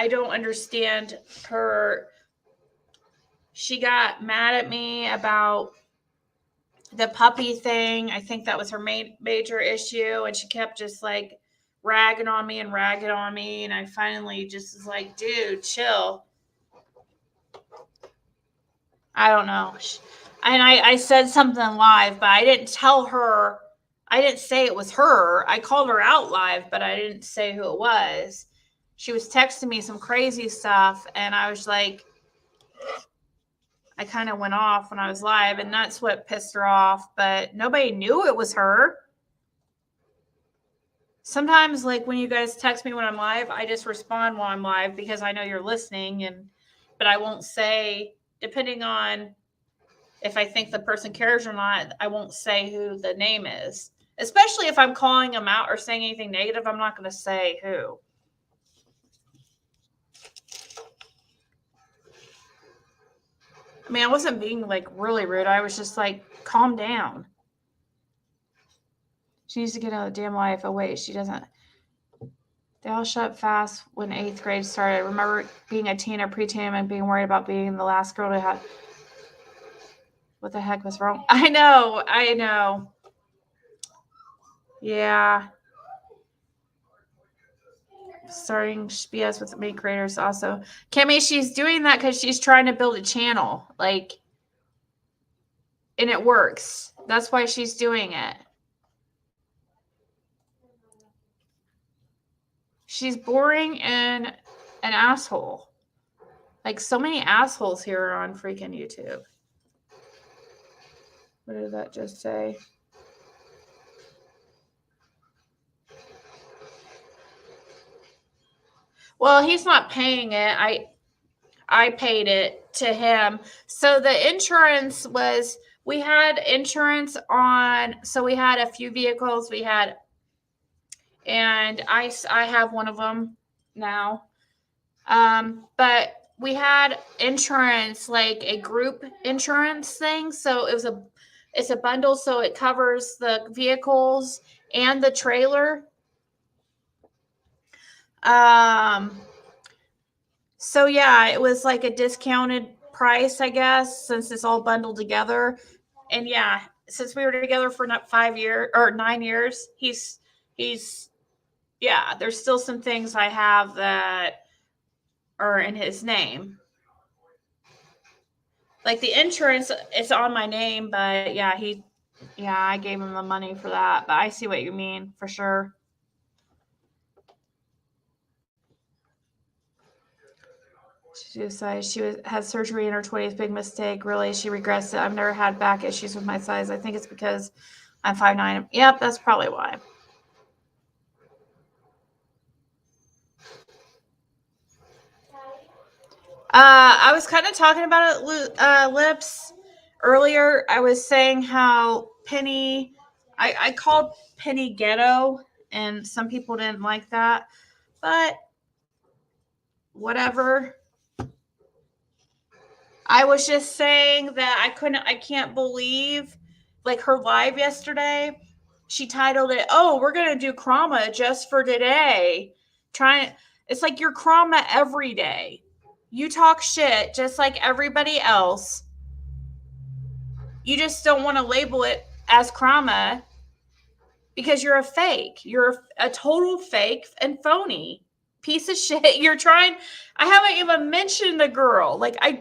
don't understand her. She got mad at me about the puppy thing. I think that was her major issue. And she kept just like ragging on me. And I finally just was like, dude, chill. I don't know. And I said something live, but I didn't tell her. I didn't say it was her. I called her out live, but I didn't say who it was. She was texting me some crazy stuff, and I was like, I kind of went off when I was live, and that's what pissed her off. But nobody knew it was her. Sometimes, like when you guys text me when I'm live, I just respond while I'm live because I know you're listening, but I won't say, depending on if I think the person cares or not, I won't say who the name is. Especially if I'm calling them out or saying anything negative, I'm not going to say who. I mean, I wasn't being like really rude. I was just like, calm down. She needs to get out of the damn life. Oh, wait, she doesn't. They all shut up fast when 8th grade started. I remember being a teen or preteen and being worried about being the last girl to have. What the heck was wrong? I know. Yeah. Starting BS with main creators also. Kimmy, she's doing that because she's trying to build a channel. Like, and it works. That's why she's doing it. She's boring and an asshole. Like, so many assholes here on freaking YouTube. What did that just say? Well, he's not paying it. I paid it to him. So the insurance was, we had insurance on, so we had a few vehicles and I have one of them now. But we had insurance, like a group insurance thing. So it's a bundle. So it covers the vehicles and the trailer. So yeah, it was like a discounted price, I guess, since it's all bundled together. And yeah, since we were together for not 5 years or 9 years, he's yeah, there's still some things I have that are in his name. Like the insurance, it's on my name, but yeah, I gave him the money for that. But I see what you mean for sure. Suicide. She had surgery in her 20s. Big mistake. Really, she regrets it. I've never had back issues with my size. I think it's because I'm 5'9". Yep, that's probably why. I was kind of talking about it, Lips, earlier. I was saying how Penny, I called Penny ghetto, and some people didn't like that, but whatever. I was just saying that I can't believe, like her live yesterday, she titled it, "Oh, we're going to do Krama just for today." It's like you're Krama every day. You talk shit just like everybody else. You just don't want to label it as Krama because you're a fake. You're a total fake and phony piece of shit. I haven't even mentioned the girl. Like, I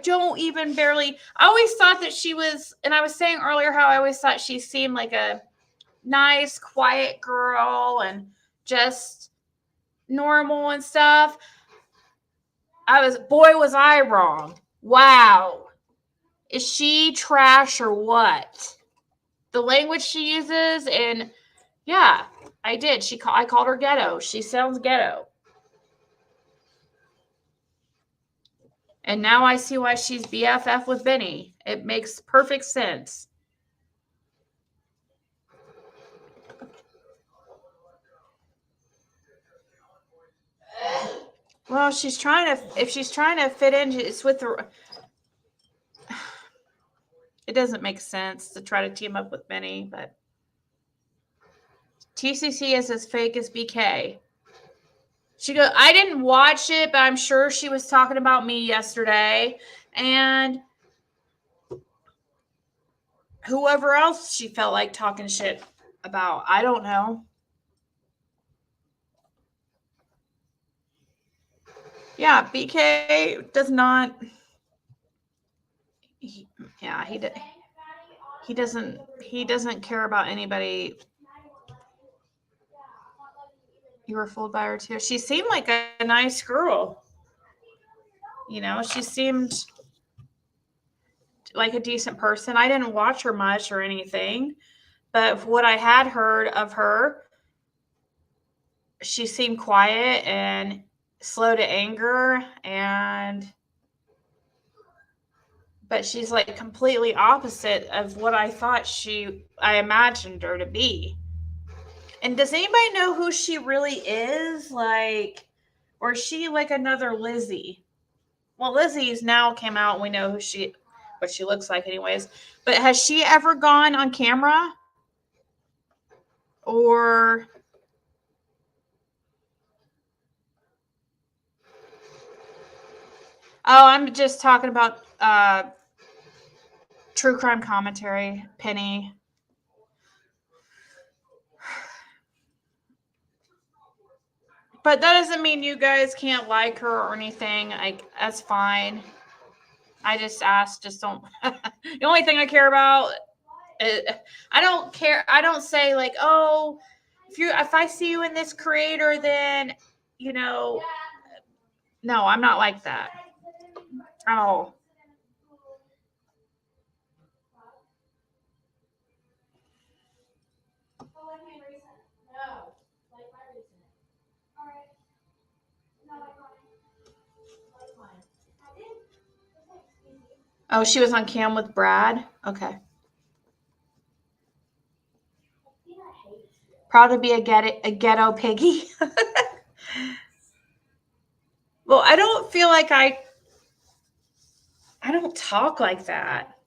always thought that she was, and I was saying earlier how I always thought she seemed like a nice, quiet girl and just normal and stuff. Was I wrong. Wow. Is she trash or what? The language she uses, and yeah, I did. I called her ghetto. She sounds ghetto. And now I see why she's BFF with Benny. It makes perfect sense. Well, if she's trying to fit in, it's with the. It doesn't make sense to try to team up with Benny, but TCC is as fake as BK. She goes, I didn't watch it, but I'm sure she was talking about me yesterday. And whoever else she felt like talking shit about. I don't know. Yeah, BK does not. He doesn't care about anybody. You were fooled by her too. She seemed like a nice girl. You know, she seemed like a decent person. I didn't watch her much or anything, but what I had heard of her, she seemed quiet and slow to anger, but she's like completely opposite of what I thought I imagined her to be. And does anybody know who she really is? Like, or is she like another Lizzie? Well, Lizzie's now came out and we know what she looks like anyways. But has she ever gone on camera? Or I'm just talking about true crime commentary, Penny. But that doesn't mean you guys can't like her or anything. That's fine. I just asked, just don't. The only thing I care about, I don't care. I don't say like, oh, if I see you in this creator, then, you know, no, I'm not like that. Oh. Oh, she was on cam with Brad? Okay. Proud to be a ghetto piggy. Well, I don't feel like I don't talk like that.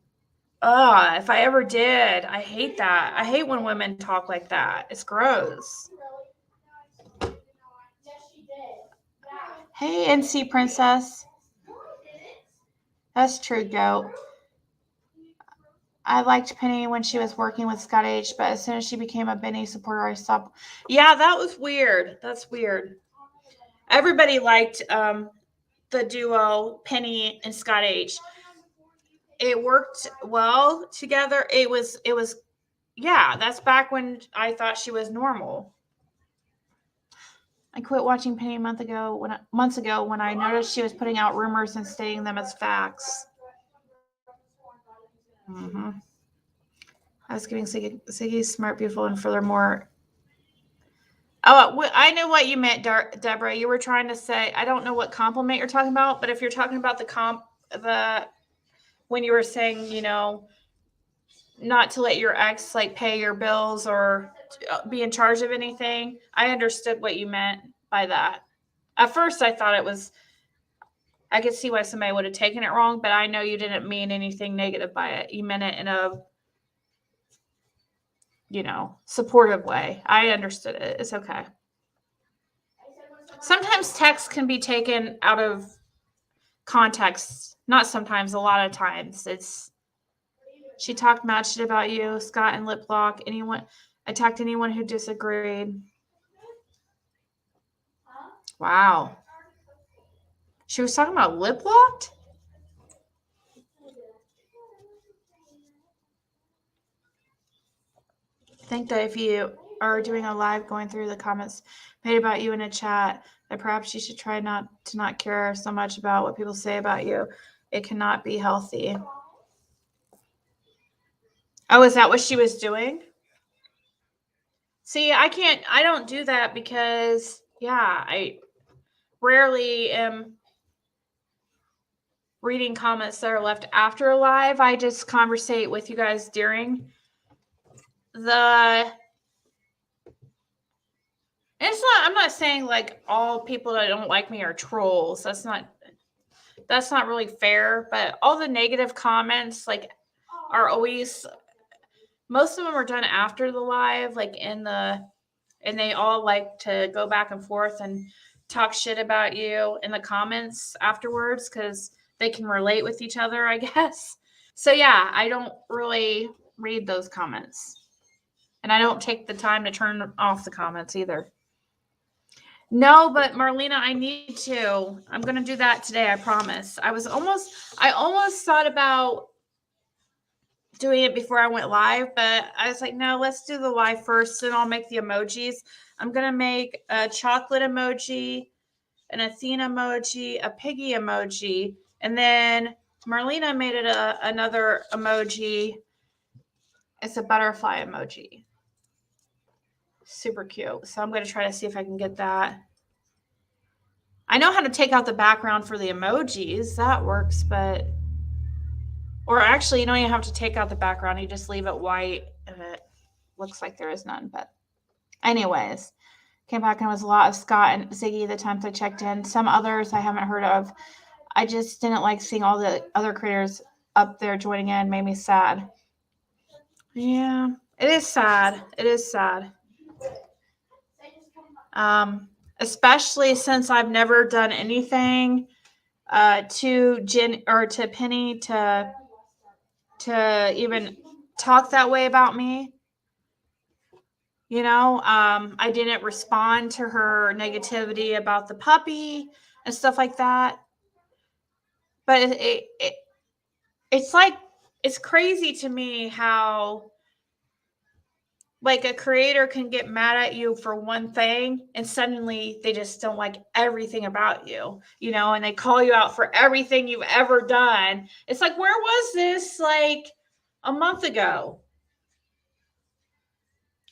If I ever did, I hate that. I hate when women talk like that. It's gross. Hey, NC Princess. That's true, Goat. I liked Penny when she was working with Scott H, but as soon as she became a Benny supporter, I stopped. Yeah, that was weird. That's weird. Everybody liked the duo Penny and Scott H. It worked well together. It was yeah, that's back when I thought she was normal. I quit watching Penny months ago when I noticed she was putting out rumors and stating them as facts. Mm-hmm. I was giving Ziggy smart, beautiful, and furthermore. Oh, I knew what you meant, Deborah. You were trying to say, I don't know what compliment you're talking about, but if you're talking about when you were saying, you know, not to let your ex like pay your bills or be in charge of anything, I understood what you meant by that. At first, I thought I could see why somebody would have taken it wrong, but I know you didn't mean anything negative by it. You meant it in a, you know, supportive way. I understood it. It's okay. Sometimes text can be taken out of context. Not sometimes, a lot of times. She talked mad shit about you, Scott and Lip Lock. Attacked anyone who disagreed. Wow. She was talking about Lip Locked? I think that if you are doing a live going through the comments made about you in a chat, that perhaps you should try not to care so much about what people say about you. It cannot be healthy. Oh, is that what she was doing? See, I don't do that because, yeah, I rarely am reading comments that are left after a live. I just conversate with you guys during I'm not saying like all people that don't like me are trolls. That's not really fair, but all the negative comments like are always, most of them are done after the live, like and they all like to go back and forth and talk shit about you in the comments afterwards because they can relate with each other, I guess. So yeah, I don't really read those comments. And I don't take the time to turn off the comments either. No, but Marlena, I need to. I'm gonna do that today. I promise. I almost thought about doing it before I went live, but I was like, no, let's do the live first, and I'll make the emojis. I'm gonna make a chocolate emoji, an Athena emoji, a piggy emoji, and then Marlena made it another emoji. It's a butterfly emoji. Super cute. So I'm going to try to see if I can get that. I know how to take out the background for the emojis. That works, but... Or actually, you don't even have to take out the background. You just leave it white and it looks like there is none. But anyways, came back and it was a lot of Scott and Ziggy the times I checked in. Some others I haven't heard of. I just didn't like seeing all the other creators up there joining in. Made me sad. Yeah, it is sad. It is sad. Especially since I've never done anything to Jen or to Penny to even talk that way about me. You know, I didn't respond to her negativity about the puppy and stuff like that. But it's like, it's crazy to me how like a creator can get mad at you for one thing and suddenly they just don't like everything about you, you know, and they call you out for everything you've ever done. It's like, where was this like a month ago?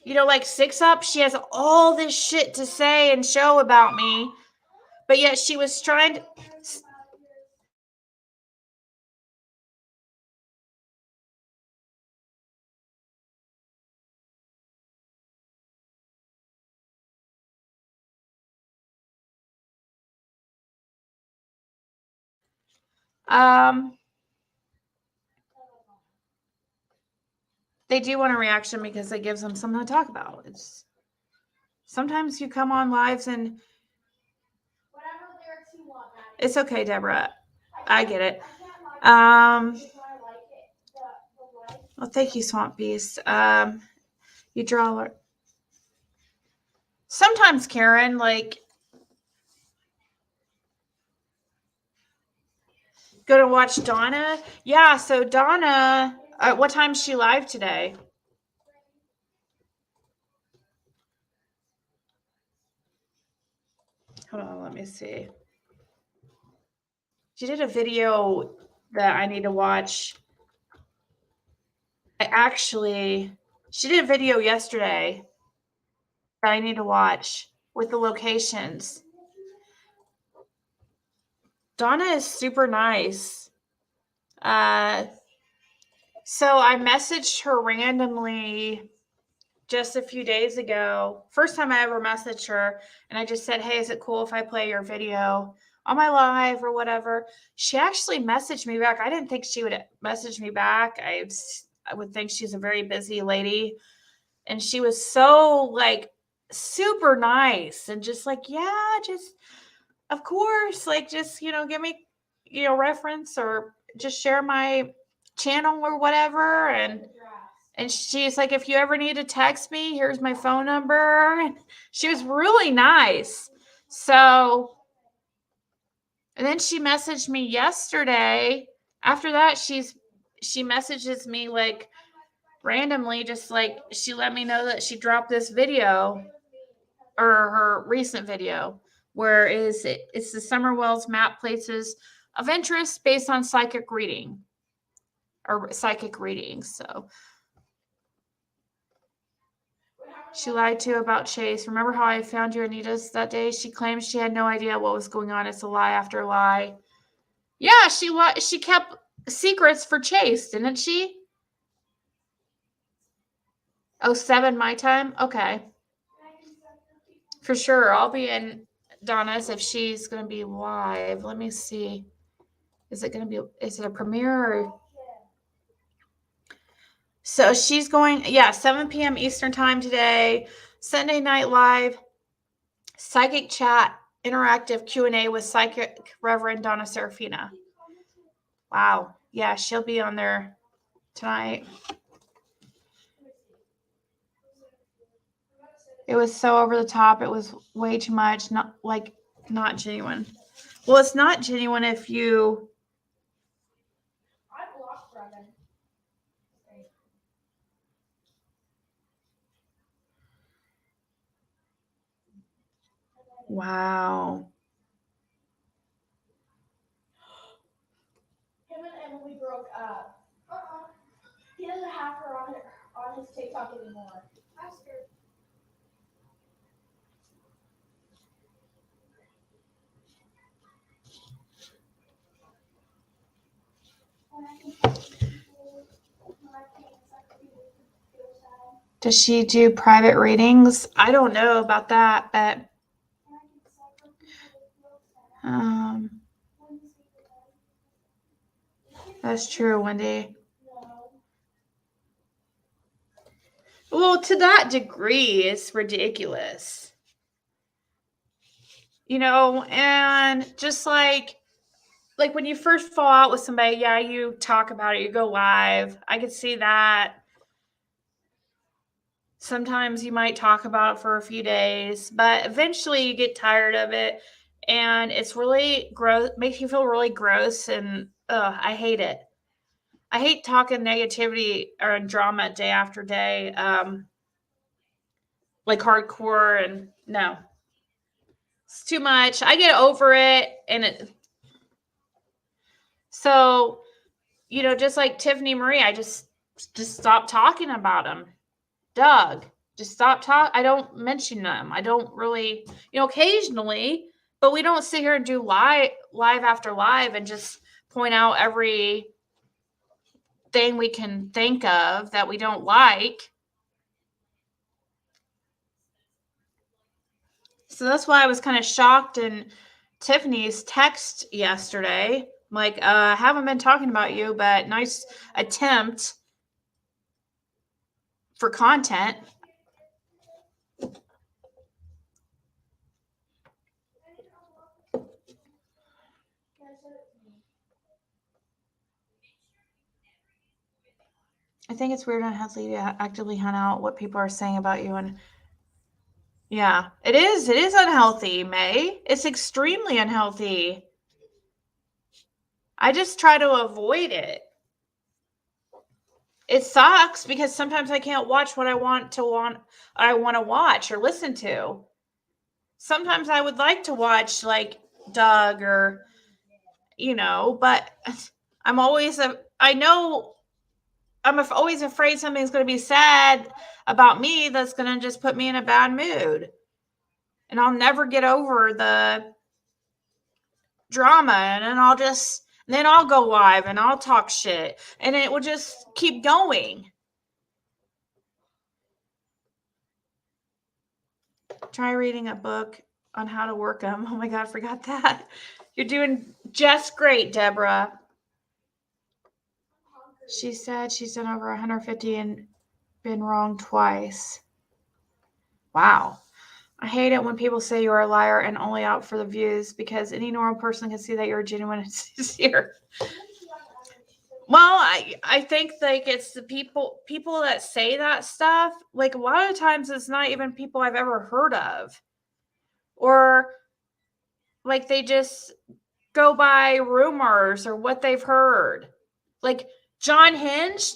You know, like Six Up, she has all this shit to say and show about me, but yet she was trying to... They do want a reaction because it gives them something to talk about. It's sometimes you come on lives and it's okay, Deborah. I get it. Well, thank you, Swamp Beast. You draw. Sometimes, Karen, like, go to watch Donna. Yeah, so Donna, what time is she live today? Hold on, let me see. She did a video that I need to watch. She did a video yesterday that I need to watch with the locations. Donna is super nice. So I messaged her randomly just a few days ago. First time I ever messaged her. And I just said, hey, is it cool if I play your video on my live or whatever? She actually messaged me back. I didn't think she would message me back. I would think she's a very busy lady. And she was so like super nice and just like, yeah, just of course, like just, you know, give me, you know, reference or just share my channel or whatever. And she's like, if you ever need to text me, here's my phone number. And she was really nice. So, and then she messaged me yesterday. After that, she messages me like randomly, just like she let me know that she dropped this video or her recent video where it's the Summer Wells map places of interest based on psychic reading or psychic readings. So she lied to about Chase. Remember how I found your Anita's that day? She claims she had no idea what was going on. It's a lie after lie. Yeah, she kept secrets for Chase, didn't she? 07 my time? Okay. For sure. I'll be in Donna's if she's going to be live. Let me see. Is it a premiere or? So she's going, 7 p.m. Eastern time today, Sunday Night Live, Psychic Chat, interactive Q&A with Psychic Reverend Donna Serafina. Wow. Yeah, she'll be on there tonight. It was so over the top. It was way too much. Not genuine. Well, it's not genuine if you. Wow. Him and Emily broke up. He doesn't have her on his TikTok anymore. Ask her. Does she do private readings? I don't know about that, but that's true, Wendy. Well, to that degree, it's ridiculous. And just like when you first fall out with somebody, yeah, you talk about it, you go live. I could see that. Sometimes you might talk about it for a few days, but eventually you get tired of it, and it's really gross, makes you feel really gross, and I hate it. I hate talking negativity or drama day after day, like hardcore, and no. It's too much. I get over it, and so, just like Tiffany Marie, I just stop talking about them. Doug, just stop talking. I don't mention them. I don't really, occasionally, but we don't sit here and do live after live and just point out every thing we can think of that we don't like. So that's why I was kind of shocked in Tiffany's text yesterday. I'm like, I haven't been talking about you, but nice attempt for content. I think it's weird and unhealthy to actively hunt out what people are saying about you. And yeah, it is. It is unhealthy, May. It's extremely unhealthy. I just try to avoid it. It sucks because sometimes I can't watch what I want to watch or listen to. Sometimes I would like to watch like Doug or, but I'm always always afraid something's going to be said about me that's going to just put me in a bad mood. And I'll never get over the drama. And then I'll go live and I'll talk shit. And it will just keep going. Try reading a book on how to work them. Oh my God, I forgot that. You're doing just great, Deborah. She said she's done over 150 and been wrong twice. Wow. I hate it when people say you're a liar and only out for the views, because any normal person can see that you're genuine and sincere. Well, I think like it's the people that say that stuff. Like a lot of times it's not even people I've ever heard of. Or like they just go by rumors or what they've heard. Like John Hinge,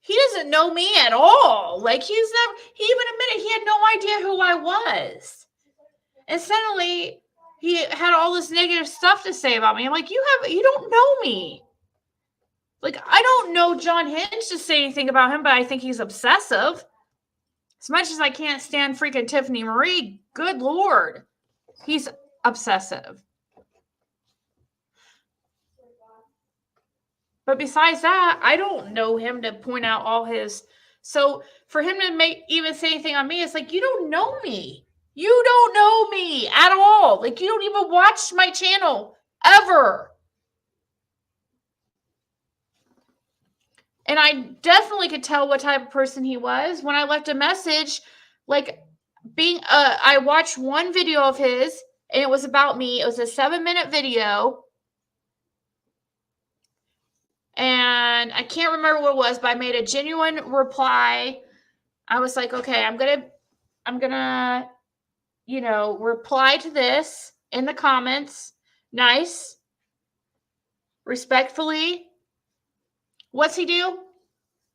he doesn't know me at all. Like he even admitted he had no idea who I was. And suddenly he had all this negative stuff to say about me. I'm like, you don't know me. Like, I don't know John Hinge to say anything about him, but I think he's obsessive. As much as I can't stand freaking Tiffany Marie, good Lord, he's obsessive. But besides that, I don't know him to point out all his. So for him to even say anything on me, it's like, you don't know me. You don't know me at all. Like, you don't even watch my channel ever. And I definitely could tell what type of person he was when I left a message. Like, I watched one video of his, and it was about me. It was a 7-minute video. And I can't remember what it was, but I made a genuine reply I was like, okay, I'm gonna, reply to this in the comments. Nice. Respectfully. What's he do?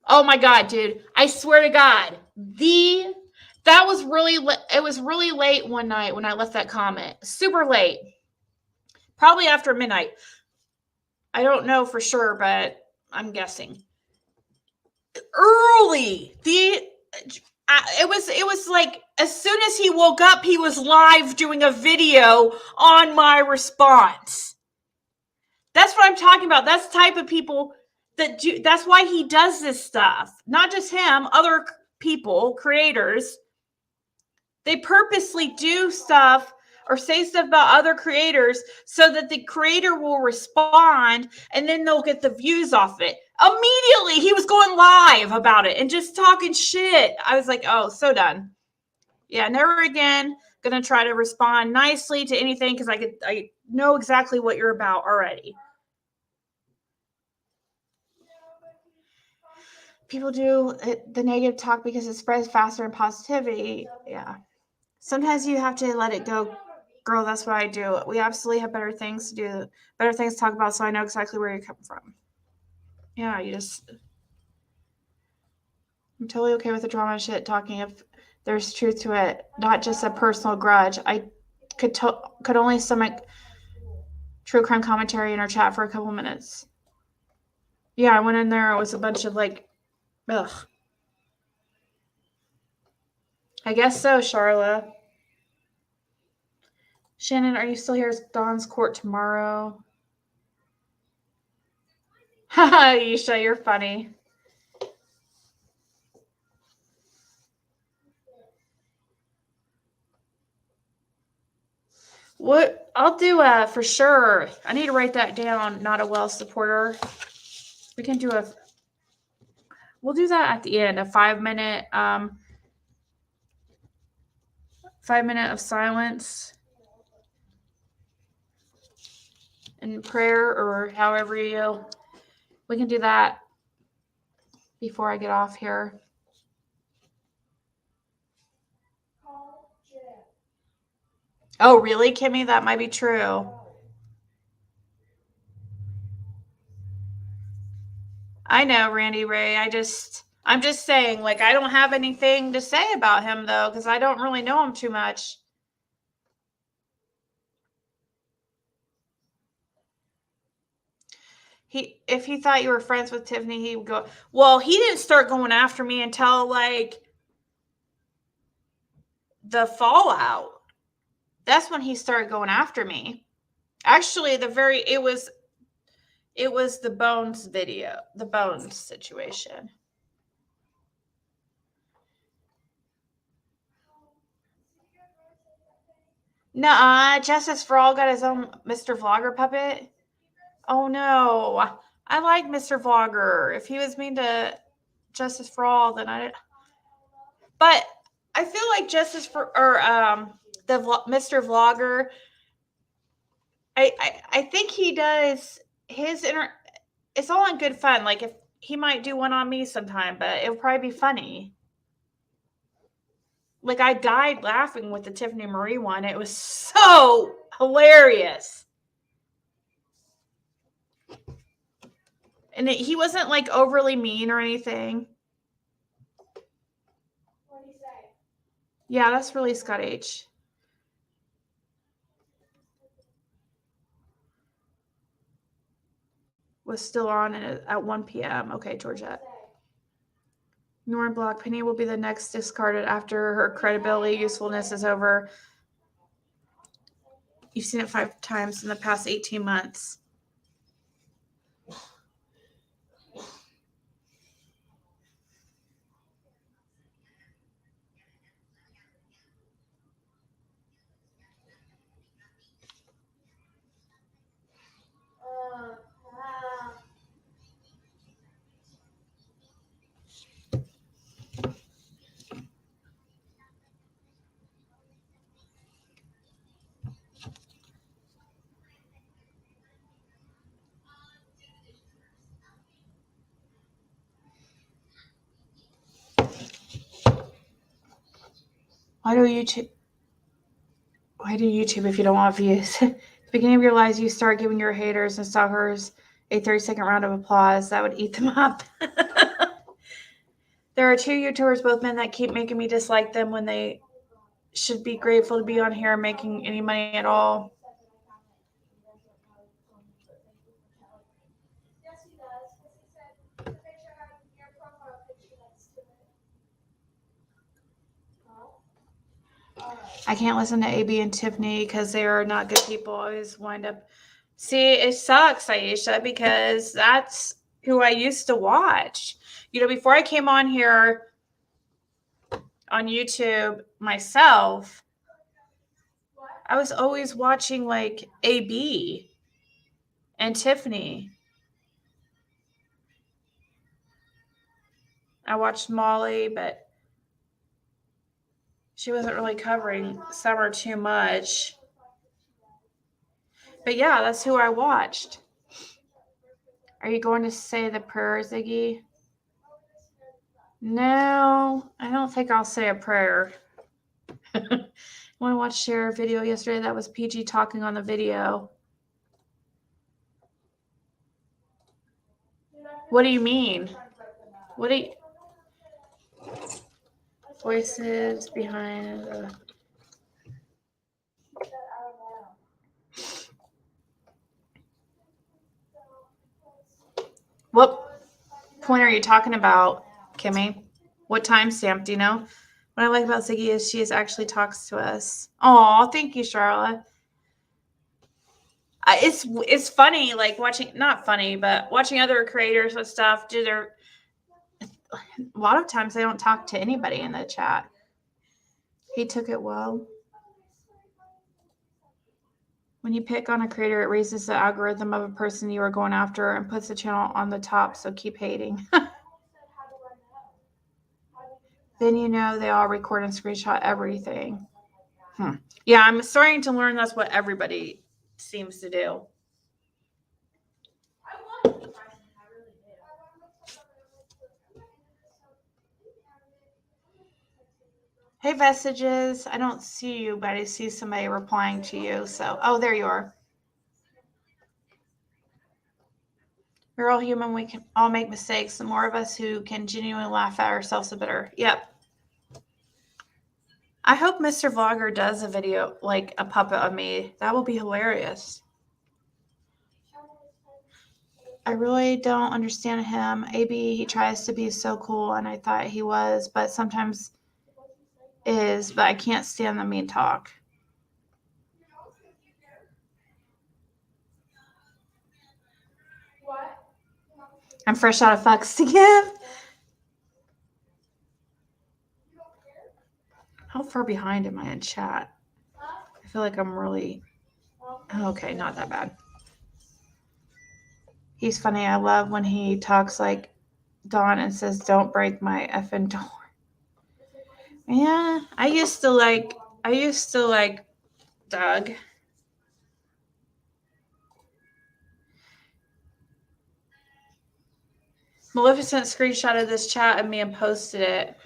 Oh my God, dude. I swear to God. It was really late one night when I left that comment. Super late. Probably after midnight. I don't know for sure, but I'm guessing. Early. It was like as soon as he woke up, he was live doing a video on my response. That's what I'm talking about. That's the type of people that do. That's why he does this stuff. Not just him, other people, creators. They purposely do stuff or say stuff about other creators so that the creator will respond and then they'll get the views off it. Immediately, he was going live about it and just talking shit. I was like, oh, so done. Yeah, never again. Gonna try to respond nicely to anything because I know exactly what you're about already. People do the negative talk because it spreads faster in positivity. Yeah. Sometimes you have to let it go. Girl, that's what I do. We absolutely have better things to do, better things to talk about, so I know exactly where you're coming from. Yeah, I'm totally okay with the drama shit talking if there's truth to it, not just a personal grudge. I could only stomach true crime commentary in our chat for a couple minutes. Yeah, I went in there. It was a bunch of ugh. I guess so, Charla. Shannon, are you still here? Is Dawn's court tomorrow? Haha, Yisha, you're funny. What I'll do for sure. I need to write that down. Not a well supporter. We can do we'll do that at the end. A 5-minute 5-minute of silence and prayer, or however we can do that before I get off here. Oh, really, Kimmy? That might be true. I know, Randy Ray. I'm just saying, I don't have anything to say about him, though, because I don't really know him too much. If he thought you were friends with Tiffany, he would go, well, he didn't start going after me until, the fallout. That's when he started going after me. Actually, it was the Bones video, the Bones situation. Nuh-uh, Justice for All got his own Mr. Vlogger puppet. Oh no, I like Mr. Vlogger. If he was mean to Justice for All, then but I feel like Justice for, or Mr. Vlogger, I think he does his it's all in good fun. If he might do one on me sometime, but it would probably be funny. I died laughing with the Tiffany Marie one. It was so hilarious. And he wasn't overly mean or anything. What did he say? Yeah, that's really Scott H. Was still on at 1 p.m. Okay, Georgette. Norn Block. Penny will be the next discarded after her credibility usefulness is over. You've seen it 5 times in the past 18 months. Why do YouTube if you don't want views? At the beginning of your lives, you start giving your haters and stalkers a 30-second round of applause. That would eat them up. There are 2 YouTubers, both men, that keep making me dislike them when they should be grateful to be on here making any money at all. I can't listen to AB and Tiffany because they are not good people. I always wind up. See, it sucks, Aisha, because that's who I used to watch. You know, before I came on here on YouTube myself, I was always watching like AB and Tiffany. I watched Molly, but she wasn't really covering Summer too much. But yeah, that's who I watched. Are you going to say the prayer, Ziggy? No, I don't think I'll say a prayer. When I watched share a video yesterday, that was PG talking on the video. What do you mean? What do you... Voices behind the... What point are you talking about, Kimmy? What timestamp, do you know? What I like about Ziggy is she actually talks to us. Oh, thank you, Charlotte. It's funny, like watching, not funny, but watching other creators and stuff do their... A lot of times they don't talk to anybody in the chat. He took it well. When you pick on a creator, it raises the algorithm of a person you are going after and puts the channel on the top, so keep hating. Then you know they all record and screenshot everything. Yeah, I'm starting to learn that's what everybody seems to do. Hey, Vestiges. I don't see you, but I see somebody replying to you. So, oh, there you are. We're all human. We can all make mistakes. The more of us who can genuinely laugh at ourselves, the better. Yep. I hope Mr. Vlogger does a video, like a puppet of me. That will be hilarious. I really don't understand him. AB, he tries to be so cool, and I thought he was, but sometimes is, but I can't stand the mean talk. I'm fresh out of fucks to give. How far behind am I in chat? I feel like I'm really... Okay, not that bad. He's funny. I love when he talks like Dawn and says, "Don't break my effing door." Yeah, I used to like Doug. Maleficent screenshotted this chat of me and posted it.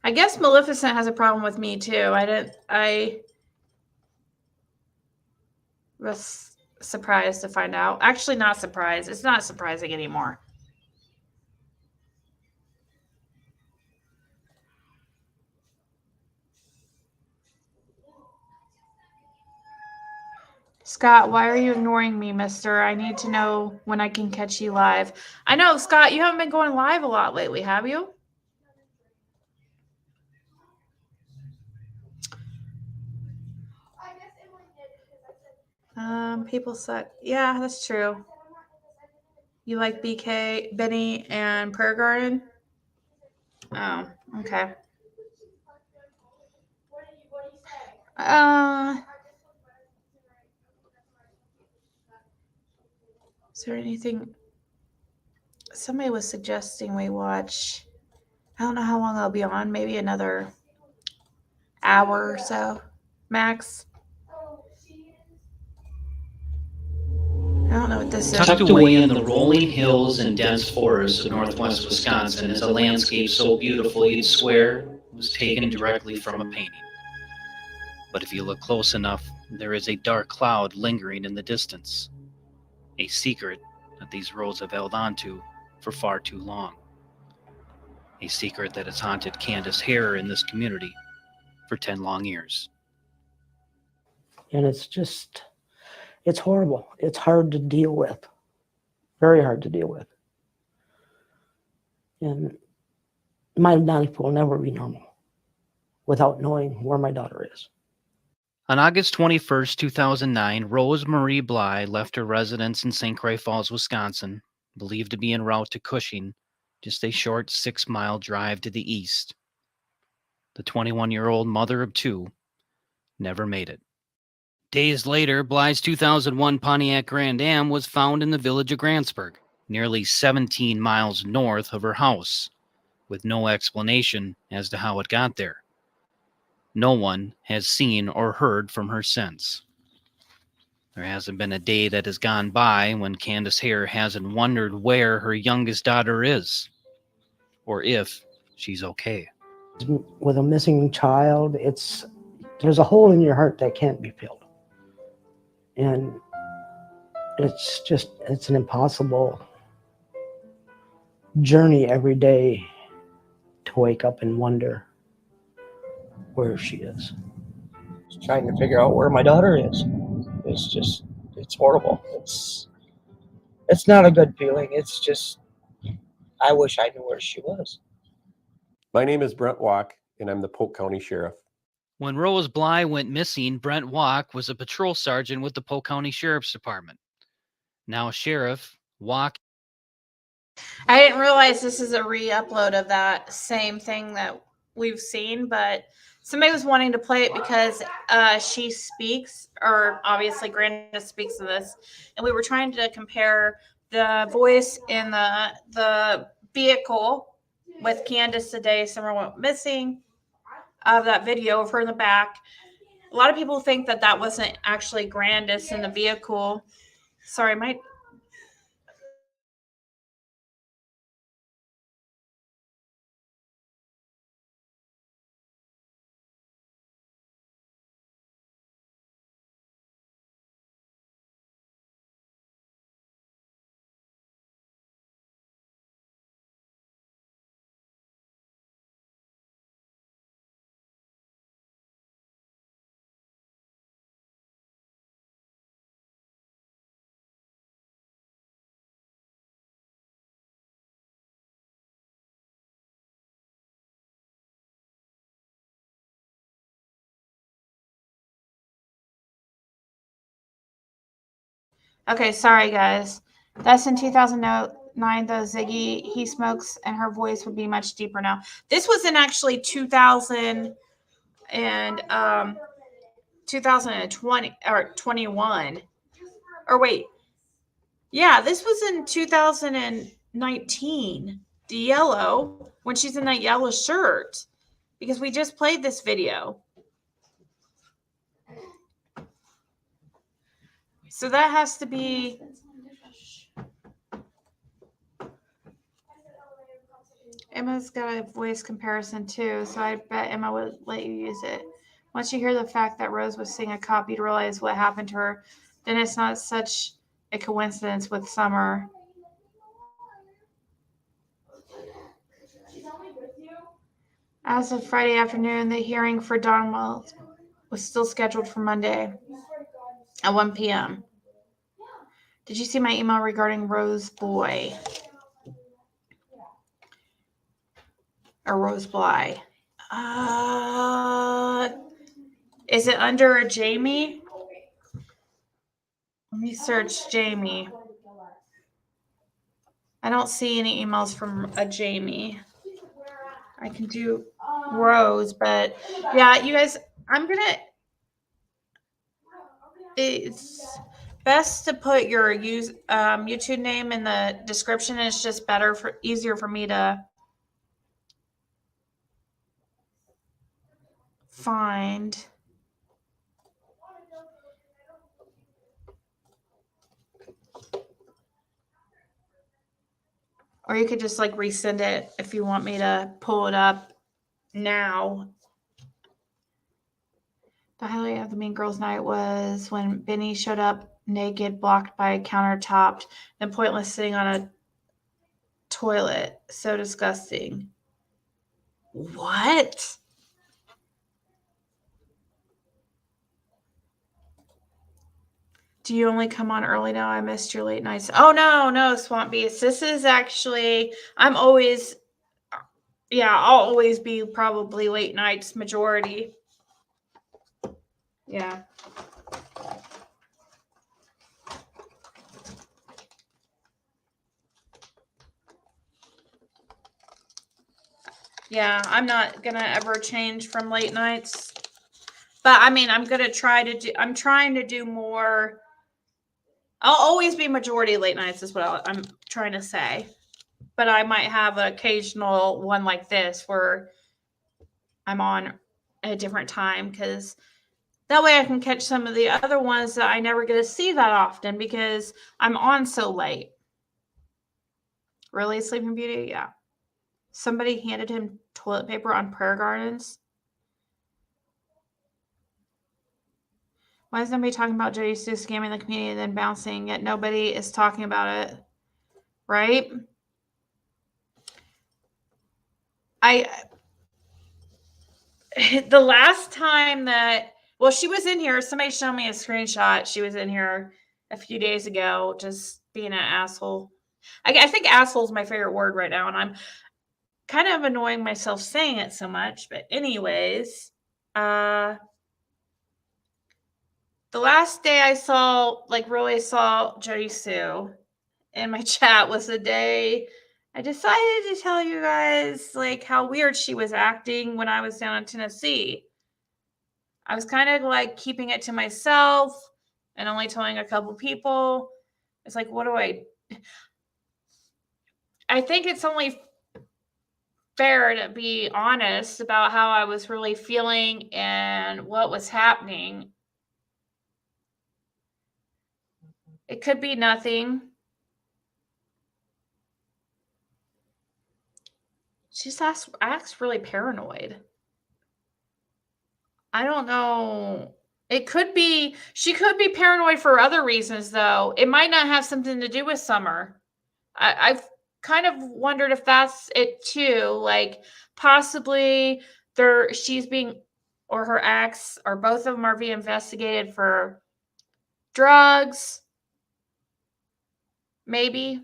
I guess Maleficent has a problem with me too. I was surprised to find out. Actually, not surprised. It's not surprising anymore. Scott, why are you ignoring me, mister? I need to know when I can catch you live. I know, Scott, you haven't been going live a lot lately, have you? People suck. Yeah, that's true. You like BK, Benny, and Prayer Garden? Oh, okay. Is there anything? Somebody was suggesting we watch. I don't know how long I'll be on. Maybe another hour or so, max. I don't know what this is. Tucked away in the rolling hills and dense forests of northwest Wisconsin is a landscape so beautiful you'd swear was taken directly from a painting. But if you look close enough, there is a dark cloud lingering in the distance, a secret that these roads have held onto for far too long. A secret that has haunted Candace Hare in this community for 10 long years. And it's horrible. It's hard to deal with. Very hard to deal with. And my life will never be normal without knowing where my daughter is. On August 21st, 2009, Rose Marie Bly left her residence in St. Croix Falls, Wisconsin, believed to be en route to Cushing, just a short 6-mile drive to the east. The 21-year-old mother of 2 never made it. Days later, Bly's 2001 Pontiac Grand Am was found in the village of Grantsburg, nearly 17 miles north of her house, with no explanation as to how it got there. No one has seen or heard from her since. There hasn't been a day that has gone by when Candace Hare hasn't wondered where her youngest daughter is, or if she's okay. With a missing child, there's a hole in your heart that can't be filled. And it's an impossible journey every day to wake up and wonder where she is. Just trying to figure out where my daughter is. It's horrible. It's not a good feeling. It's just, I wish I knew where she was. My name is Brent Walk, and I'm the Polk County Sheriff. When Rose Bly went missing, Brent Walk was a patrol sergeant with the Polk County Sheriff's Department. Now Sheriff Walk. I didn't realize this is a re-upload of that same thing that we've seen, but somebody was wanting to play it because she speaks, or obviously Grandis speaks to this, and we were trying to compare the voice in the vehicle with Candace today. Summer went missing of that video of her in the back. A lot of people think that that wasn't actually Grandis in the vehicle. Sorry, my Okay, sorry guys. That's in 2009 though, Ziggy. He smokes and her voice would be much deeper now. This was in actually 2000 and 2020 or 21. Or wait. Yeah, this was in 2019. The yellow, when she's in that yellow shirt. Because we just played this video. So that has to be Emma's got a voice comparison too, so I bet Emma would let you use it. Once you hear the fact that Rose was seeing a cop, you'd realize what happened to her. Then it's not such a coincidence with Summer. As of Friday afternoon, the hearing for Donwell was still scheduled for Monday at 1 p.m. Did you see my email regarding Rose Boy? Or Rose Bly? Is it under a Jamie? Let me search Jamie. I don't see any emails from a Jamie. I can do Rose, but yeah, you guys, it's best to put your YouTube name in the description. It's just easier for me to find. Or you could just like resend it if you want me to pull it up now. The highlight of the Mean Girls night was when Benny showed up naked, blocked by a countertop, then pointless sitting on a toilet. So disgusting. What? Do you only come on early now? I missed your late nights. Oh, no, Swamp Beast. This is actually, I'll always be probably late nights majority. Yeah. Yeah, I'm not going to ever change from late nights. But I mean, I'm trying to do more. I'll always be majority late nights is what I'm trying to say. But I might have an occasional one like this where I'm on at a different time, because that way I can catch some of the other ones that I never get to see that often because I'm on so late. Really, Sleeping Beauty? Yeah. Somebody handed him toilet paper on Prayer Gardens. Why is nobody talking about Jody Sue scamming the community and then bouncing, yet nobody is talking about it? Right? The last time that, well, she was in here, somebody showed me a screenshot. She was in here a few days ago, just being an asshole. I think asshole is my favorite word right now, and I'm kind of annoying myself saying it so much. But anyways, the last day I really saw Jody Sue in my chat was the day I decided to tell you guys how weird she was acting when I was down in Tennessee. I was kind of keeping it to myself and only telling a couple people. It's what do I think it's only fair to be honest about how I was really feeling and what was happening. It could be nothing. She just acts really paranoid. I don't know. She could be paranoid for other reasons, though. It might not have something to do with Summer. I've kind of wondered if that's it too. Possibly she's being, or her ex, or both of them are being investigated for drugs. Maybe.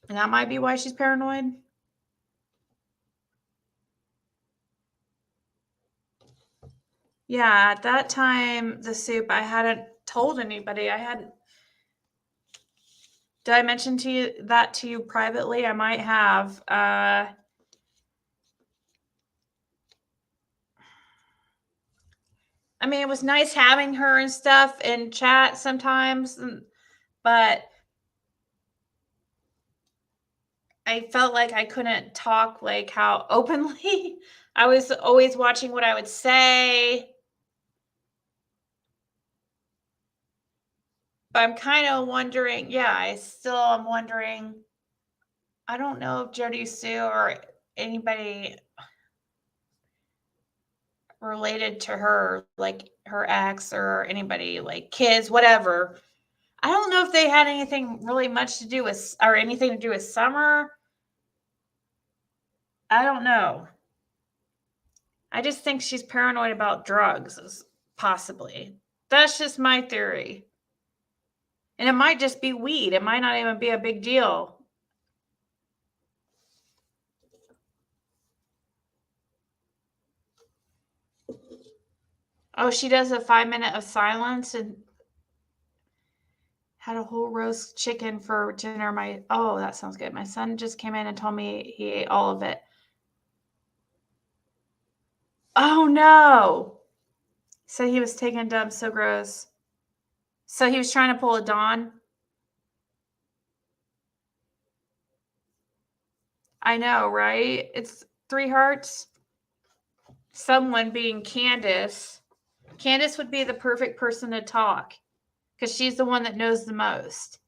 And that might be why she's paranoid. Yeah, at that time, the soup, I hadn't told anybody. Did I mention to you privately? I might have. I mean, it was nice having her and stuff in chat sometimes, but I felt like I couldn't talk how openly. I was always watching what I would say. But I'm kind of wondering, I still am wondering. I don't know if Jody Sue or anybody related to her, her ex or anybody, kids, whatever. I don't know if they had anything really much to do with, or anything to do with Summer. I don't know. I just think she's paranoid about drugs, possibly. That's just my theory. And it might just be weed. It might not even be a big deal. Oh, she does a 5-minute of silence and had a whole roast chicken for dinner. Oh, that sounds good. My son just came in and told me he ate all of it. Oh, no. Said he was taking dumps. So gross. So he was trying to pull a Dawn. I know, right? It's 3 hearts. Someone being Candace. Candace would be the perfect person to talk because she's the one that knows the most.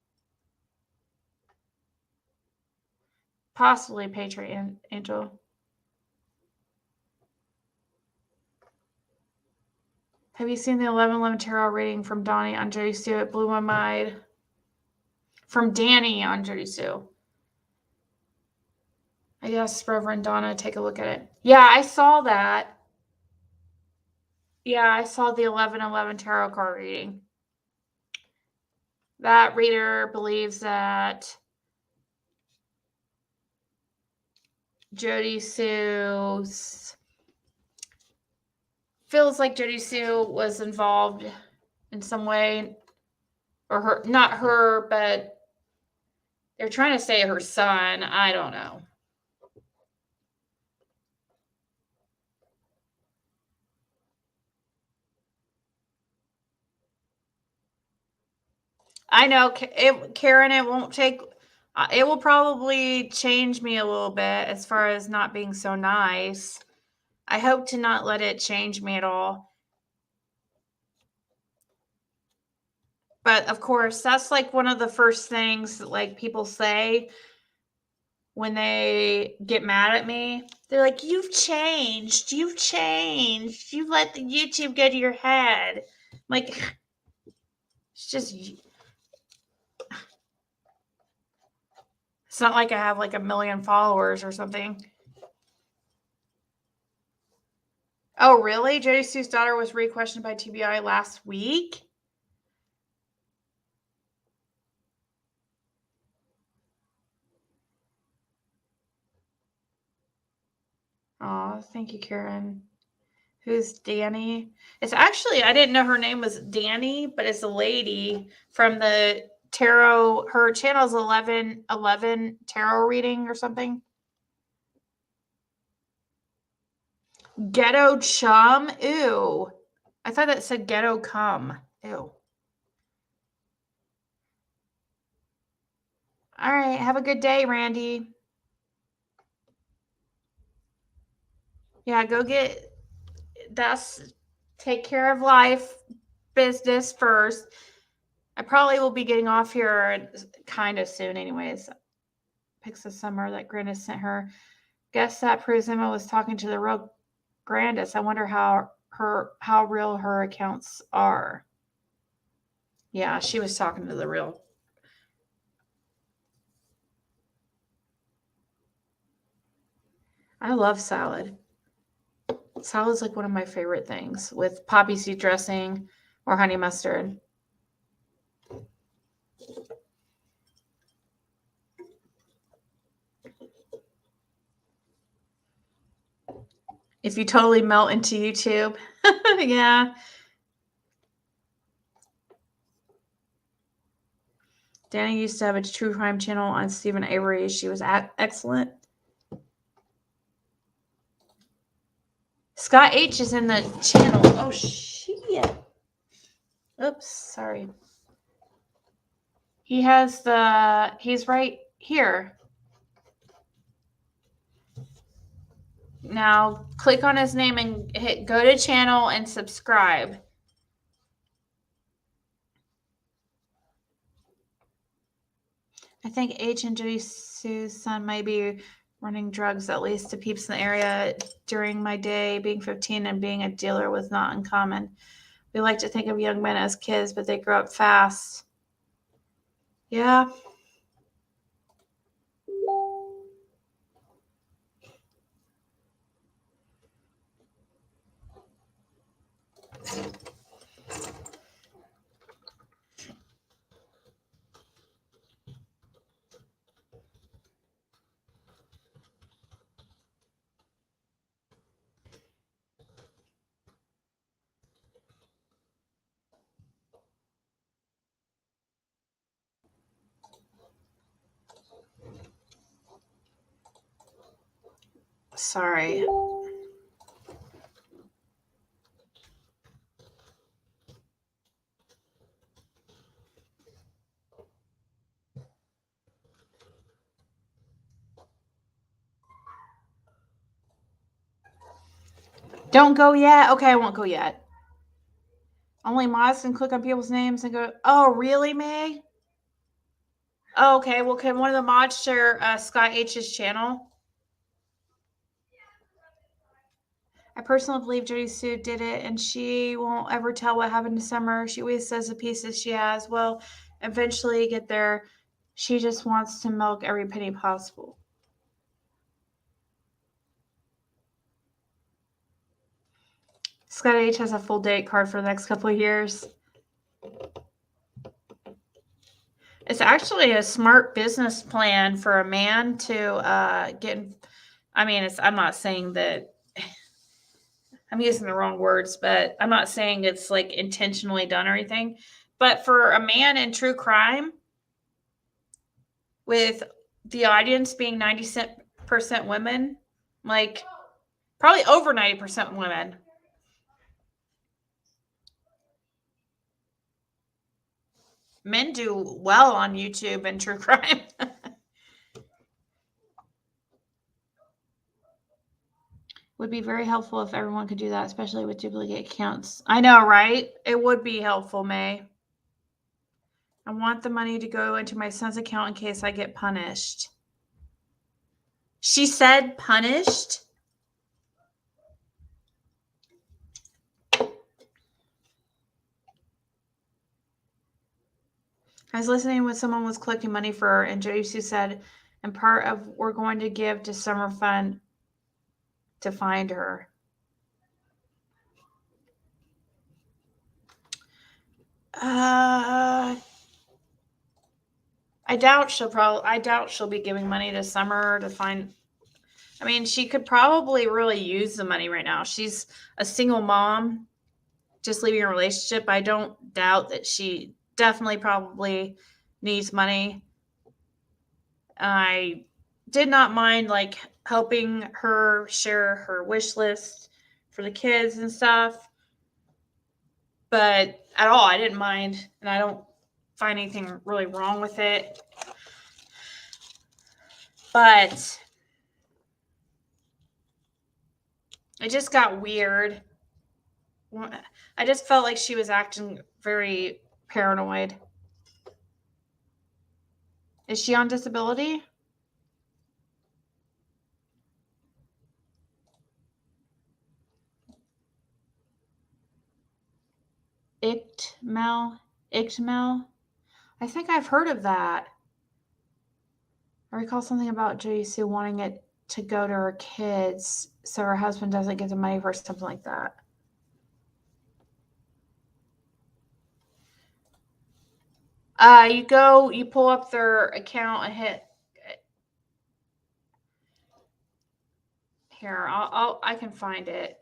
Possibly Patriot Angel. Have you seen the 11/11 tarot reading from Donnie on Jody Sue? It blew my mind. From Danny on Jody Sue. I guess Reverend Donna, take a look at it. Yeah, I saw that. Yeah, I saw the 11/11 tarot card reading. That reader believes that Jody Sue feels like Jody Sue was involved in some way, or her, not her, but they're trying to say her son. I don't know. I know, Karen, it won't take, it will probably change me a little bit as far as not being so nice. I hope to not let it change me at all. But of course, that's like one of the first things that like people say when they get mad at me. They're like, you've changed. You've changed. You let the YouTube go to your head. Like, it's just, it's not like I have like 1 million followers or something. Oh, really? Jody Sue's daughter was re-questioned by TBI last week? Oh, thank you, Karen. Who's Danny? It's actually, I didn't know her name was Danny, but it's a lady from the tarot. Her channel's 11/11 tarot reading or something. Ghetto chum? Ew. I thought that said ghetto cum. Ew. All right. Have a good day, Randy. Yeah, go get take care of life business first. I probably will be getting off here kind of soon anyways. Pics of summer that Grandis sent her. Guess that proves Emma was talking to the real Grandis. I wonder how real her accounts are. Yeah, she was talking to the real. I love salad. Salad's like one of my favorite things with poppy seed dressing or honey mustard. If you totally melt into YouTube. Yeah. Danny used to have a true crime channel on Stephen Avery. She was excellent. Scott H is in the channel. Oh, shit. Oops, sorry. He's right here. Now, click on his name and hit go to channel and subscribe. I think H and Jody Sue's son might be running drugs, at least to peeps in the area. During my day, being 15 and being a dealer was not uncommon. We like to think of young men as kids, but they grow up fast. Yeah. Sorry. Don't go yet? Okay, I won't go yet. Only mods can click on people's names and go, oh, really, May? Oh, okay. Well, can one of the mods share Scott H's channel? I personally believe Jody Sue did it, and she won't ever tell what happened to Summer. She always says the pieces she has will eventually get there. She just wants to milk every penny possible. Scott H has a full date card for the next couple of years. It's actually a smart business plan for a man to get. I mean, I'm not saying that. I'm using the wrong words, but I'm not saying it's like intentionally done or anything. But for a man in true crime, with the audience being 90% women, like probably over 90% women. Men do well on YouTube and true crime. Would be very helpful if everyone could do that, especially with duplicate accounts. I know, right? It would be helpful, May. I want the money to go into my son's account in case I get punished. She said punished? I was listening when someone was collecting money for her, and Jody Sue said, and part of we're going to give to Summer Fund to find her. I doubt she'll be giving money to Summer to find. I mean, she could probably really use the money right now. She's a single mom, just leaving a relationship. I don't doubt that she definitely probably needs money. I did not mind like helping her share her wish list for the kids and stuff, but at all, I didn't mind, and I don't find anything really wrong with it. But it just got weird. I just felt like she was acting very paranoid. Is she on disability? ICTML? I think I've heard of that. I recall something about Jody Sue wanting it to go to her kids so her husband doesn't get the money for something like that. You pull up their account and hit here. I can find it.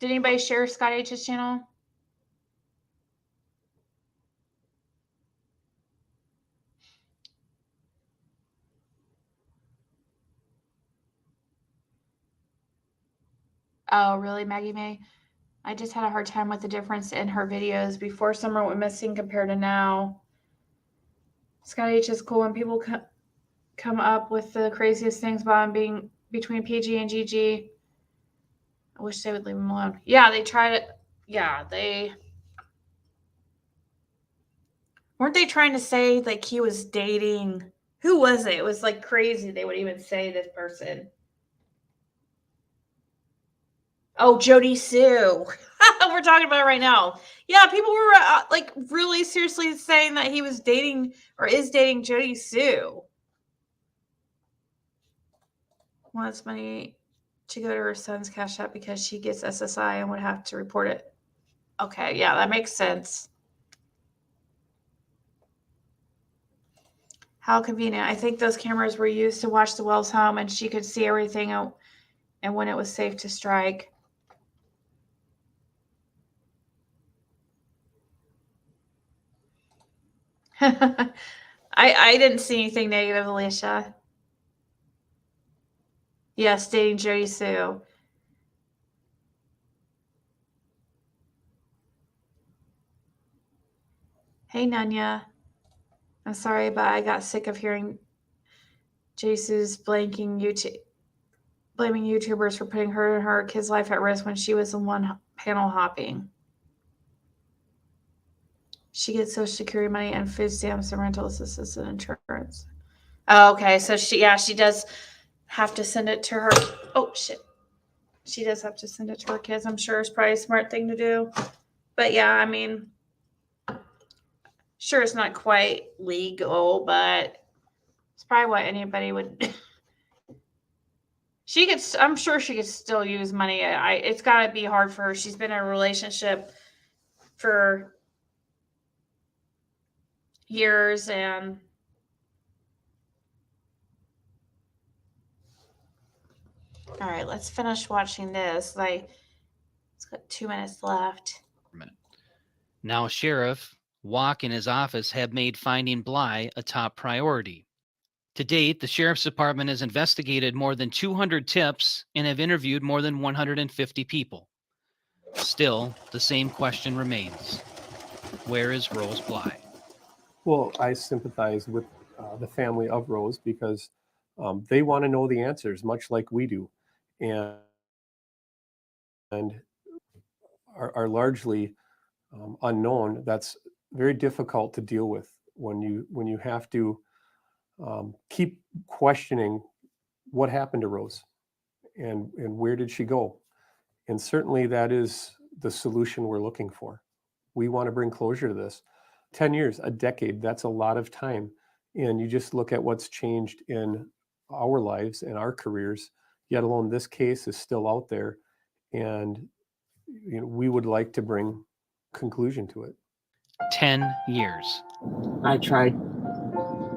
Did anybody share Scott H's channel? Oh, really, Maggie May? I just had a hard time with the difference in her videos before Summer went missing compared to now. Scott H is cool when people come up with the craziest things about him being between PG and GG. I wish they would leave him alone. Yeah, they tried it. Yeah, weren't they trying to say like he was dating? Who was it? It was like crazy. They would even say this person. Oh, Jody Sue. We're talking about it right now. Yeah, people were like really seriously saying that he was dating or is dating Jody Sue. Wants money to go to her son's Cashapp because she gets SSI and would have to report it. Okay, yeah, that makes sense. How convenient. I think those cameras were used to watch the Wells home and she could see everything and when it was safe to strike. I didn't see anything negative, Alicia. Yes, dating Jody Sue. Hey, Nunya. I'm sorry, but I got sick of hearing Jody Sue's blaming YouTubers for putting her and her kid's life at risk when she was the one panel hopping. She gets Social Security money and food stamps and rental assistance and insurance. Oh, okay. So she does have to send it to her. Oh, shit. She does have to send it to her kids. I'm sure it's probably a smart thing to do. But yeah, I mean, sure, it's not quite legal, but it's probably what anybody would. I'm sure she could still use money. It's got to be hard for her. She's been in a relationship for years, and all right, let's finish watching this. It's got 2 minutes left. Now, Sheriff Walk and his office have made finding Bly a top priority. To date, the Sheriff's Department has investigated more than 200 tips and have interviewed more than 150 people. Still, the same question remains. Where is Rose Bly? Well, I sympathize with the family of Rose because they want to know the answers, much like we do, and are largely unknown. That's very difficult to deal with when you have to keep questioning what happened to Rose and where did she go. And certainly that is the solution we're looking for. We want to bring closure to this. 10 years, a decade, that's a lot of time. And you just look at what's changed in our lives and our careers, yet alone this case is still out there. And we would like to bring conclusion to it. 10 years. I tried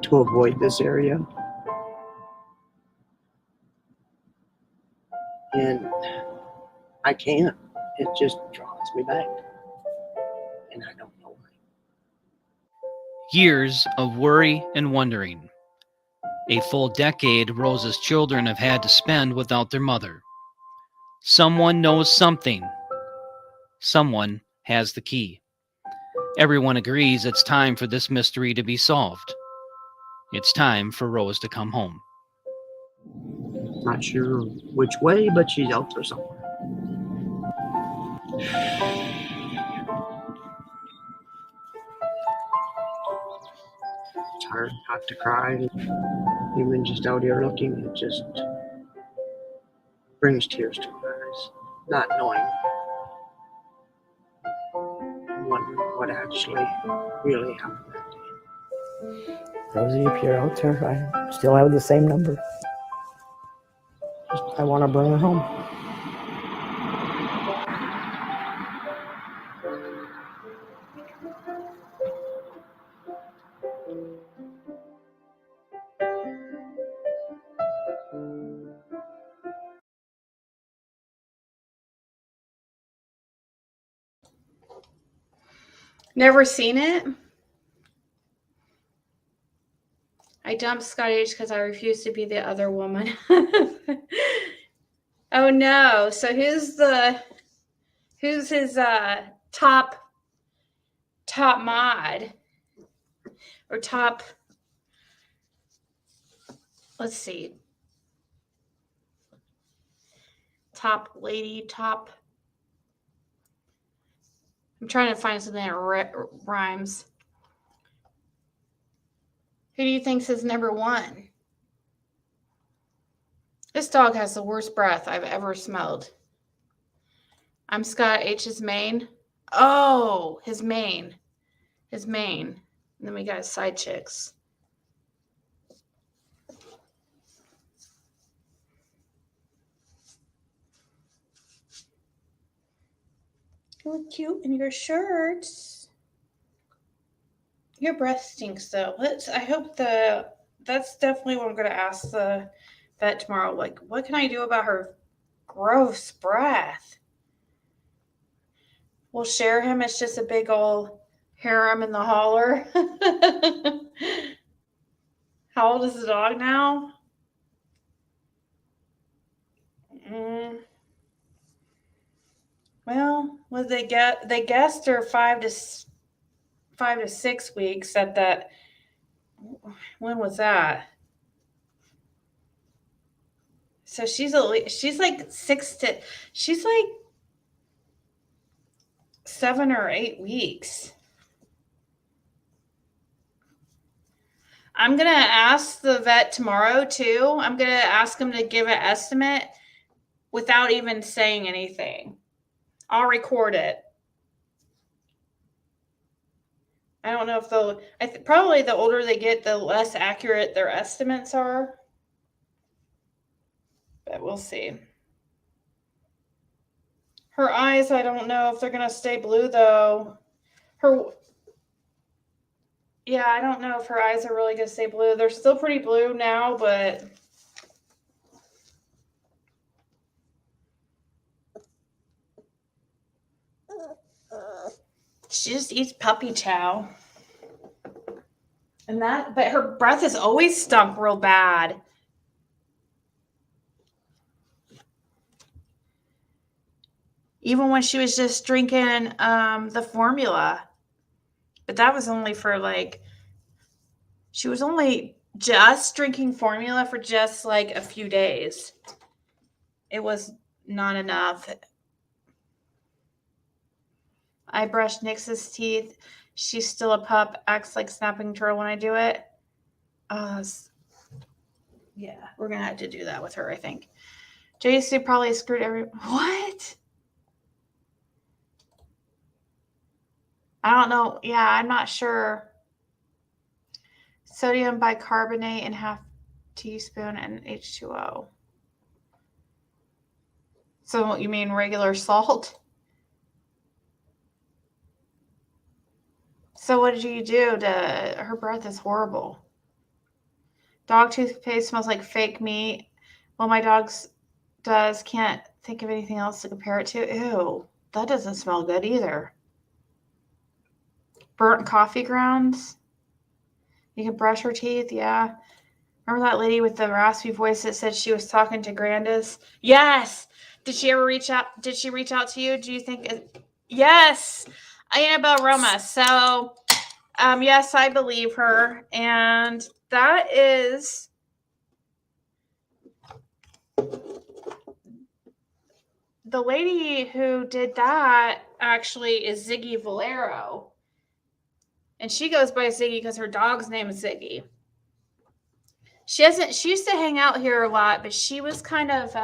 to avoid this area. And I can't. It just draws me back. And I don't know why. Years of worry and wondering. A full decade Rose's children have had to spend without their mother. Someone knows something. Someone has the key. Everyone agrees it's time for this mystery to be solved. It's time for Rose to come home. Not sure which way, but she's out there somewhere. It's hard not to cry. Even just out here looking, it just brings tears to my eyes. Not knowing what actually really happened that day. Rosie, if you're out there, I still have the same number. I want to bring her home. Never seen it. I dumped Scott H because I refused to be the other woman. Oh no! So who's his top mod or top? Let's see. Top lady, top. I'm trying to find something that rhymes. Who do you think's his number one? This dog has the worst breath I've ever smelled. I'm Scott H's main. Oh, his main. His main. And then we got his side chicks. You look cute in your shirts. Your breath stinks though. I hope that's definitely what I'm gonna ask the vet tomorrow. Like, what can I do about her gross breath? We'll share him. It's just a big old harem in the holler. How old is the dog now? Well, what they get? They guessed her 5 to 6 weeks at that. When was that? So she's like 7 or 8 weeks. I'm going to ask the vet tomorrow too. I'm going to ask him to give an estimate without even saying anything. I'll record it. I don't know if they'll, probably the older they get, the less accurate their estimates are. But we'll see. Her eyes, I don't know if they're going to stay blue though. Yeah, I don't know if her eyes are really going to stay blue. They're still pretty blue now, but she just eats puppy chow. But her breath has always stunk real bad. Even when she was just drinking the formula. But that was only for she was only just drinking formula for just like a few days. It was not enough. I brushed Nix's teeth. She's still a pup, acts like snapping turtle when I do it. Yeah, we're going to have to do that with her, I think. JC probably screwed What? I don't know. Yeah, I'm not sure. Sodium bicarbonate and half teaspoon and H2O. So you mean regular salt? So what did you do her breath is horrible. Dog toothpaste smells like fake meat. Well, my dog's does. Can't think of anything else to compare it to. Ew, that doesn't smell good either. Burnt coffee grounds. You can brush her teeth, yeah. Remember that lady with the raspy voice that said she was talking to Grandis? Yes. Did she ever reach out? Did she reach out to you? Do you think? Yes. Annabelle Roma. So, yes, I believe her. And that is the lady who did that actually is Ziggy Valero. And she goes by Ziggy because her dog's name is Ziggy. She used to hang out here a lot, but she was kind of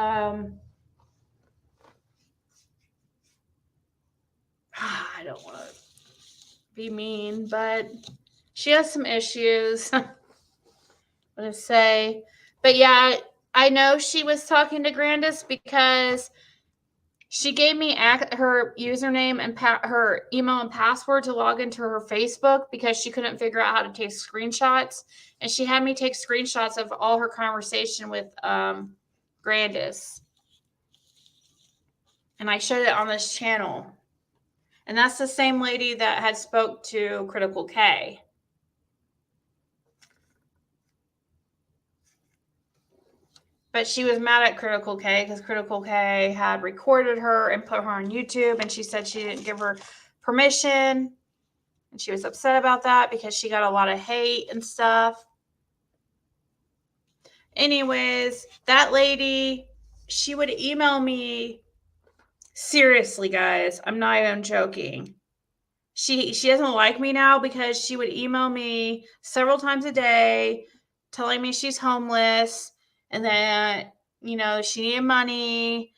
I don't want to be mean, but she has some issues. I'm going to say. But yeah, I know she was talking to Grandis because she gave me her username and her email and password to log into her Facebook because she couldn't figure out how to take screenshots. And she had me take screenshots of all her conversation with Grandis. And I showed it on this channel. And that's the same lady that had spoke to Critical K. But she was mad at Critical K because Critical K had recorded her and put her on YouTube. And she said she didn't give her permission. And she was upset about that because she got a lot of hate and stuff. Anyways, that lady, she would email me. Seriously, guys, I'm not even joking. She doesn't like me now because she would email me several times a day telling me she's homeless and that, she needed money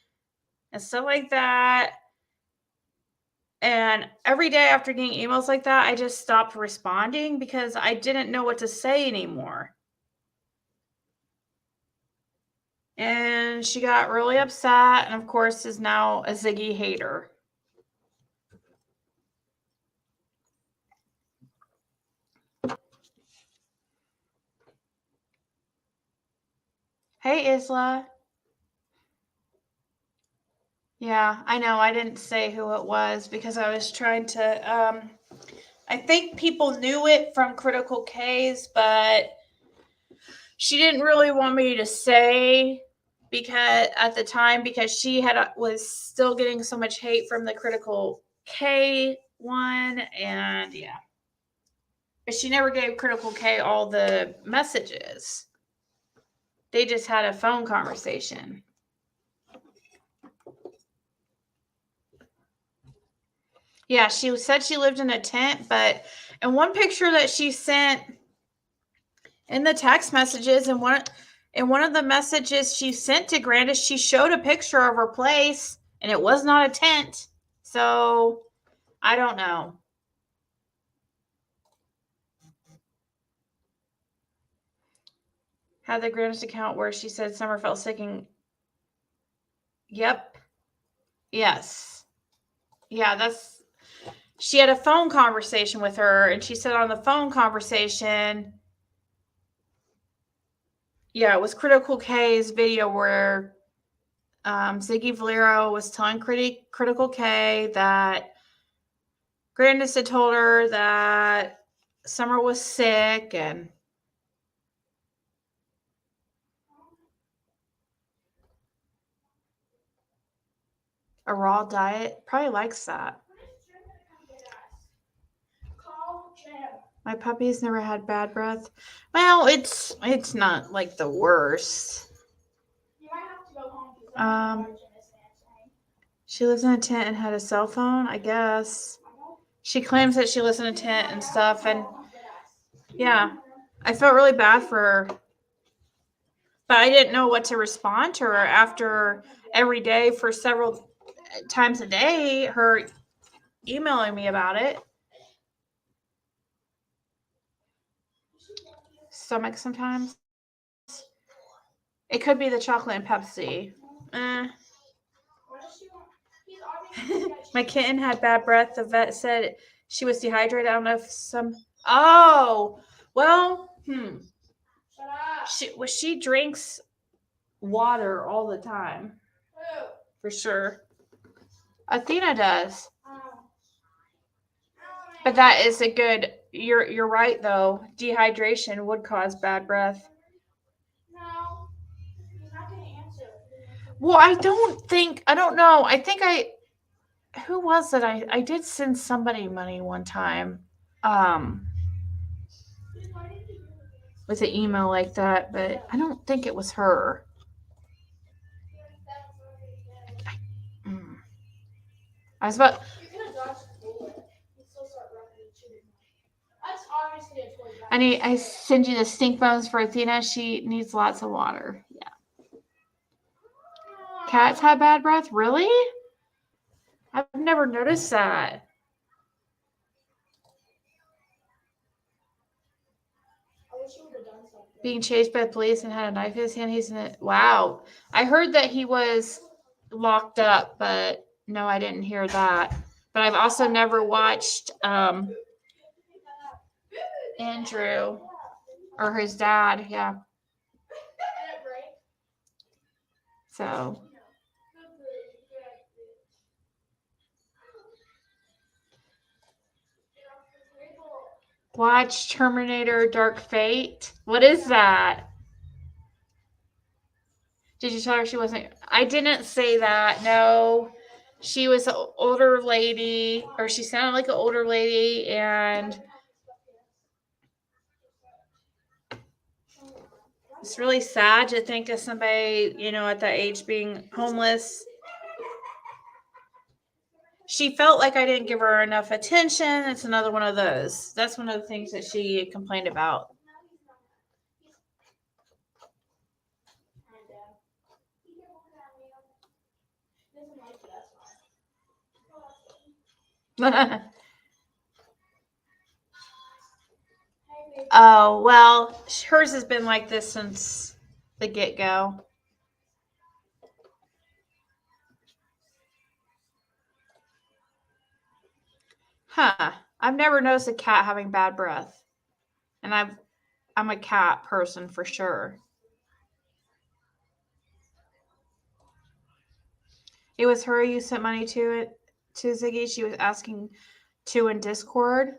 and stuff like that. And every day after getting emails like that, I just stopped responding because I didn't know what to say anymore. And she got really upset and, of course, is now a Ziggy hater. Hey, Isla. Yeah, I know. I didn't say who it was because I was trying to, I think people knew it from Critical K's, but she didn't really want me to say because at the time, because she was still getting so much hate from the Critical K one. And yeah, but she never gave Critical K all the messages. They just had a phone conversation. Yeah, she said she lived in a tent, but in one picture that she sent, in the text messages, and one of the messages she sent to Grandis, she showed a picture of her place, and it was not a tent. So I don't know. Had the Grandis account where she said Summer felt sick and yep. Yes. Yeah, she had a phone conversation with her, and she said on the phone conversation, yeah, it was Critical K's video where Ziggy Valero was telling Critical K that Grandis had told her that Summer was sick and a raw diet. Probably likes that. My puppy's never had bad breath. Well, it's not like the worst. She lives in a tent and had a cell phone, I guess. She claims that she lives in a tent and stuff, and yeah, I felt really bad for her. But I didn't know what to respond to her after every day for several times a day, her emailing me about it. Stomach sometimes. It could be the chocolate and Pepsi. My kitten had bad breath. The vet said she was dehydrated. I don't know if Oh, well, She drinks water all the time. For sure. Athena does. But that is a good. You're right though. Dehydration would cause bad breath. No, you're not gonna answer. Well, I don't know. I think who was it? I did send somebody money one time. With an email like that, but I don't think it was her. I was about. I send you the stink bones for Athena. She needs lots of water. Yeah. Cats have bad breath? Really? I've never noticed that. Being chased by the police and had a knife in his hand. He's in it. Wow. I heard that he was locked up, but no, I didn't hear that. But I've also never watched Andrew or his dad. Yeah. So. Watch Terminator Dark Fate. What is that? Did you tell her she wasn't? I didn't say that. No. She was an older lady, or she sounded like an older lady, and it's really sad to think of somebody, at that age being homeless. She felt like I didn't give her enough attention. It's another one of those. That's one of the things that she complained about. Oh, well, hers has been like this since the get-go. Huh. I've never noticed a cat having bad breath. And I'm a cat person for sure. It was her you sent money to Ziggy. She was asking to in Discord.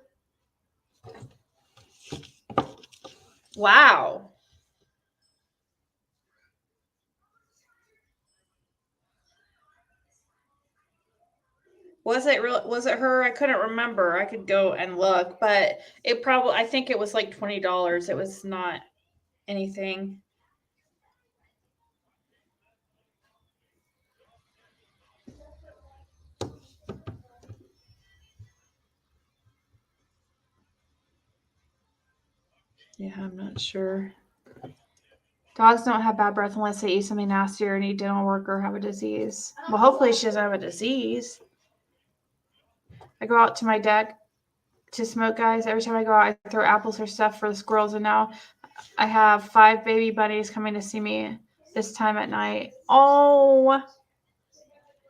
Wow. Was it her? I couldn't remember. I could go and look, but I think it was like $20. It was not anything. Yeah, I'm not sure. Dogs don't have bad breath unless they eat something nasty or need dental work or have a disease. Well, hopefully she doesn't have a disease. I go out to my deck to smoke, guys. Every time I go out, I throw apples or stuff for the squirrels, and now I have 5 baby bunnies coming to see me this time at night. Oh,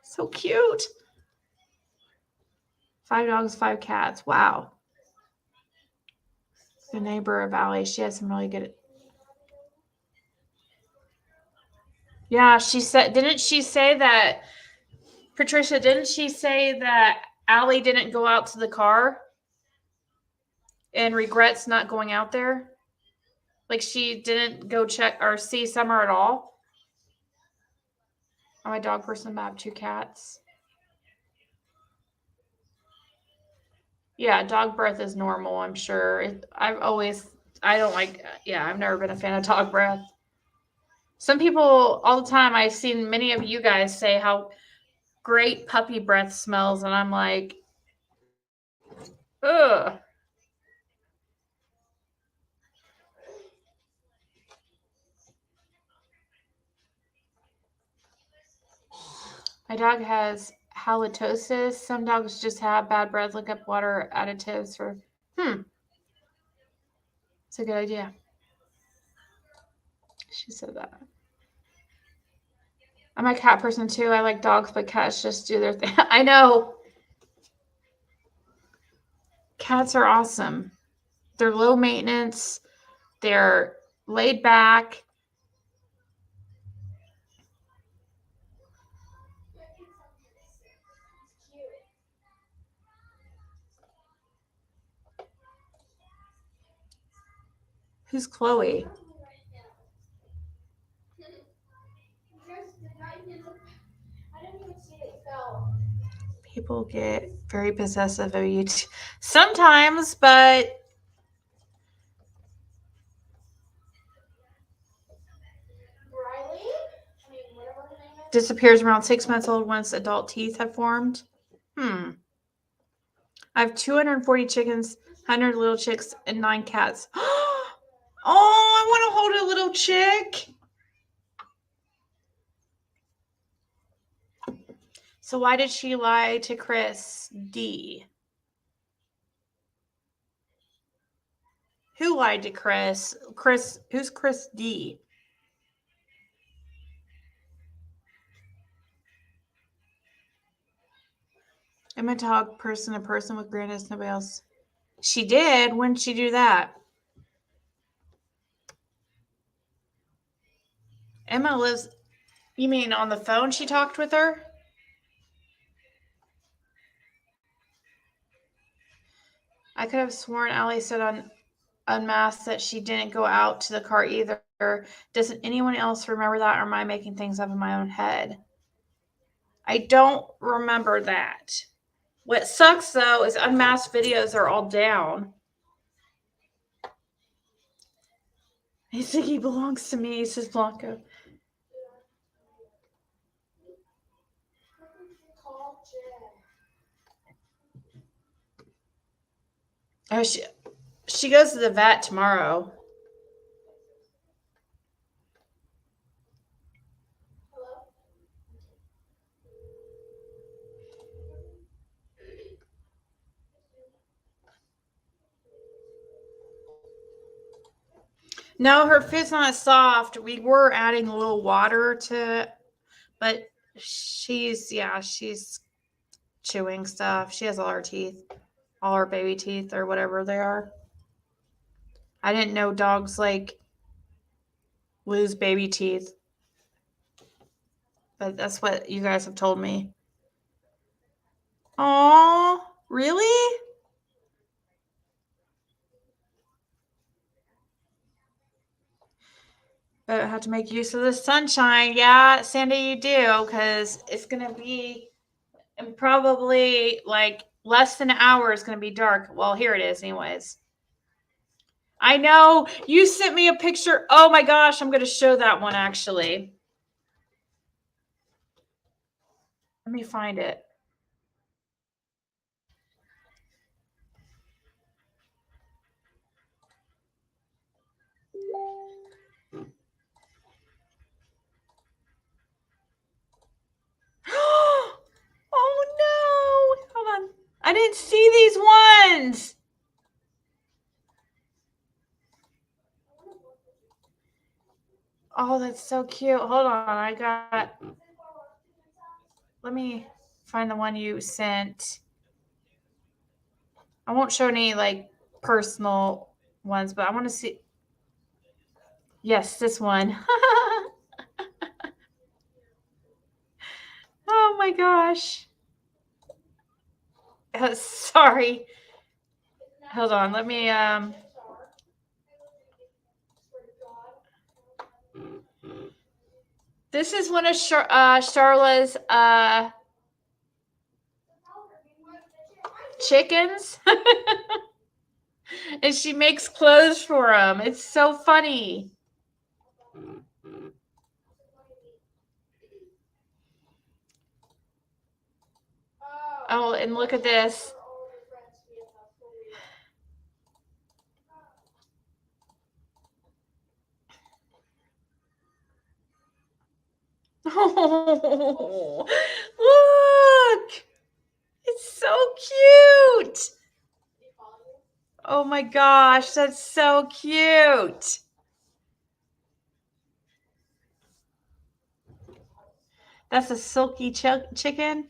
so cute. 5 dogs, 5 cats. Wow. The neighbor of Allie, she has some really good. Yeah, she said, didn't she say that, Patricia, didn't she say that Allie didn't go out to the car and regrets not going out there? Like she didn't go check or see Summer at all? I'm a dog person, but I have 2 cats. Yeah, dog breath is normal, I'm sure. I don't like, yeah, I've never been a fan of dog breath. Some people all the time, I've seen many of you guys say how great puppy breath smells, and I'm like, ugh. My dog has halitosis. Some dogs just have bad breath. Look up water additives for, it's a good idea. She said that. I'm a cat person too. I like dogs, but cats just do their thing. I know. Cats are awesome. They're low maintenance. They're laid back. Who's Chloe? People get very possessive of you sometimes, but disappears around 6 months old once adult teeth have formed. I have 240 chickens, 100 little chicks, and 9 cats. Oh, I want to hold a little chick. So why did she lie to Chris D? Who lied to Chris? Who's Chris D? I'm a dog person, a person with grandness, nobody else. She did. When did she do that? Emma lives, you mean on the phone she talked with her? I could have sworn Allie said on Unmasked that she didn't go out to the car either. Doesn't anyone else remember that, or am I making things up in my own head? I don't remember that. What sucks though is Unmasked videos are all down. Ziggy belongs to me, says Blanco. Oh, she goes to the vet tomorrow. No, her food's not soft. We were adding a little water to it, but she's chewing stuff. She has all her teeth, all her baby teeth or whatever they are. I didn't know dogs like lose baby teeth, but that's what you guys have told me. Oh, really? But I have to make use of the sunshine. Yeah, Sandy, you do, because it's going to be in probably like less than an hour is going to be dark. Well, here it is anyways. I know. You sent me a picture. Oh my gosh, I'm going to show that one actually. Let me find it. I didn't see these ones. Oh, that's so cute. Hold on. Let me find the one you sent. I won't show any like personal ones, but I want to see. Yes, this one. Oh my gosh. Sorry. Hold on. Let me This is one of Charla's chickens. And she makes clothes for them. It's so funny. Oh, and look at this. Oh, look. It's so cute. Oh my gosh, that's so cute. That's a silky chicken.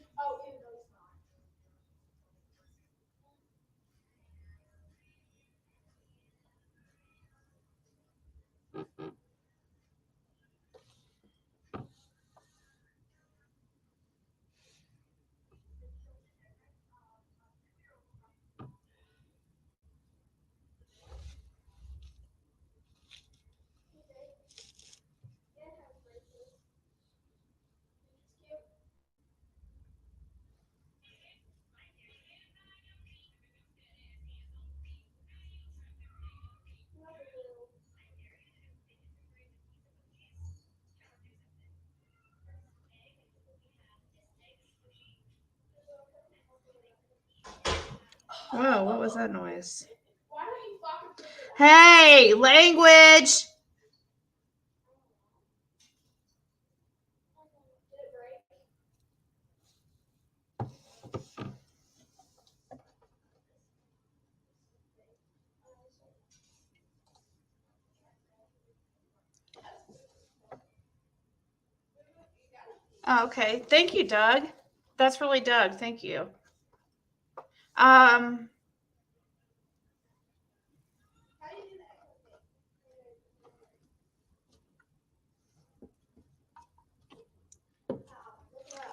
Whoa, what was that noise? Hey, language. Oh, okay. Thank you, Doug. That's really Doug. Thank you.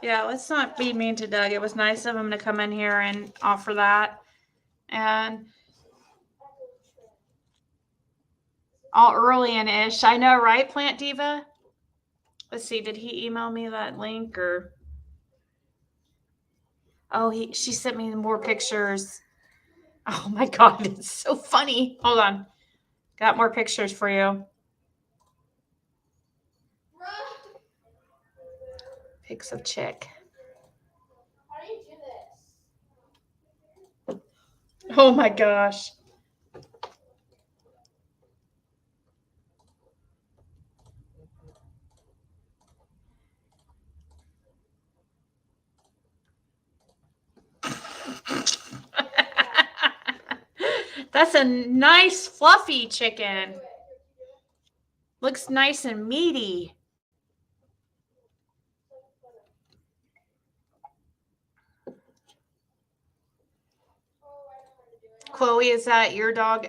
Yeah, let's not be mean to Doug. It was nice of him to come in here and offer that. And all early and ish. I know, right, Plant Diva? Let's see, did he email me that link or? Oh, she sent me more pictures. Oh my God, it's so funny. Hold on. Got more pictures for you. Pics of chick. How do you do this? Oh my gosh. That's a nice fluffy chicken. Looks nice and meaty. Chloe, is that your dog?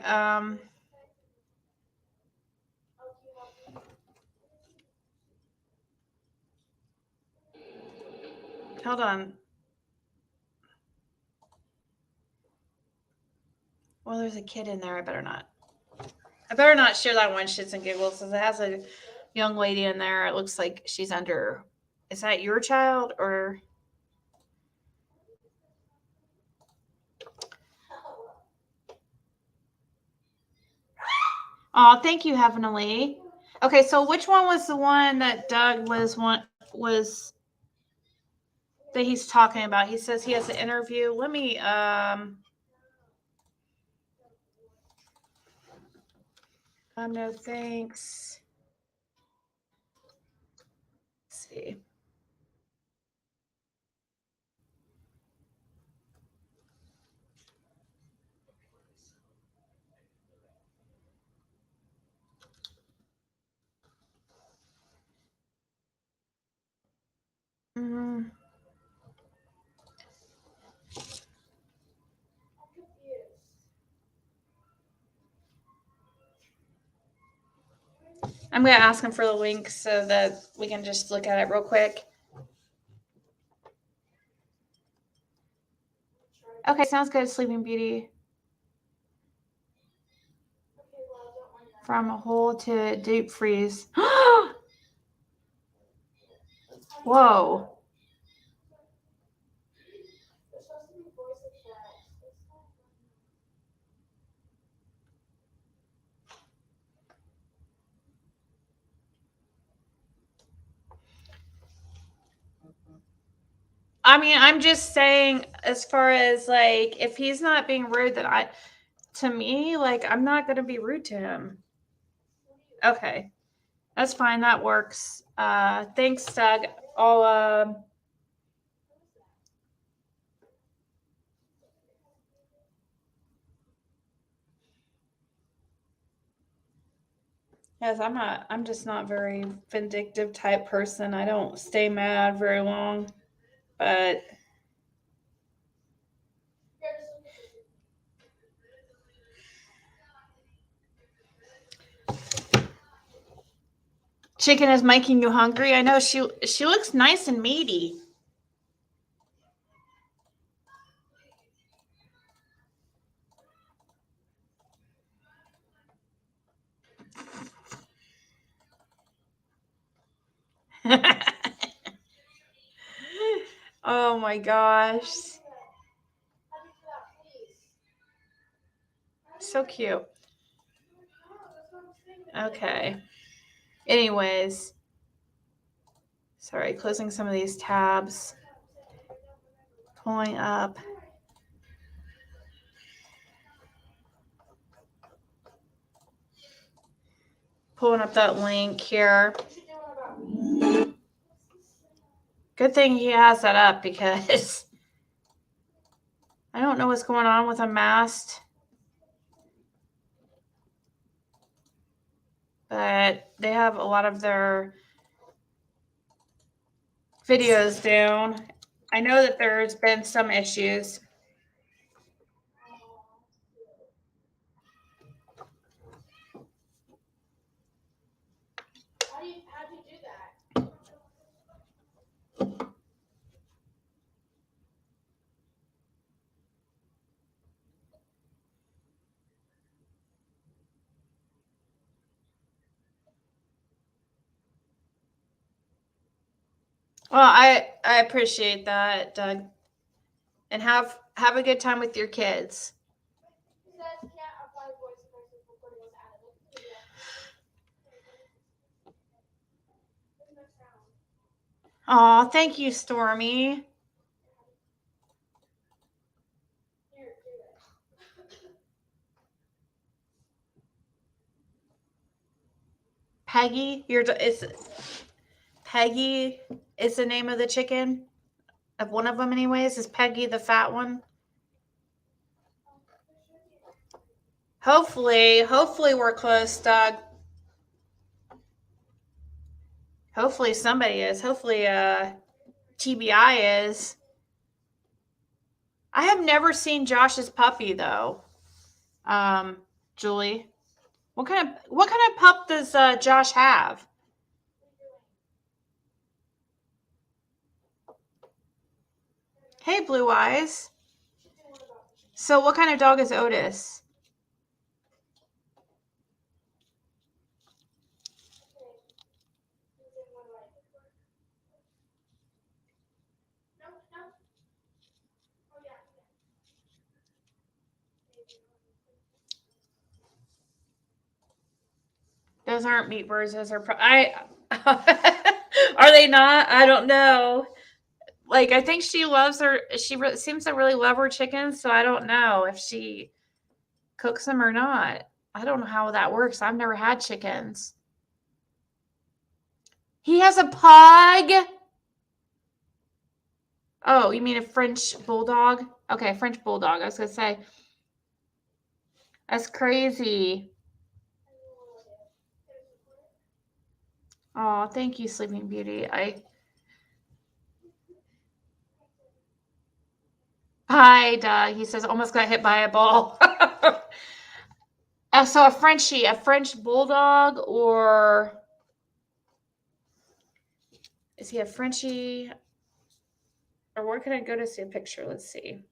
Hold on. Well, there's a kid in there. I better not share that one shits and giggles because it has a young lady in there. It looks like she's under. Is that your child or? Oh, thank you, Heavenly. Okay, so which one was the one that Doug was that he's talking about? He says he has an interview. Let me no thanks. Let's see. I'm going to ask him for the link so that we can just look at it real quick. Okay, sounds good, Sleeping Beauty. From a hole to deep freeze. Whoa. I mean, I'm just saying, as far as like, if he's not being rude, that to me, like, I'm not going to be rude to him. Okay. That's fine. That works. Thanks, Doug. I'll, yes, I'm just not very vindictive type person. I don't stay mad very long, but chicken is making you hungry. I know she looks nice and meaty. Oh my gosh. So cute. Okay. Anyways. Sorry, closing some of these tabs. Pulling up. Pulling up that link here. Good thing he has that up because I don't know what's going on with Unmasked. But they have a lot of their videos down. I know that there's been some issues. How'd you do that? Well, I appreciate that, Doug. And have a good time with your kids. Aw, thank you, Stormy. Peggy, Peggy is the name of the chicken. Of one of them, anyways. Is Peggy the fat one? Hopefully we're close, Doug. Hopefully somebody is. Hopefully TBI is. I have never seen Josh's puppy though. Julie, what kind of pup does Josh have? Hey, Blue Eyes. So what kind of dog is Otis? Those aren't meat birds. Those are are they not? I don't know. Like, I think she loves her. She seems to really love her chickens. So I don't know if she cooks them or not. I don't know how that works. I've never had chickens. He has a pug. Oh, you mean a French bulldog? Okay, French bulldog. I was going to say. That's crazy. Oh, thank you, Sleeping Beauty. Hi, Doug. He says, almost got hit by a ball. So a French bulldog or Is he a Frenchie? Or where can I go to see a picture? Let's see.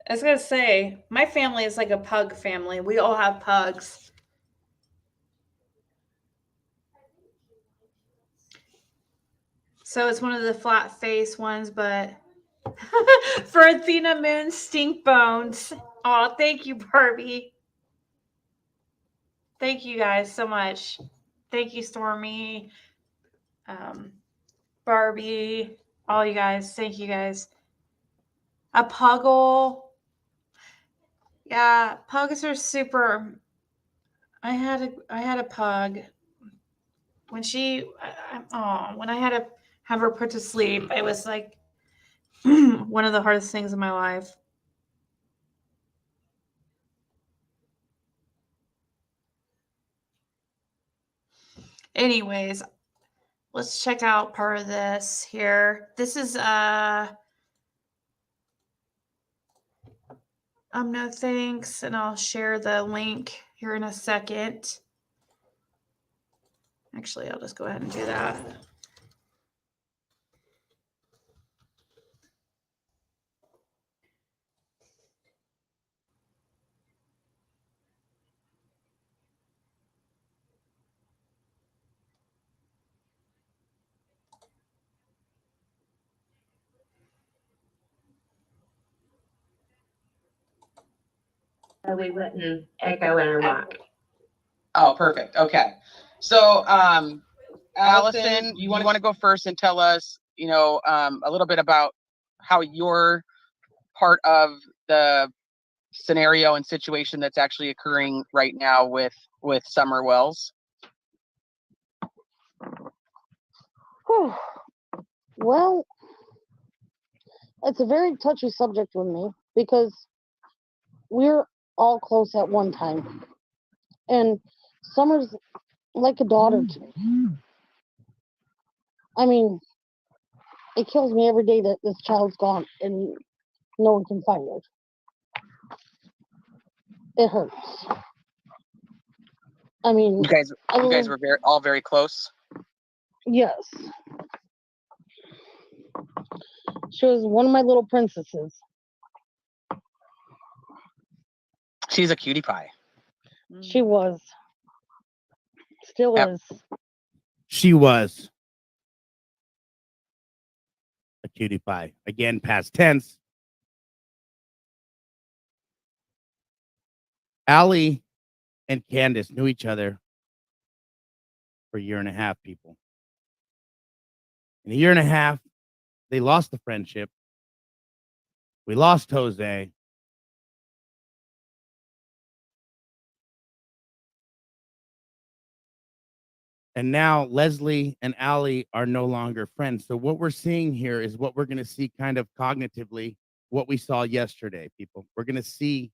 I was gonna say, my family is like a pug family. We all have pugs. So it's one of the flat face ones, but for Athena Moon Stink Bones. Oh, thank you, Barbie. Thank you guys so much. Thank you, Stormy, Barbie, all you guys. Thank you guys. A puggle. Yeah, pugs are super. I had a pug. When when I had to have her put to sleep, it was like one of the hardest things in my life. Anyways, let's check out part of this here. This is no thanks, and I'll share the link here in a second. Actually, I'll just go ahead and do that. We wouldn't echo in our mic. Oh, perfect. Okay. So, Allison, you want to go first and tell us, a little bit about how you're part of the scenario and situation that's actually occurring right now with Summer Wells? Well, it's a very touchy subject with me because we're all close at one time. And Summer's like a daughter to me. I mean, it kills me every day that this child's gone and no one can find her. It hurts. I mean, You guys were all very close. Yes. She was one of my little princesses. She's a cutie pie. She was. Still is. She was a cutie pie. Again, past tense. Allie and Candace knew each other for a year and a half, people. In a year and a half, they lost the friendship. We lost Jose. And now Leslie and Allie are no longer friends. So what we're seeing here is what we're going to see kind of cognitively, what we saw yesterday, people. We're going to see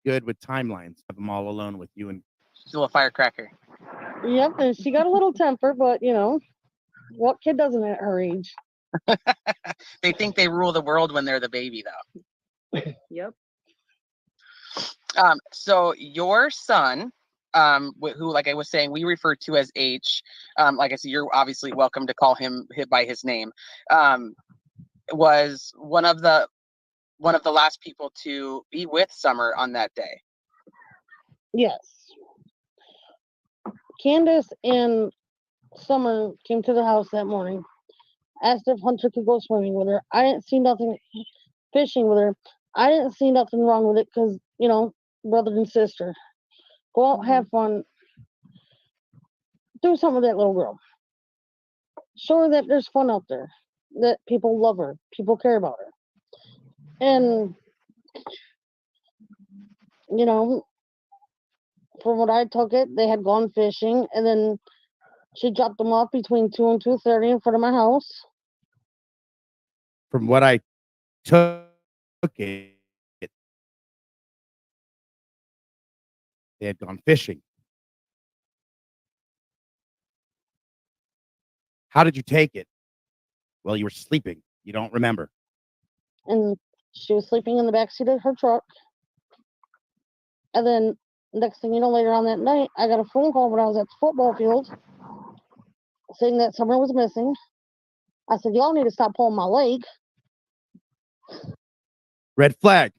good with timelines. Have them all alone with you. And she's a little firecracker. Yep, and she got a little temper, but what kid doesn't at her age? They think they rule the world when they're the baby, though. Yep. So your son, who, like I was saying, we refer to as H. Like I said, you're obviously welcome to call him by his name. Was one of the last people to be with Summer on that day. Yes. Candace and Summer came to the house that morning, asked if Hunter could go swimming with her. I didn't see nothing fishing with her. I didn't see nothing wrong with it because, brother and sister. Go out, have fun. Do something with that little girl. Show her that there's fun out there, that people love her, people care about her. And, from what I took it, they had gone fishing, and then she dropped them off between 2 and 2:30 in front of my house. from what I took it, they had gone fishing. How did you take it? Well, you were sleeping. You don't remember. And she was sleeping in the backseat of her truck. And then next thing you know, later on that night, I got a phone call when I was at the football field saying that Summer was missing. I said, y'all need to stop pulling my leg. Red flag.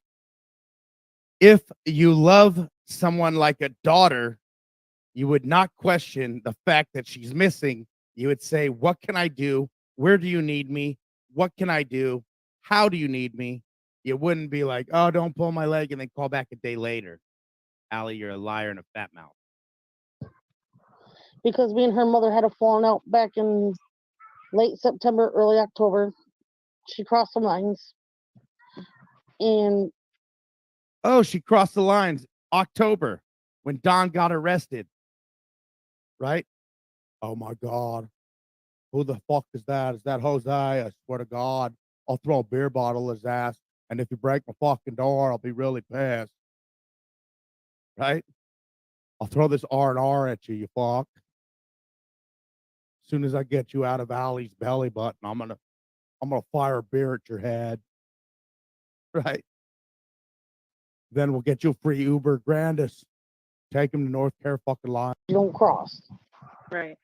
If you love someone like a daughter, you would not question the fact that she's missing. You would say, what can I do? Where do you need me? What can I do? How do you need me? You wouldn't be like, oh, don't pull my leg and then call back a day later. Allie, you're a liar and a fat mouth. Because me and her mother had a falling out back in late September, early October. She crossed the lines. And oh, she crossed the lines October when Don got arrested. Right? Oh my God. Who the fuck is that? Is that Jose? I swear to God, I'll throw a beer bottle at his ass. And if you break my fucking door, I'll be really pissed. Right? I'll throw this R&R at you, you fuck. As soon as I get you out of Allie's belly button, I'm gonna fire a beer at your head. Right? Then we'll get you a free Uber Grandis. Take him to North Carolina. You don't cross. Right.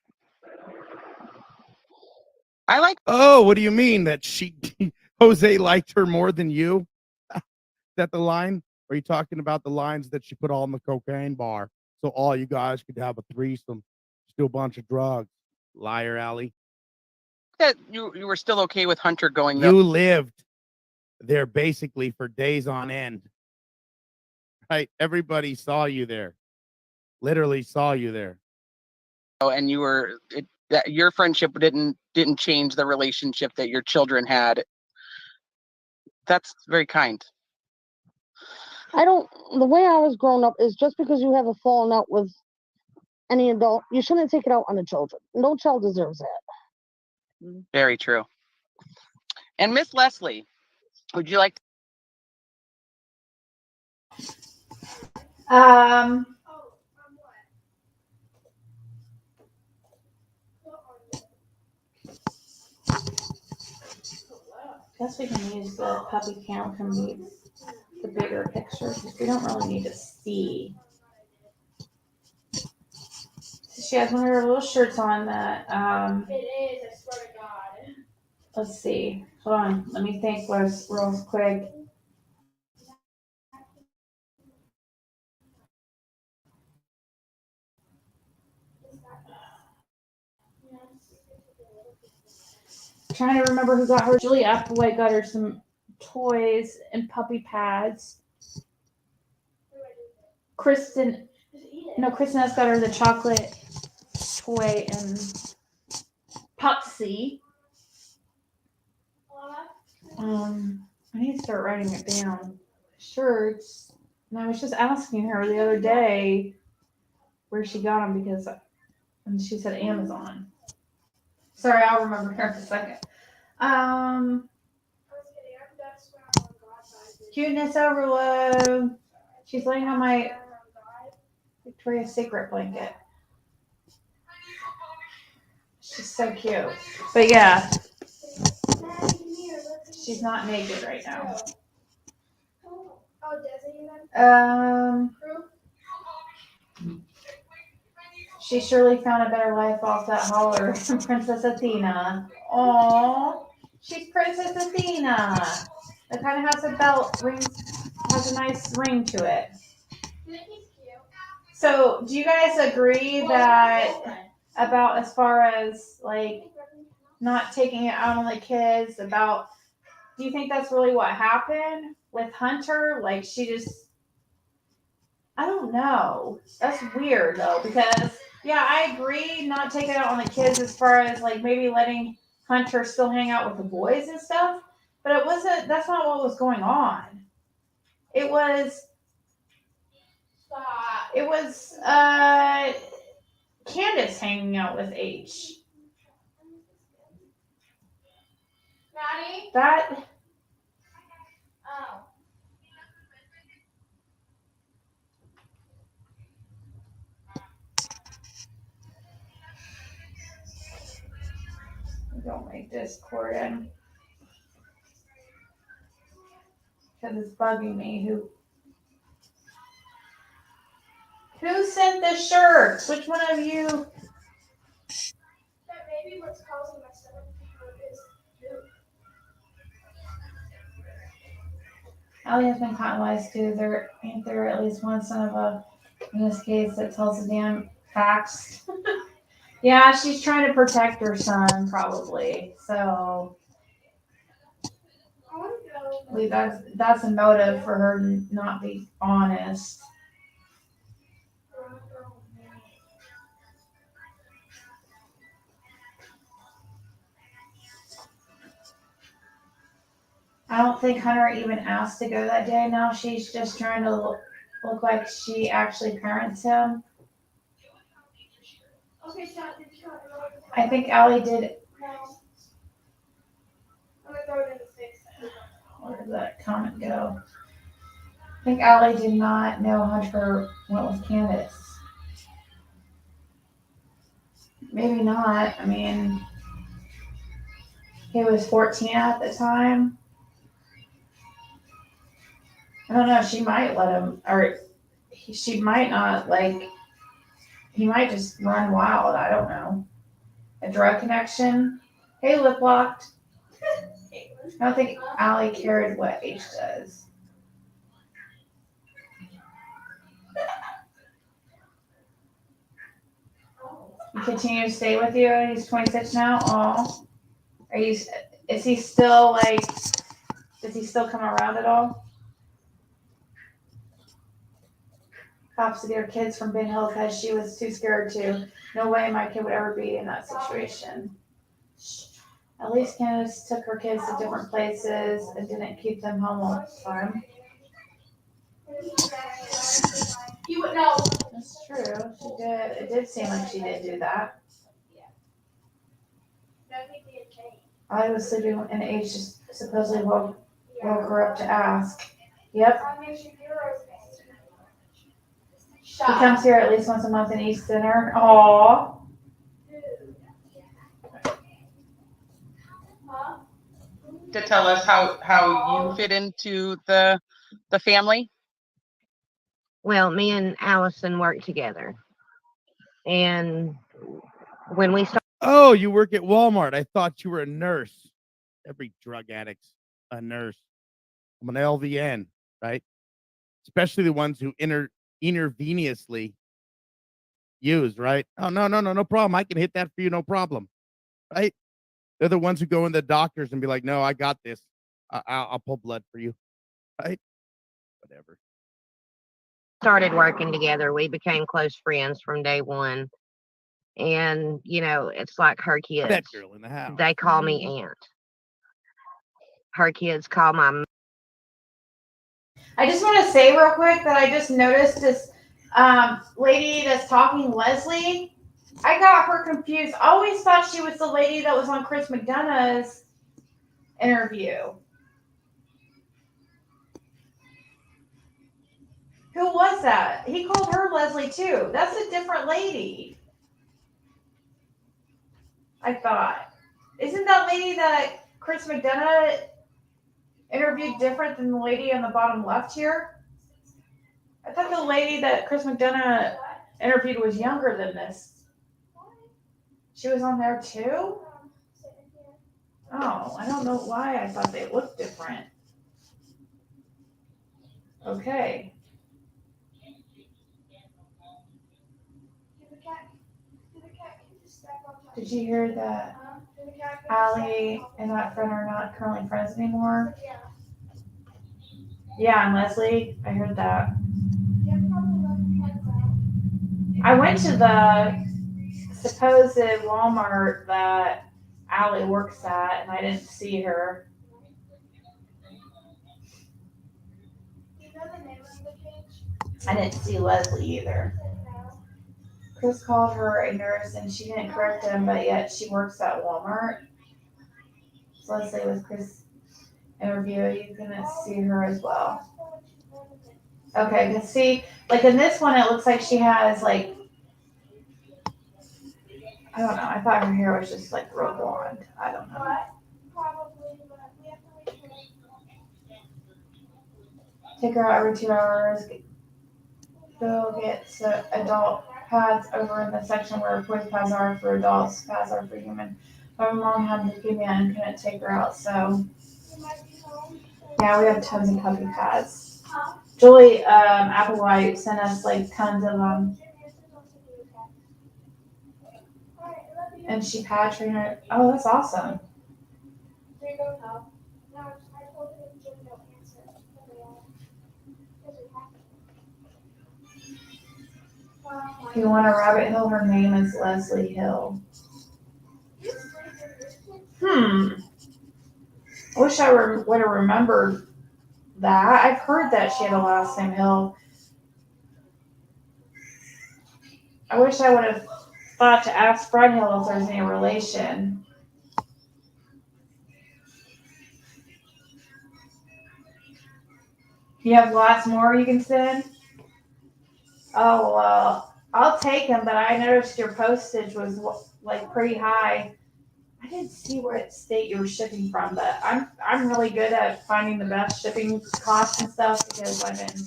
I like. Oh, what do you mean that Jose liked her more than you? Is that the line? Or are you talking about the lines that she put all in the cocaine bar? So all you guys could have a threesome, do a bunch of drugs. Liar, Allie. That you were still okay with Hunter going. You lived there basically for days on end. Right? Everybody saw you there. Literally saw you there. Oh, and you were that your friendship didn't change the relationship that your children had. That's very kind. The way I was growing up is just because you have a falling out with any adult, you shouldn't take it out on the children. No child deserves that. Very true. And Miss Leslie, would you like? Guess we can use the puppy cam from the bigger picture because we don't really need to see. So she has one of her little shirts on that. It is, I swear to God. Let's see. Hold on. Let me think real quick. Trying to remember who got her. Julie Applewhite got her some toys and puppy pads. Kristen S got her the chocolate toy and Pupsy. I need to start writing it down. Shirts. And I was just asking her the other day where she got them and she said Amazon. Sorry, I'll remember here in a second. Cuteness overload. She's laying on my Victoria's Secret blanket. She's so cute. But yeah, she's not naked right now. She surely found a better life off that holler from Princess Athena. Aww, she's Princess Athena. It kind of has a belt, has a nice ring to it. So, do you guys agree that about as far as like not taking it out on the kids? Do you think that's really what happened with Hunter? Like I don't know. That's weird though because yeah, I agree not taking it out on the kids as far as like maybe letting Hunter still hang out with the boys and stuff. But that's not what was going on. It was Candace hanging out with H. Maddie? That. Oh. Don't make Discord in. Because it's bugging me. sent the shirts? Which one of you? That may be what's causing my stomach to hurt is you. Allie has been caught in lies too. There ain't there at least one son of a, in this case, that tells the damn facts. Yeah, she's trying to protect her son, probably. So, that's a motive for her to not be honest. I don't think Hunter even asked to go that day. Now she's just trying to look like she actually parents him. Okay, Chad, did you I think Allie did. No. I'm gonna throw it in the six. Where did that comment go? I think Allie did not know Hunter went with Candace. Maybe not. I mean, he was 14 at the time. I don't know. She might let him, or she might not, like, he might just run wild. I don't know. A drug connection. Hey, lip locked. I don't think Allie cared what H does. He continue to stay with you. He's 26 now. Oh, are you? Is he still like? Does he still come around at all? Cops to get her kids from Ben Hill because she was too scared to. No way my kid would ever be in that situation. At least Candace took her kids to different places and didn't keep them home all the time. You would know. That's true. She did. It did seem like she did do that. I was sleeping and H just supposedly woke her up to ask. Yep. He comes here at least once a month and eats dinner. Aww. To tell us how you fit into the family. Well, me and Allison work together. And when we started, Oh, you work at Walmart. I thought you were a nurse. Every drug addict's a nurse. I'm an LVN, right? Especially the ones who intravenously use, right? Oh, no problem. I can hit that for you, no problem, right? They're the ones who go in the doctors and be like, no, I got this. I'll pull blood for you, right? Whatever. started working together, we became close friends from day one. And, you know, it's like her kids. That girl in the house. They call me aunt. Her kids call my. I just want to say real quick that I just noticed this lady that's talking, Leslie. I got her confused. I always thought she was the lady that was on Chris McDonough's interview. Who was that? He called her Leslie too. That's a different lady. I thought. Isn't that lady that Chris McDonough interviewed different than the lady on the bottom left here? I thought the lady that Chris McDonough interviewed was younger than this. She was on there too? Oh, I don't know why I thought they looked different. Okay. Did you hear that Allie and that friend are not currently friends anymore? Yeah, and Leslie, I heard that. I went to the supposed Walmart that Allie works at, and I didn't see her. I didn't see Leslie either. Chris called her a nurse, and she didn't correct him, but yet she works at Walmart. So let's say with Chris' interview, you can see her as well. Okay, but see, like in this one, it looks like she has like, I don't know. I thought her hair was just like real blonde. I don't know. Take her out every 2 hours. Go get adult pads over in the section where toys pads are for adults, pads are for human. My mom had leukemia and couldn't take her out, so yeah, we have tons of puppy pads. Julie Applewhite sent us like tons of them. And she pad trained her. Oh, that's awesome. If you want a Rabbit Hill, her name is Leslie Hill. I wish I would have remembered that. I've heard that she had a last name Hill. I wish I would have thought to ask Fred Hill if there's any relation. You have lots more you can send? Oh, well, I'll take them, but I noticed your postage was like pretty high. I didn't see what state you were shipping from, but I'm really good at finding the best shipping costs and stuff because I've been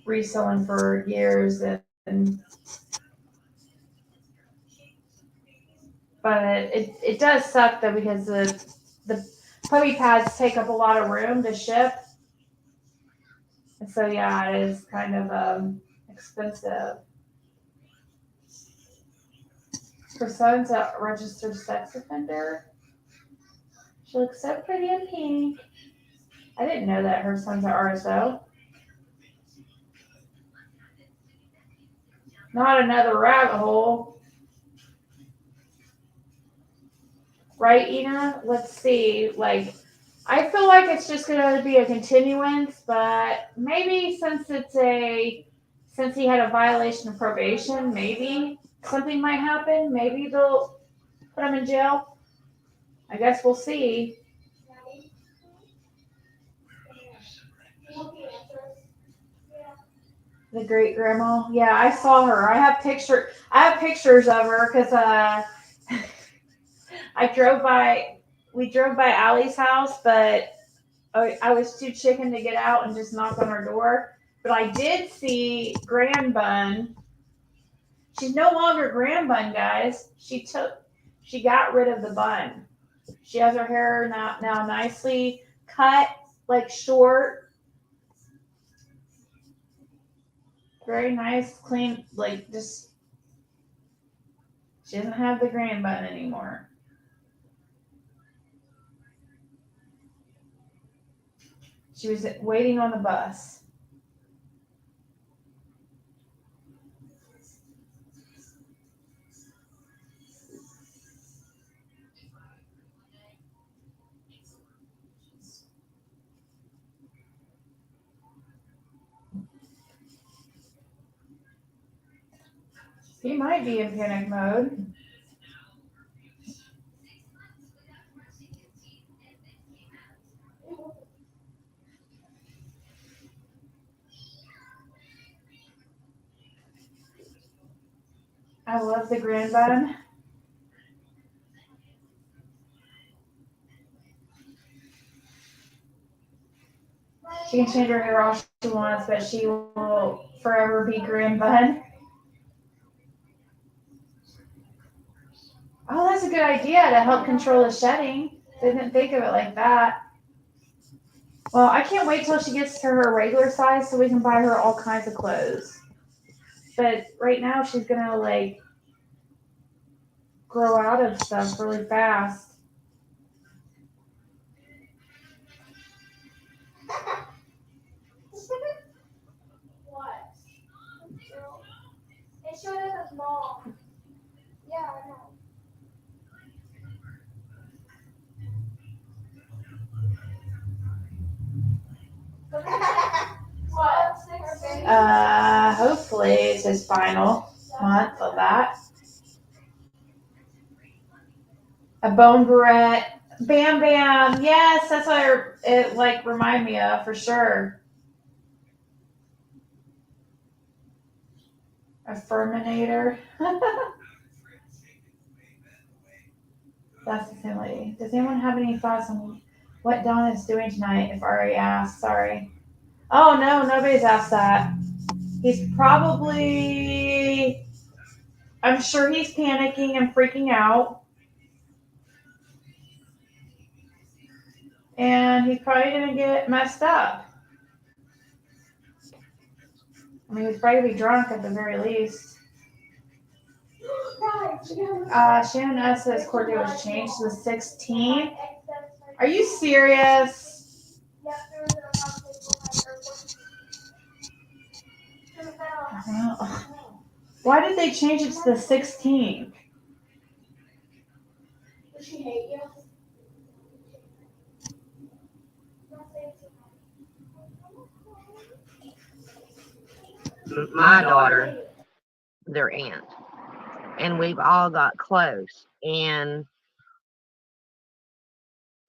reselling for years but it does suck though because the puppy pads take up a lot of room to ship. And so yeah, it is kind of expensive. Her son's a registered sex offender. She looks so pretty in pink. I didn't know that her son's an RSO. Not another rabbit hole. Right, Ina? Let's see. Like, I feel like it's just going to be a continuance, but maybe since he had a violation of probation, maybe something might happen. Maybe they'll put him in jail. I guess we'll see. The great grandma. Yeah, I saw her. I have pictures of her because we drove by Allie's house, but I was too chicken to get out and just knock on her door. But I did see Grand Bun. She's no longer Grand Bun, guys. She got rid of the bun. She has her hair now nicely cut, like short. Very nice, clean, like just, she doesn't have the Grand Bun anymore. She was waiting on the bus. He might be in panic mode. I love the Grand Bun. She can change her hair all she wants, but she will forever be Grand Bun. Oh, that's a good idea to help control the shedding. Didn't think of it like that. Well, I can't wait till she gets to her regular size so we can buy her all kinds of clothes. But right now she's gonna like grow out of stuff really fast. What? It showed up as mom. Yeah, I know. Hopefully it's his final month of that. A bone barrette. Bam Bam. Yes, that's what it like remind me of for sure. A Furminator. That's the same lady. Does anyone have any thoughts on what Dawn is doing tonight? If Ari asked, sorry. Oh no, nobody's asked that. He's probably, I'm sure he's panicking and freaking out. And he's probably going to get messed up. I mean, he's probably drunk at the very least. Shannon S. says court date was changed to the 16th. Are you serious? Why did they change it to the 16th? Does she hate you? My daughter, their aunt, and we've all got close. And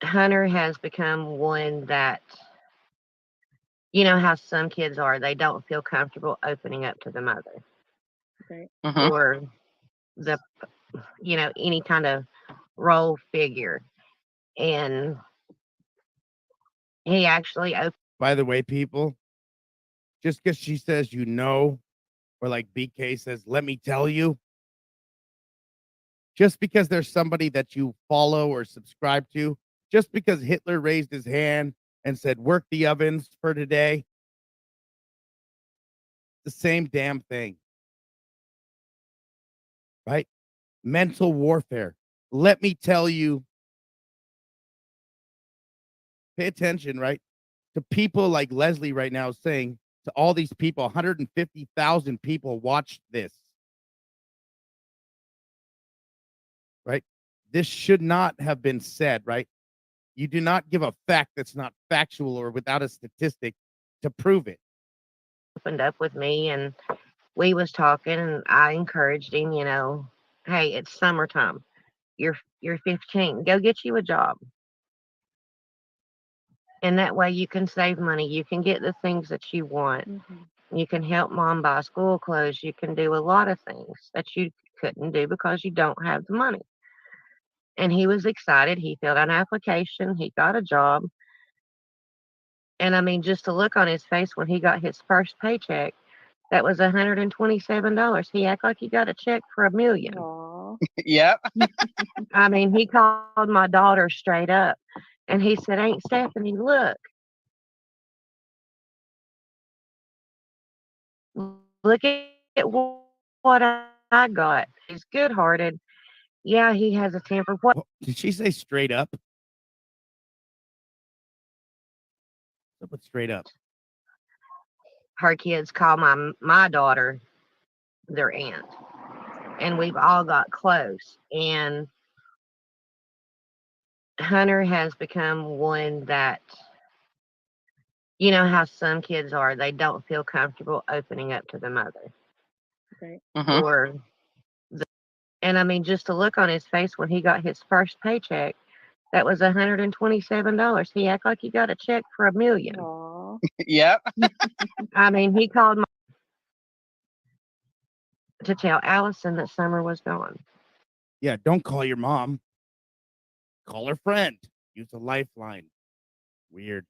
Hunter has become one that, you know how some kids are, they don't feel comfortable opening up to the mother or the, you know, any kind of role figure. And he actually opened. By the way, people, just because she says you know, or like BK says, let me tell you, just because there's somebody that you follow or subscribe to, just because Hitler raised his hand and said, work the ovens for today, the same damn thing. Right? Mental warfare. Let me tell you, pay attention, right? To people like Leslie right now saying to all these people, 150,000 people watched this. Right? This should not have been said, right? You do not give a fact that's not factual or without a statistic to prove it. Opened up with me, and we was talking, and I encouraged him, you know, hey, it's summertime. You're 15. Go get you a job. And that way you can save money. You can get the things that you want. You can help mom buy school clothes. You can do a lot of things that you couldn't do because you don't have the money. And he was excited. He filled out an application. He got a job. And I mean, just to look on his face when he got his first paycheck, that was $127. He acted like he got a check for $1 million. Yep. I mean, he called my daughter straight up and he said, Aunt Stephanie, look at what I got. He's good hearted. Yeah, he has a temper. What Did she say straight up? What's straight up? her kids call my daughter their aunt. And we've all got close. And Hunter has become one that, you know how some kids are, they don't feel comfortable opening up to the mother. Or the, and I mean, just to look on his face when he got his first paycheck, that was $127. He acted like he got a check for $1 million. Yep. I mean, he called to tell Allison that summer was gone. Yeah, don't call your mom. Call her friend. Use a lifeline. Weird.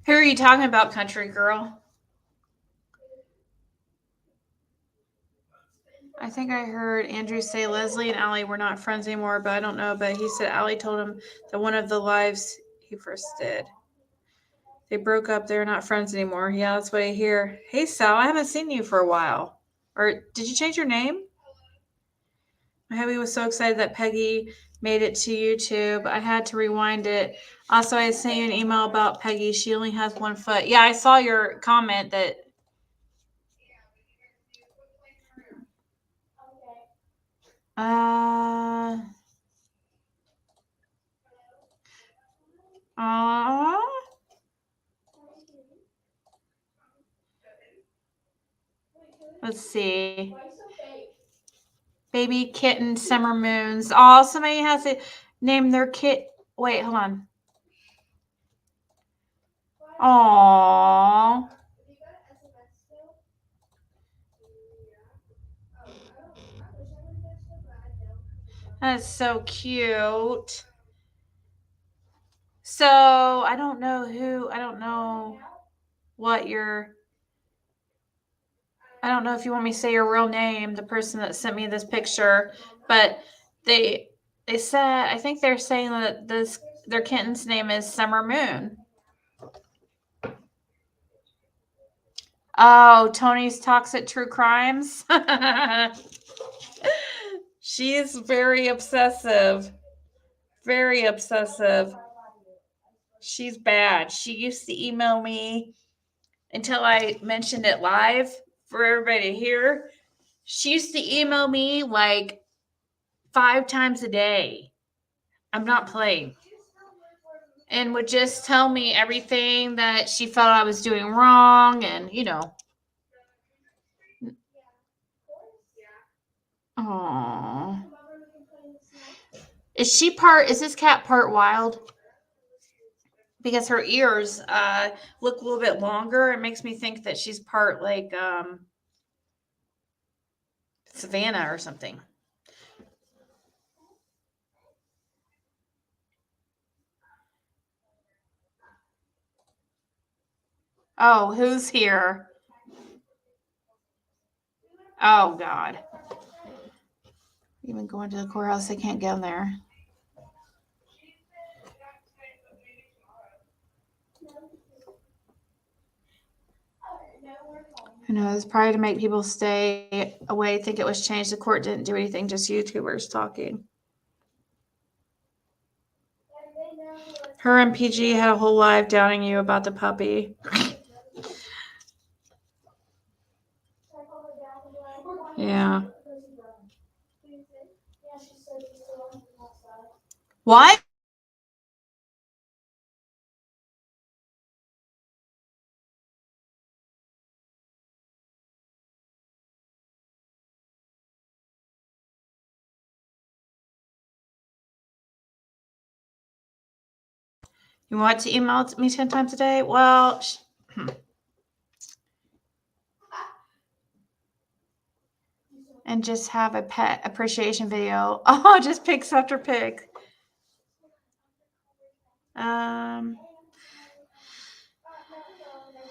Who are you talking about, country girl? I think I heard Andrew say Leslie and Allie were not friends anymore, but I don't know. But he said Allie told him that one of the lives he first did. They broke up. They're not friends anymore. Yeah, that's what I hear. Hey, Sal, I haven't seen you for a while. Or did you change your name? My hubby was so excited that Peggy made it to YouTube. I had to rewind it. Also, I sent you an email about Peggy. She only has 1 foot. Yeah, I saw your comment that. Let's see. Baby kitten summer moons. Oh, somebody has to name their kit. Wait, hold on. Aww. That's so cute. So I don't know what I don't know if you want me to say your real name, the person that sent me this picture, but they said, I think they're saying that their kitten's name is Summer Moon. Oh, Tony's Toxic True Crimes. She is very obsessive. Very obsessive. She's bad. She used to email me until I mentioned it live for everybody to hear. She used to email me like 5 times a day. I'm not playing. And would just tell me everything that she felt I was doing wrong. And, you know. Aww. Is this cat part wild? Because her ears look a little bit longer. It makes me think that she's part like Savannah or something. Oh, who's here? Oh, God. Even going to the courthouse, they can't get in there. Who knows? Probably to make people stay away, think it was changed. The court didn't do anything, just YouTubers talking. Her and PG had a whole live downing you about the puppy. Yeah. What? You want to email me 10 times a day? Well, and just have a pet appreciation video. Oh, just pics after pic.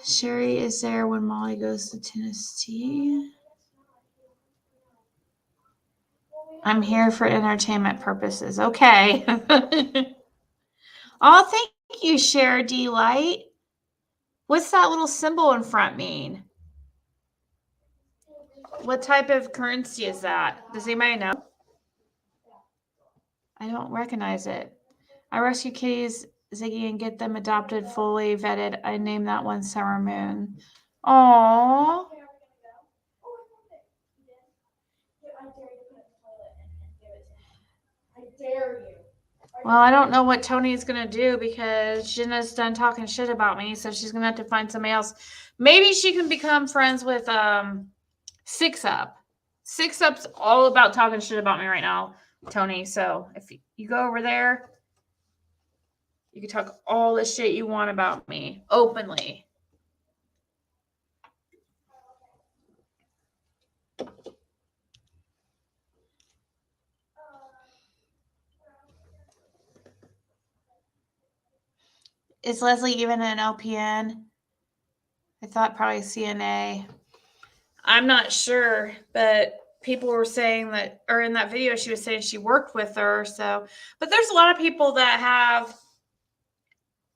Sherry is there when Molly goes to Tennessee. I'm here for entertainment purposes. Okay. Oh, thank you, Sherry Delight. What's that little symbol in front mean? What type of currency is that? Does anybody know? I don't recognize it. I rescue kitties, Ziggy, and get them adopted, fully vetted. I named that one Summer Moon. Aww. I dare you. Well, I don't know what Tony's going to do because Jenna's done talking shit about me, so she's going to have to find somebody else. Maybe she can become friends with Six Up. Six Up's all about talking shit about me right now, Tony. So if you go over there, you can talk all the shit you want about me openly. Is Leslie even an LPN? I thought probably CNA. I'm not sure, but people were saying that, or in that video, she was saying she worked with her. So, but there's a lot of people that have,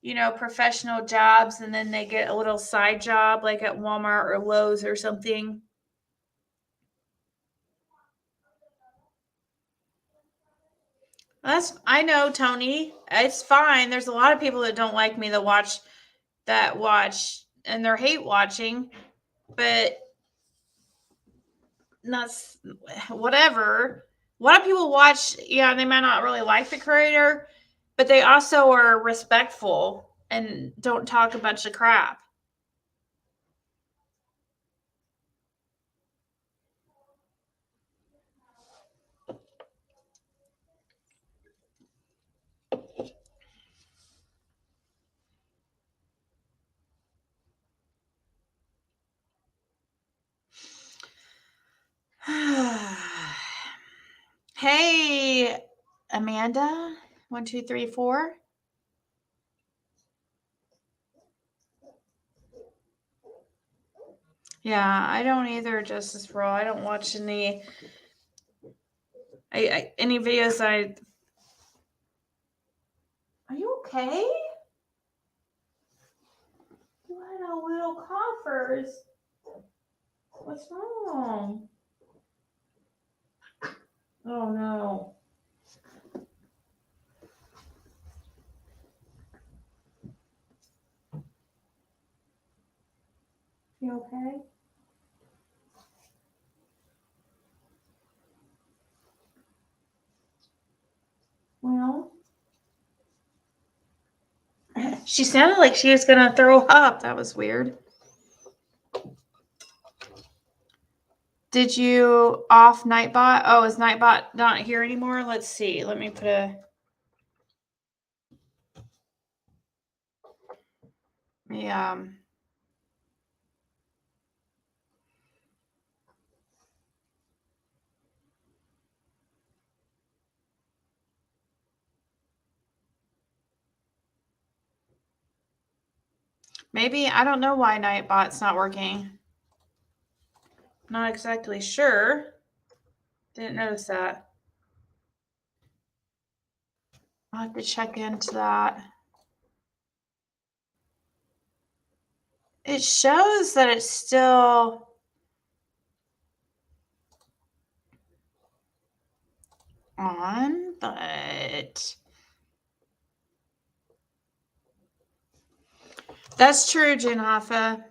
you know, professional jobs and then they get a little side job like at Walmart or Lowe's or something. I know, Tony. It's fine. There's a lot of people that don't like me that watch and they're hate watching, but that's whatever. A lot of people watch, yeah, they might not really like the creator, but they also are respectful and don't talk a bunch of crap. Hey, Amanda, 1, 2, 3, 4. Yeah, I don't either, Justice for All. I don't watch any any videos I. Are you okay? You had a little cough. What's wrong? Oh no. You okay? Well, she sounded like she was gonna throw up. That was weird. Did you off Nightbot? Oh, is Nightbot not here anymore? Let's see. Let me put a. Yeah. Maybe I don't know why Nightbot's not working. Not exactly sure. Didn't notice that. I'll have to check into that. It shows that it's still on, but that's true, Jen Hoffa.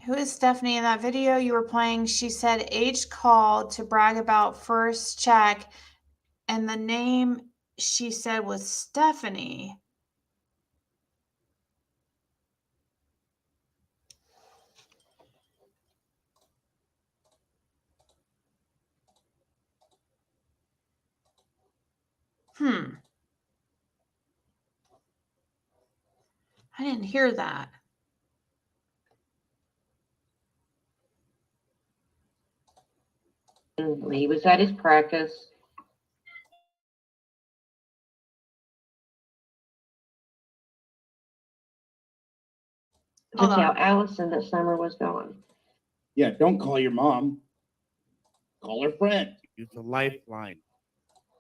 Who is Stephanie in that video you were playing? She said H called to brag about first check, and the name she said was Stephanie. I didn't hear that. He was at his practice. To Hold tell on. Allison that Summer was gone. Yeah, don't call your mom. Call her friend. Use a lifeline.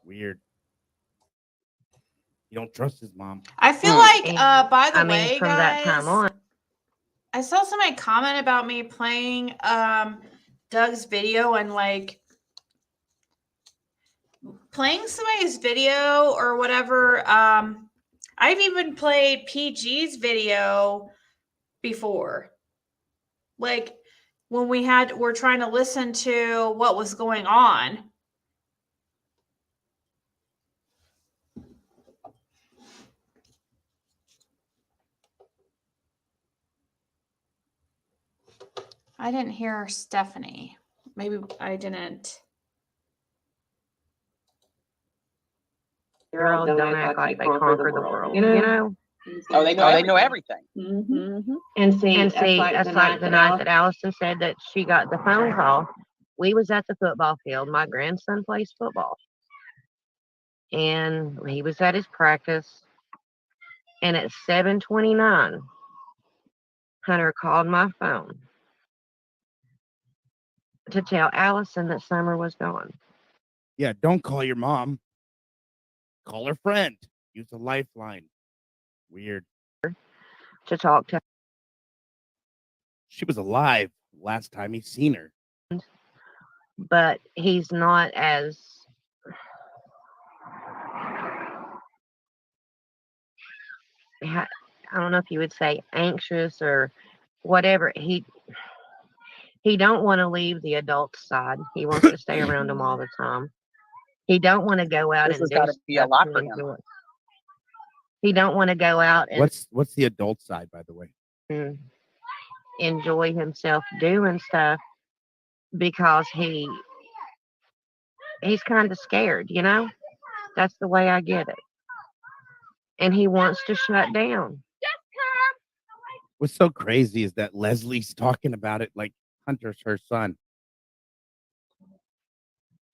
Weird. You don't trust his mom. I feel like, And, by the I mean, way, from that time guys, on, I saw somebody comment about me playing Doug's video and like playing somebody's video or whatever. I've even played PG's video before. Like when we're trying to listen to what was going on. I didn't hear Stephanie. Maybe I didn't. girls don't act like they conquer the world, you know? Oh, they know everything. And see, that's like the night that Allison said that she got the phone call. We was at the football field. My grandson plays football. And he was at his practice. And at 7:29, Hunter called my phone to tell Allison that Summer was gone. Yeah, don't call your mom. Call her friend. Use a lifeline. Weird. To talk to. She was alive last time he seen her. But he's not as I don't know if you would say anxious or whatever. He don't want to leave the adult side. He wants to stay around them all the time. He don't want to go out This and has do got to be a lot stuff for to him. enjoy. He don't want to go out and What's the adult side, by the way? enjoy himself doing stuff because he's kind of scared, you know? That's the way I get it. And he wants to shut down. What's so crazy is that Leslie's talking about it like Hunter's her son.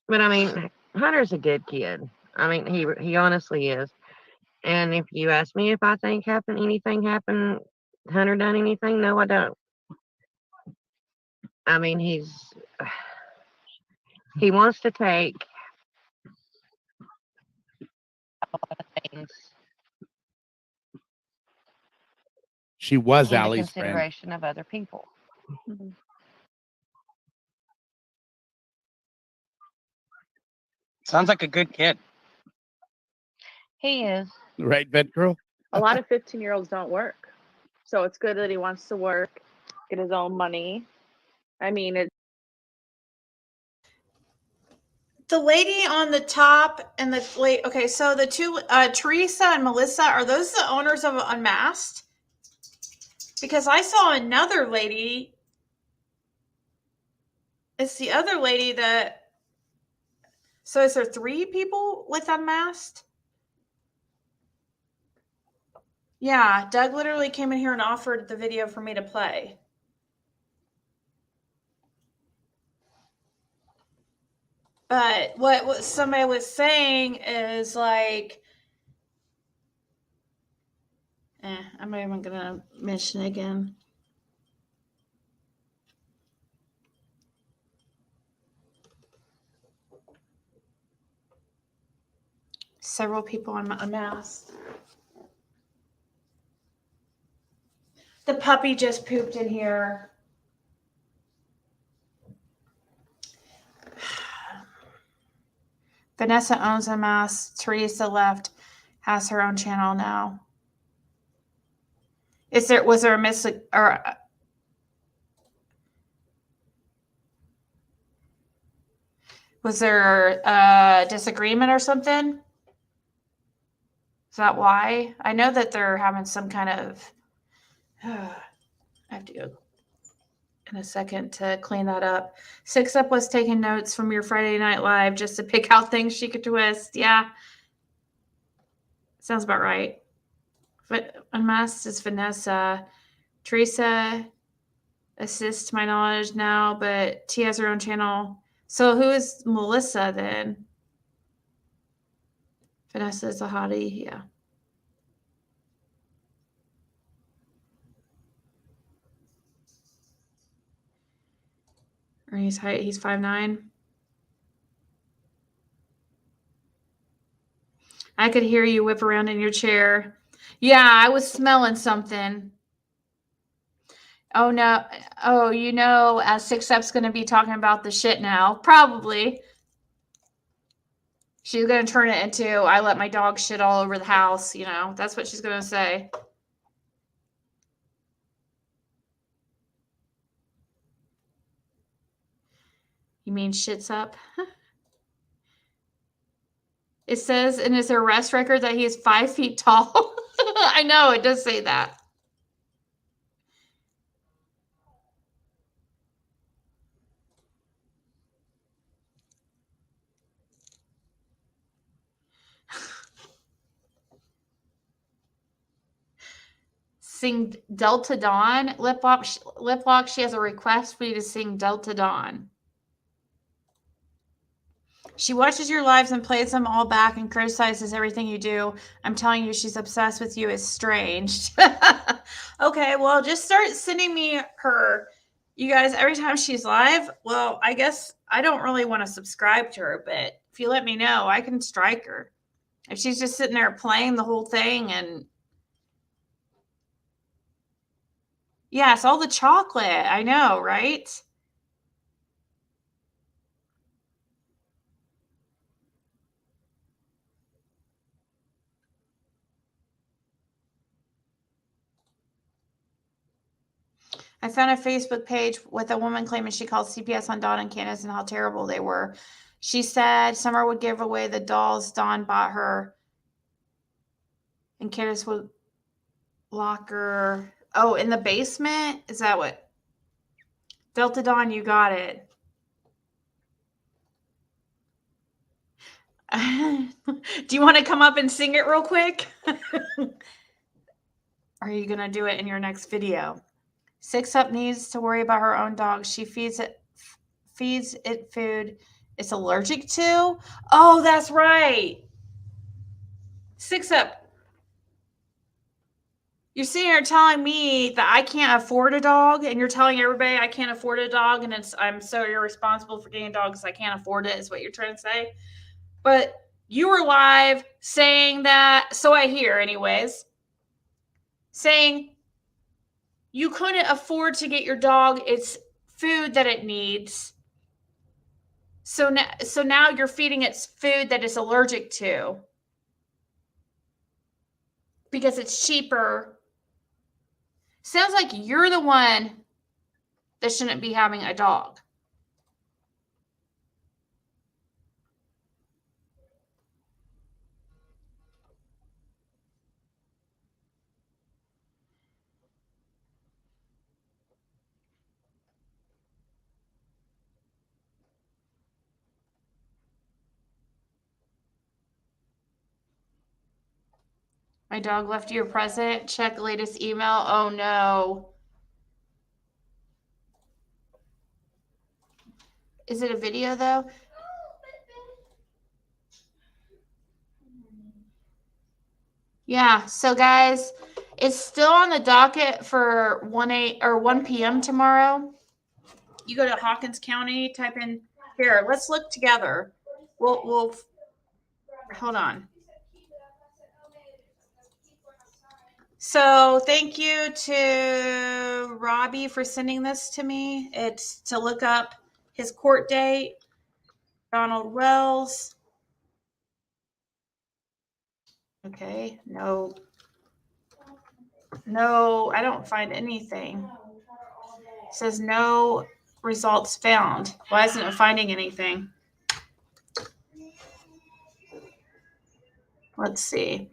But I mean, Hunter's a good kid. I mean, he honestly is. And if you ask me if I think anything happened, Hunter done anything, no, I don't. I mean, he wants to take a lot of things She was into Allie's friend. consideration of other people. Sounds like a good kid. He is. Right, Vet Girl? A lot of 15-year-olds don't work. So it's good that he wants to work, get his own money. I mean, it's The lady on the top and the late. Okay, so the two, Teresa and Melissa, are those the owners of Unmasked? Because I saw another lady. It's the other lady that. So is there 3 people with Unmasked? Yeah, Doug literally came in here and offered the video for me to play. But what somebody was saying is like, I'm not even gonna mention it again. Several people on Unmasked. The puppy just pooped in here. Vanessa owns Unmasked. Teresa left, has her own channel now. Was there a was there a disagreement or something? Is that why? I know that they're having some kind of. I have to go in a second to clean that up. Six Up was taking notes from your Friday Night Live just to pick out things she could twist. Yeah. Sounds about right. Unmasked is Vanessa. Teresa assists my knowledge now, but T has her own channel. So who is Melissa then? Vanessa is a hottie. Yeah. Or he's 5'9". I could hear you whip around in your chair. Yeah, I was smelling something. Oh no. Oh, Six Up's going to be talking about the shit now. Probably. She's going to turn it into, I let my dog shit all over the house. That's what she's going to say. You mean shits up? It says in his arrest record that he is 5 feet tall. I know, it does say that. Sing Delta Dawn. Lip Lock, she has a request for you to sing Delta Dawn. She watches your lives and plays them all back and criticizes everything you do. I'm telling you, she's obsessed with you. It's strange. Okay, well, just start sending me her. You guys, every time she's live, well, I guess I don't really want to subscribe to her, but if you let me know, I can strike her. If she's just sitting there playing the whole thing and yes, all the chocolate. I know, right? I found a Facebook page with a woman claiming she called CPS on Dawn and Candace and how terrible they were. She said Summer would give away the dolls Dawn bought her, and Candace would lock her. Oh, in the basement? Is that what? Delta Dawn, you got it. Do you want to come up and sing it real quick? Are you going to do it in your next video? Six Up needs to worry about her own dog. She feeds it food it's allergic to. Oh, that's right. Six Up. You're sitting here telling me that I can't afford a dog, and you're telling everybody I can't afford a dog, and I'm so irresponsible for getting a dog because I can't afford it, is what you're trying to say. But you were live saying that, so I hear anyways, saying you couldn't afford to get your dog its food that it needs. So now you're feeding its food that it's allergic to because it's cheaper. Sounds like you're the one that shouldn't be having a dog. My dog left you a present. Check latest email. Oh no. Is it a video though? Yeah. So guys, it's still on the docket for 1 p.m. tomorrow. You go to Hawkins County, type in here. Let's look together. We'll hold on. So thank you to Robbie for sending this to me. It's to look up his court date. Donald Wells. Okay, no, I don't find anything. It says no results found. Why isn't it finding anything? Let's see.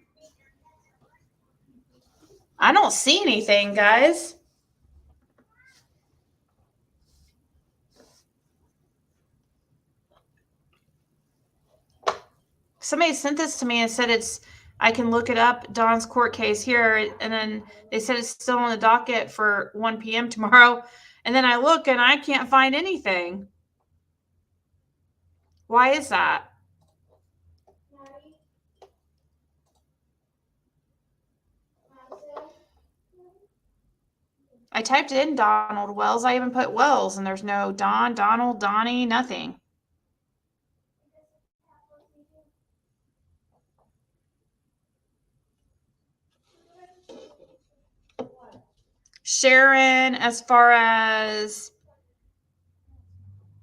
I don't see anything, guys. Somebody sent this to me and said I can look it up, Don's court case here, and then they said it's still on the docket for 1 p.m. tomorrow. And then I look and I can't find anything. Why is that? I typed in Donald Wells. I even put Wells, and there's no Don, Donald, Donnie, nothing. Sharon, as far as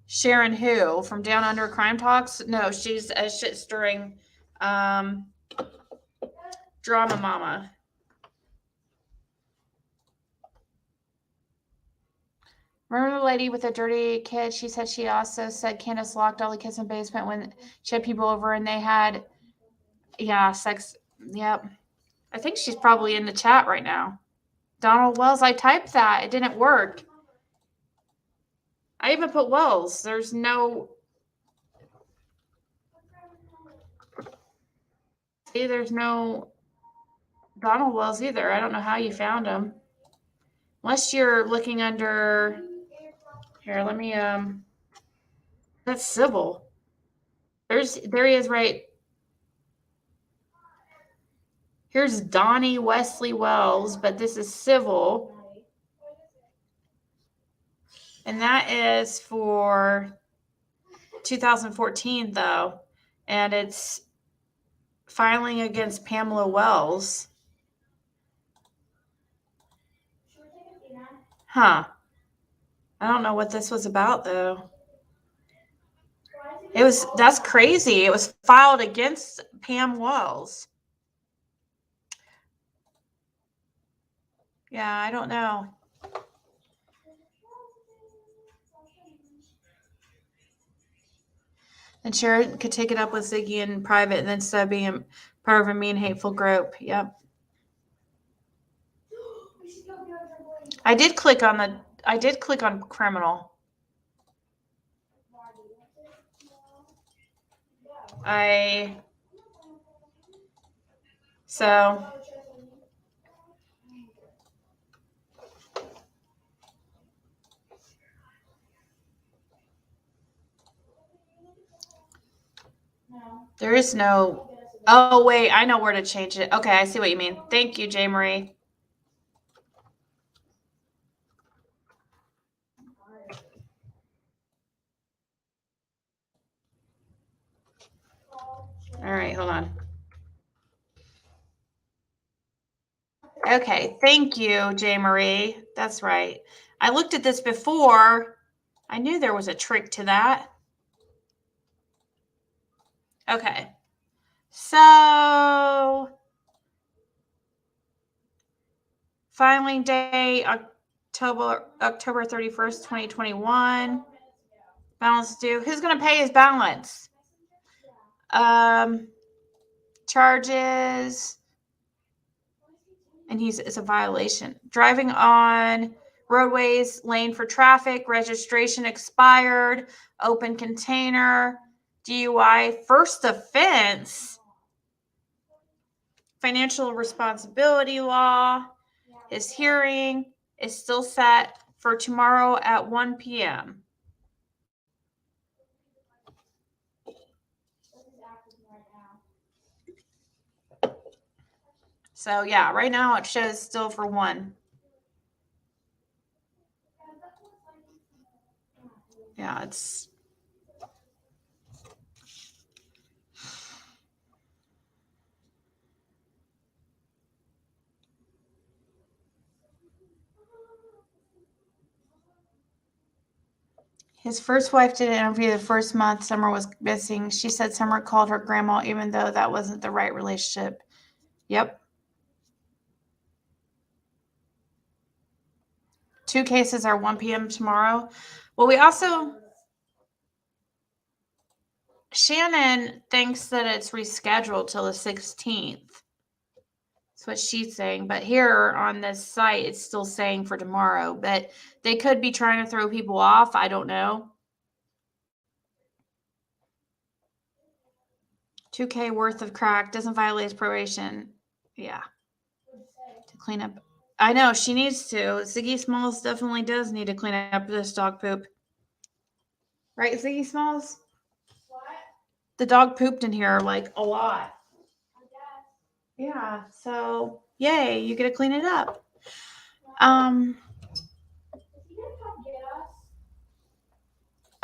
Sharon who? From Down Under Crime Talks? No, she's a shit stirring drama mama. Remember the lady with the dirty kid? She said she also said Candace locked all the kids in the basement when she had people over and they had, sex. Yep. I think she's probably in the chat right now. Donald Wells, I typed that. It didn't work. I even put Wells. There's no... See, there's no Donald Wells either. I don't know how you found him. Unless you're looking under... Here, let me... That's civil. There he is right... Here's Donnie Wesley Wells, but this is civil. And that is for 2014, though. And it's filing against Pamela Wells. Huh. I don't know what this was about, though. That's crazy. It was filed against Pam Wells. Yeah, I don't know. And Sharon could take it up with Ziggy in private and then instead of being part of a mean, hateful group. Yep. I did click on criminal. So there is no... Oh, wait, I know where to change it. Okay, I see what you mean. Thank you, J. Marie. All right, hold on. Okay, thank you, J. Marie. That's right. I looked at this before. I knew there was a trick to that. Okay. So, filing day, October 31st, 2021. Balance due. Who's going to pay his balance? Charges. And it's a violation. Driving on roadways, lane for traffic, registration expired, open container, DUI, first offense, financial responsibility law. His hearing is still set for tomorrow at 1 p.m. So yeah, right now it shows still for 1. Yeah, it's his first wife did an interview the first month Summer was missing. She said Summer called her grandma even though that wasn't the right relationship. Yep. 2 cases are 1 p.m. tomorrow. Well, we also, Shannon thinks that it's rescheduled till the 16th. That's what she's saying. But here on this site, it's still saying for tomorrow. But they could be trying to throw people off. I don't know. $2,000 worth of crack doesn't violate his probation. Yeah. To clean up. I know she needs to. Ziggy Smalls definitely does need to clean up this dog poop. Right, Ziggy Smalls? What? The dog pooped in here like a lot. Yeah, so yay, you get to clean it up. I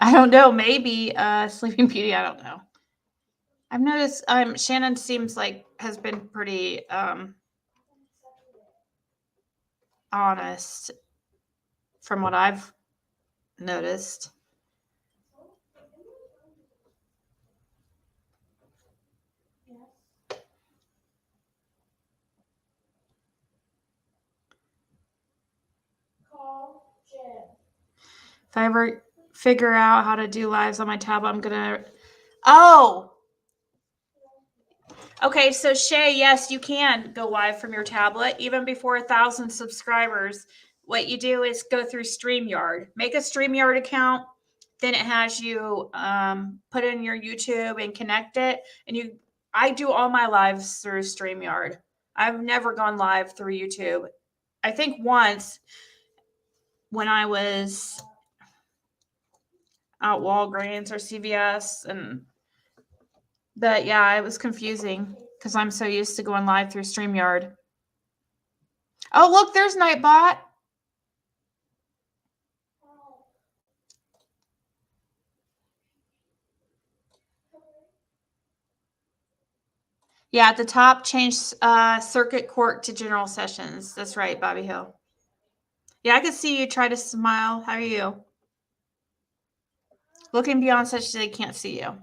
don't know, maybe Sleeping Beauty, I don't know. I've noticed Shannon seems like has been pretty honest from what I've noticed. If I ever figure out how to do lives on my tab, I'm gonna. Oh, okay. So Shay, yes, you can go live from your tablet even before 1,000 subscribers. What you do is go through StreamYard, make a StreamYard account. Then it has you put in your YouTube and connect it. And I do all my lives through StreamYard. I've never gone live through YouTube. I think once when I was at Walgreens or CVS, but yeah, it was confusing because I'm so used to going live through StreamYard. Oh, look, there's Nightbot. Yeah, at the top, change circuit court to general sessions. That's right, Bobby Hill. Yeah, I could see you try to smile. How are you? Looking beyond such that they can't see you.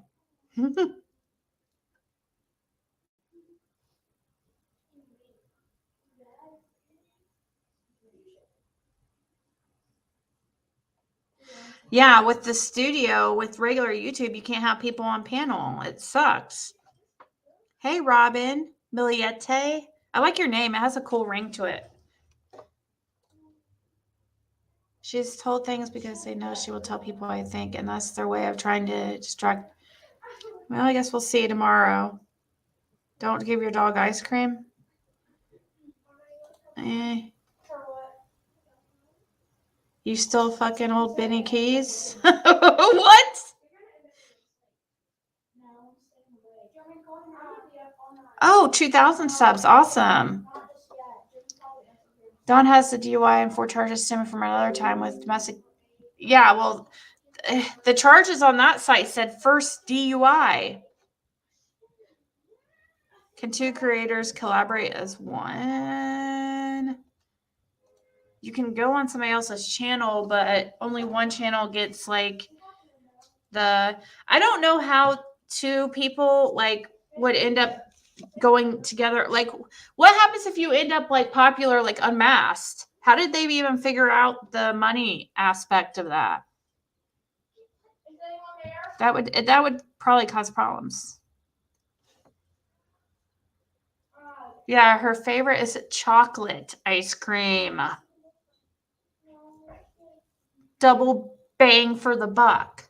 Yeah, with the studio, with regular YouTube, you can't have people on panel. It sucks. Hey, Robin, Miliette. I like your name. It has a cool ring to it. She's told things because they know she will tell people, I think, and that's their way of trying to distract. Well, I guess we'll see tomorrow. Don't give your dog ice cream. You still fucking old Benny Keys? What? Oh, 2,000 subs. Awesome. Dawn has the DUI and 4 charges stemming from another time with domestic. Yeah, well, the charges on that site said first DUI. Can two creators collaborate as one? You can go on somebody else's channel, but only one channel gets like I don't know how two people like would end up going together. Like, what happens if you end up like popular, like Unmasked? How did they even figure out the money aspect of that? That would probably cause problems. Yeah, her favorite is chocolate ice cream. Double bang for the buck.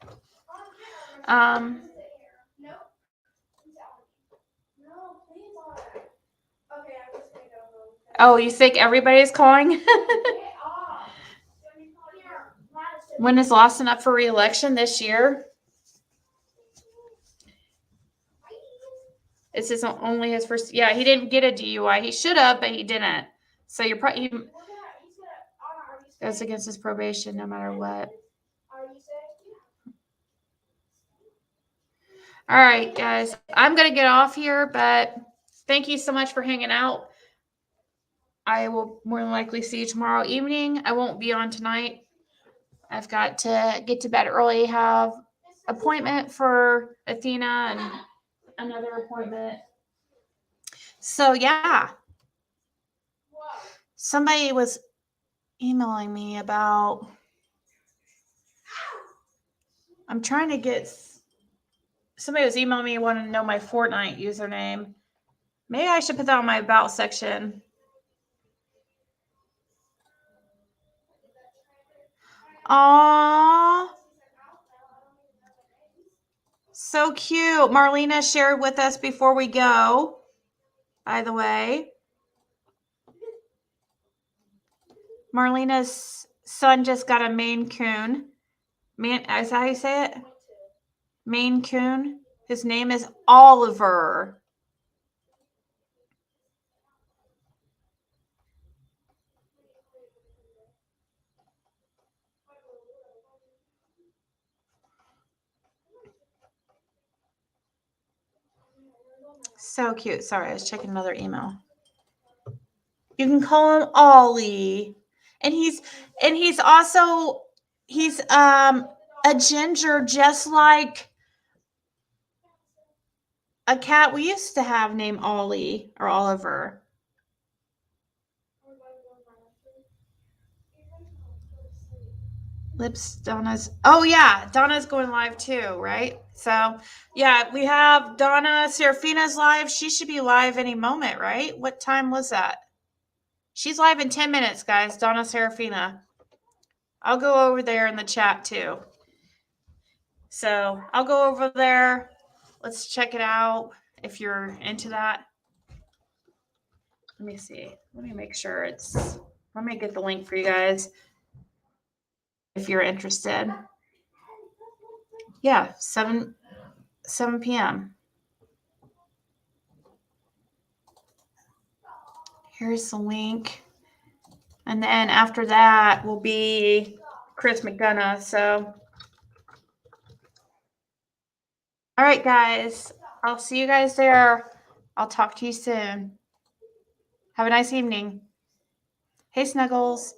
Oh, you think everybody's calling? When is Lawson up for re-election this year? This isn't only his first. Yeah, he didn't get a DUI. He should have, but he didn't. So you're probably goes against his probation no matter what. All right, guys, I'm gonna get off here, but thank you so much for hanging out. I will more than likely see you tomorrow evening. I won't be on tonight. I've got to get to bed early, have appointment for Athena and another appointment. So yeah, somebody was emailing me about, somebody was emailing me wanting to know my Fortnite username. Maybe I should put that on my about section. Aww. So cute. Marlena shared with us before we go, by the way. Marlena's son just got a Maine Coon. Is that how you say it? Maine Coon. His name is Oliver. So cute. Sorry, I was checking another email. You can call him Ollie. And he's also a ginger, just like a cat we used to have named Ollie or Oliver. Lips, Donna's. Oh yeah, Donna's going live too, right? So yeah, we have Donna Serafina's live. She should be live any moment, right? What time was that? She's live in 10 minutes, guys. Donna Serafina. I'll go over there in the chat too. So I'll go over there. Let's check it out if you're into that. Let me see. Let me make sure let me get the link for you guys if you're interested. Yeah, 7 p.m. Here's the link. And then after that will be Chris McDonough. So, all right, guys. I'll see you guys there. I'll talk to you soon. Have a nice evening. Hey, Snuggles.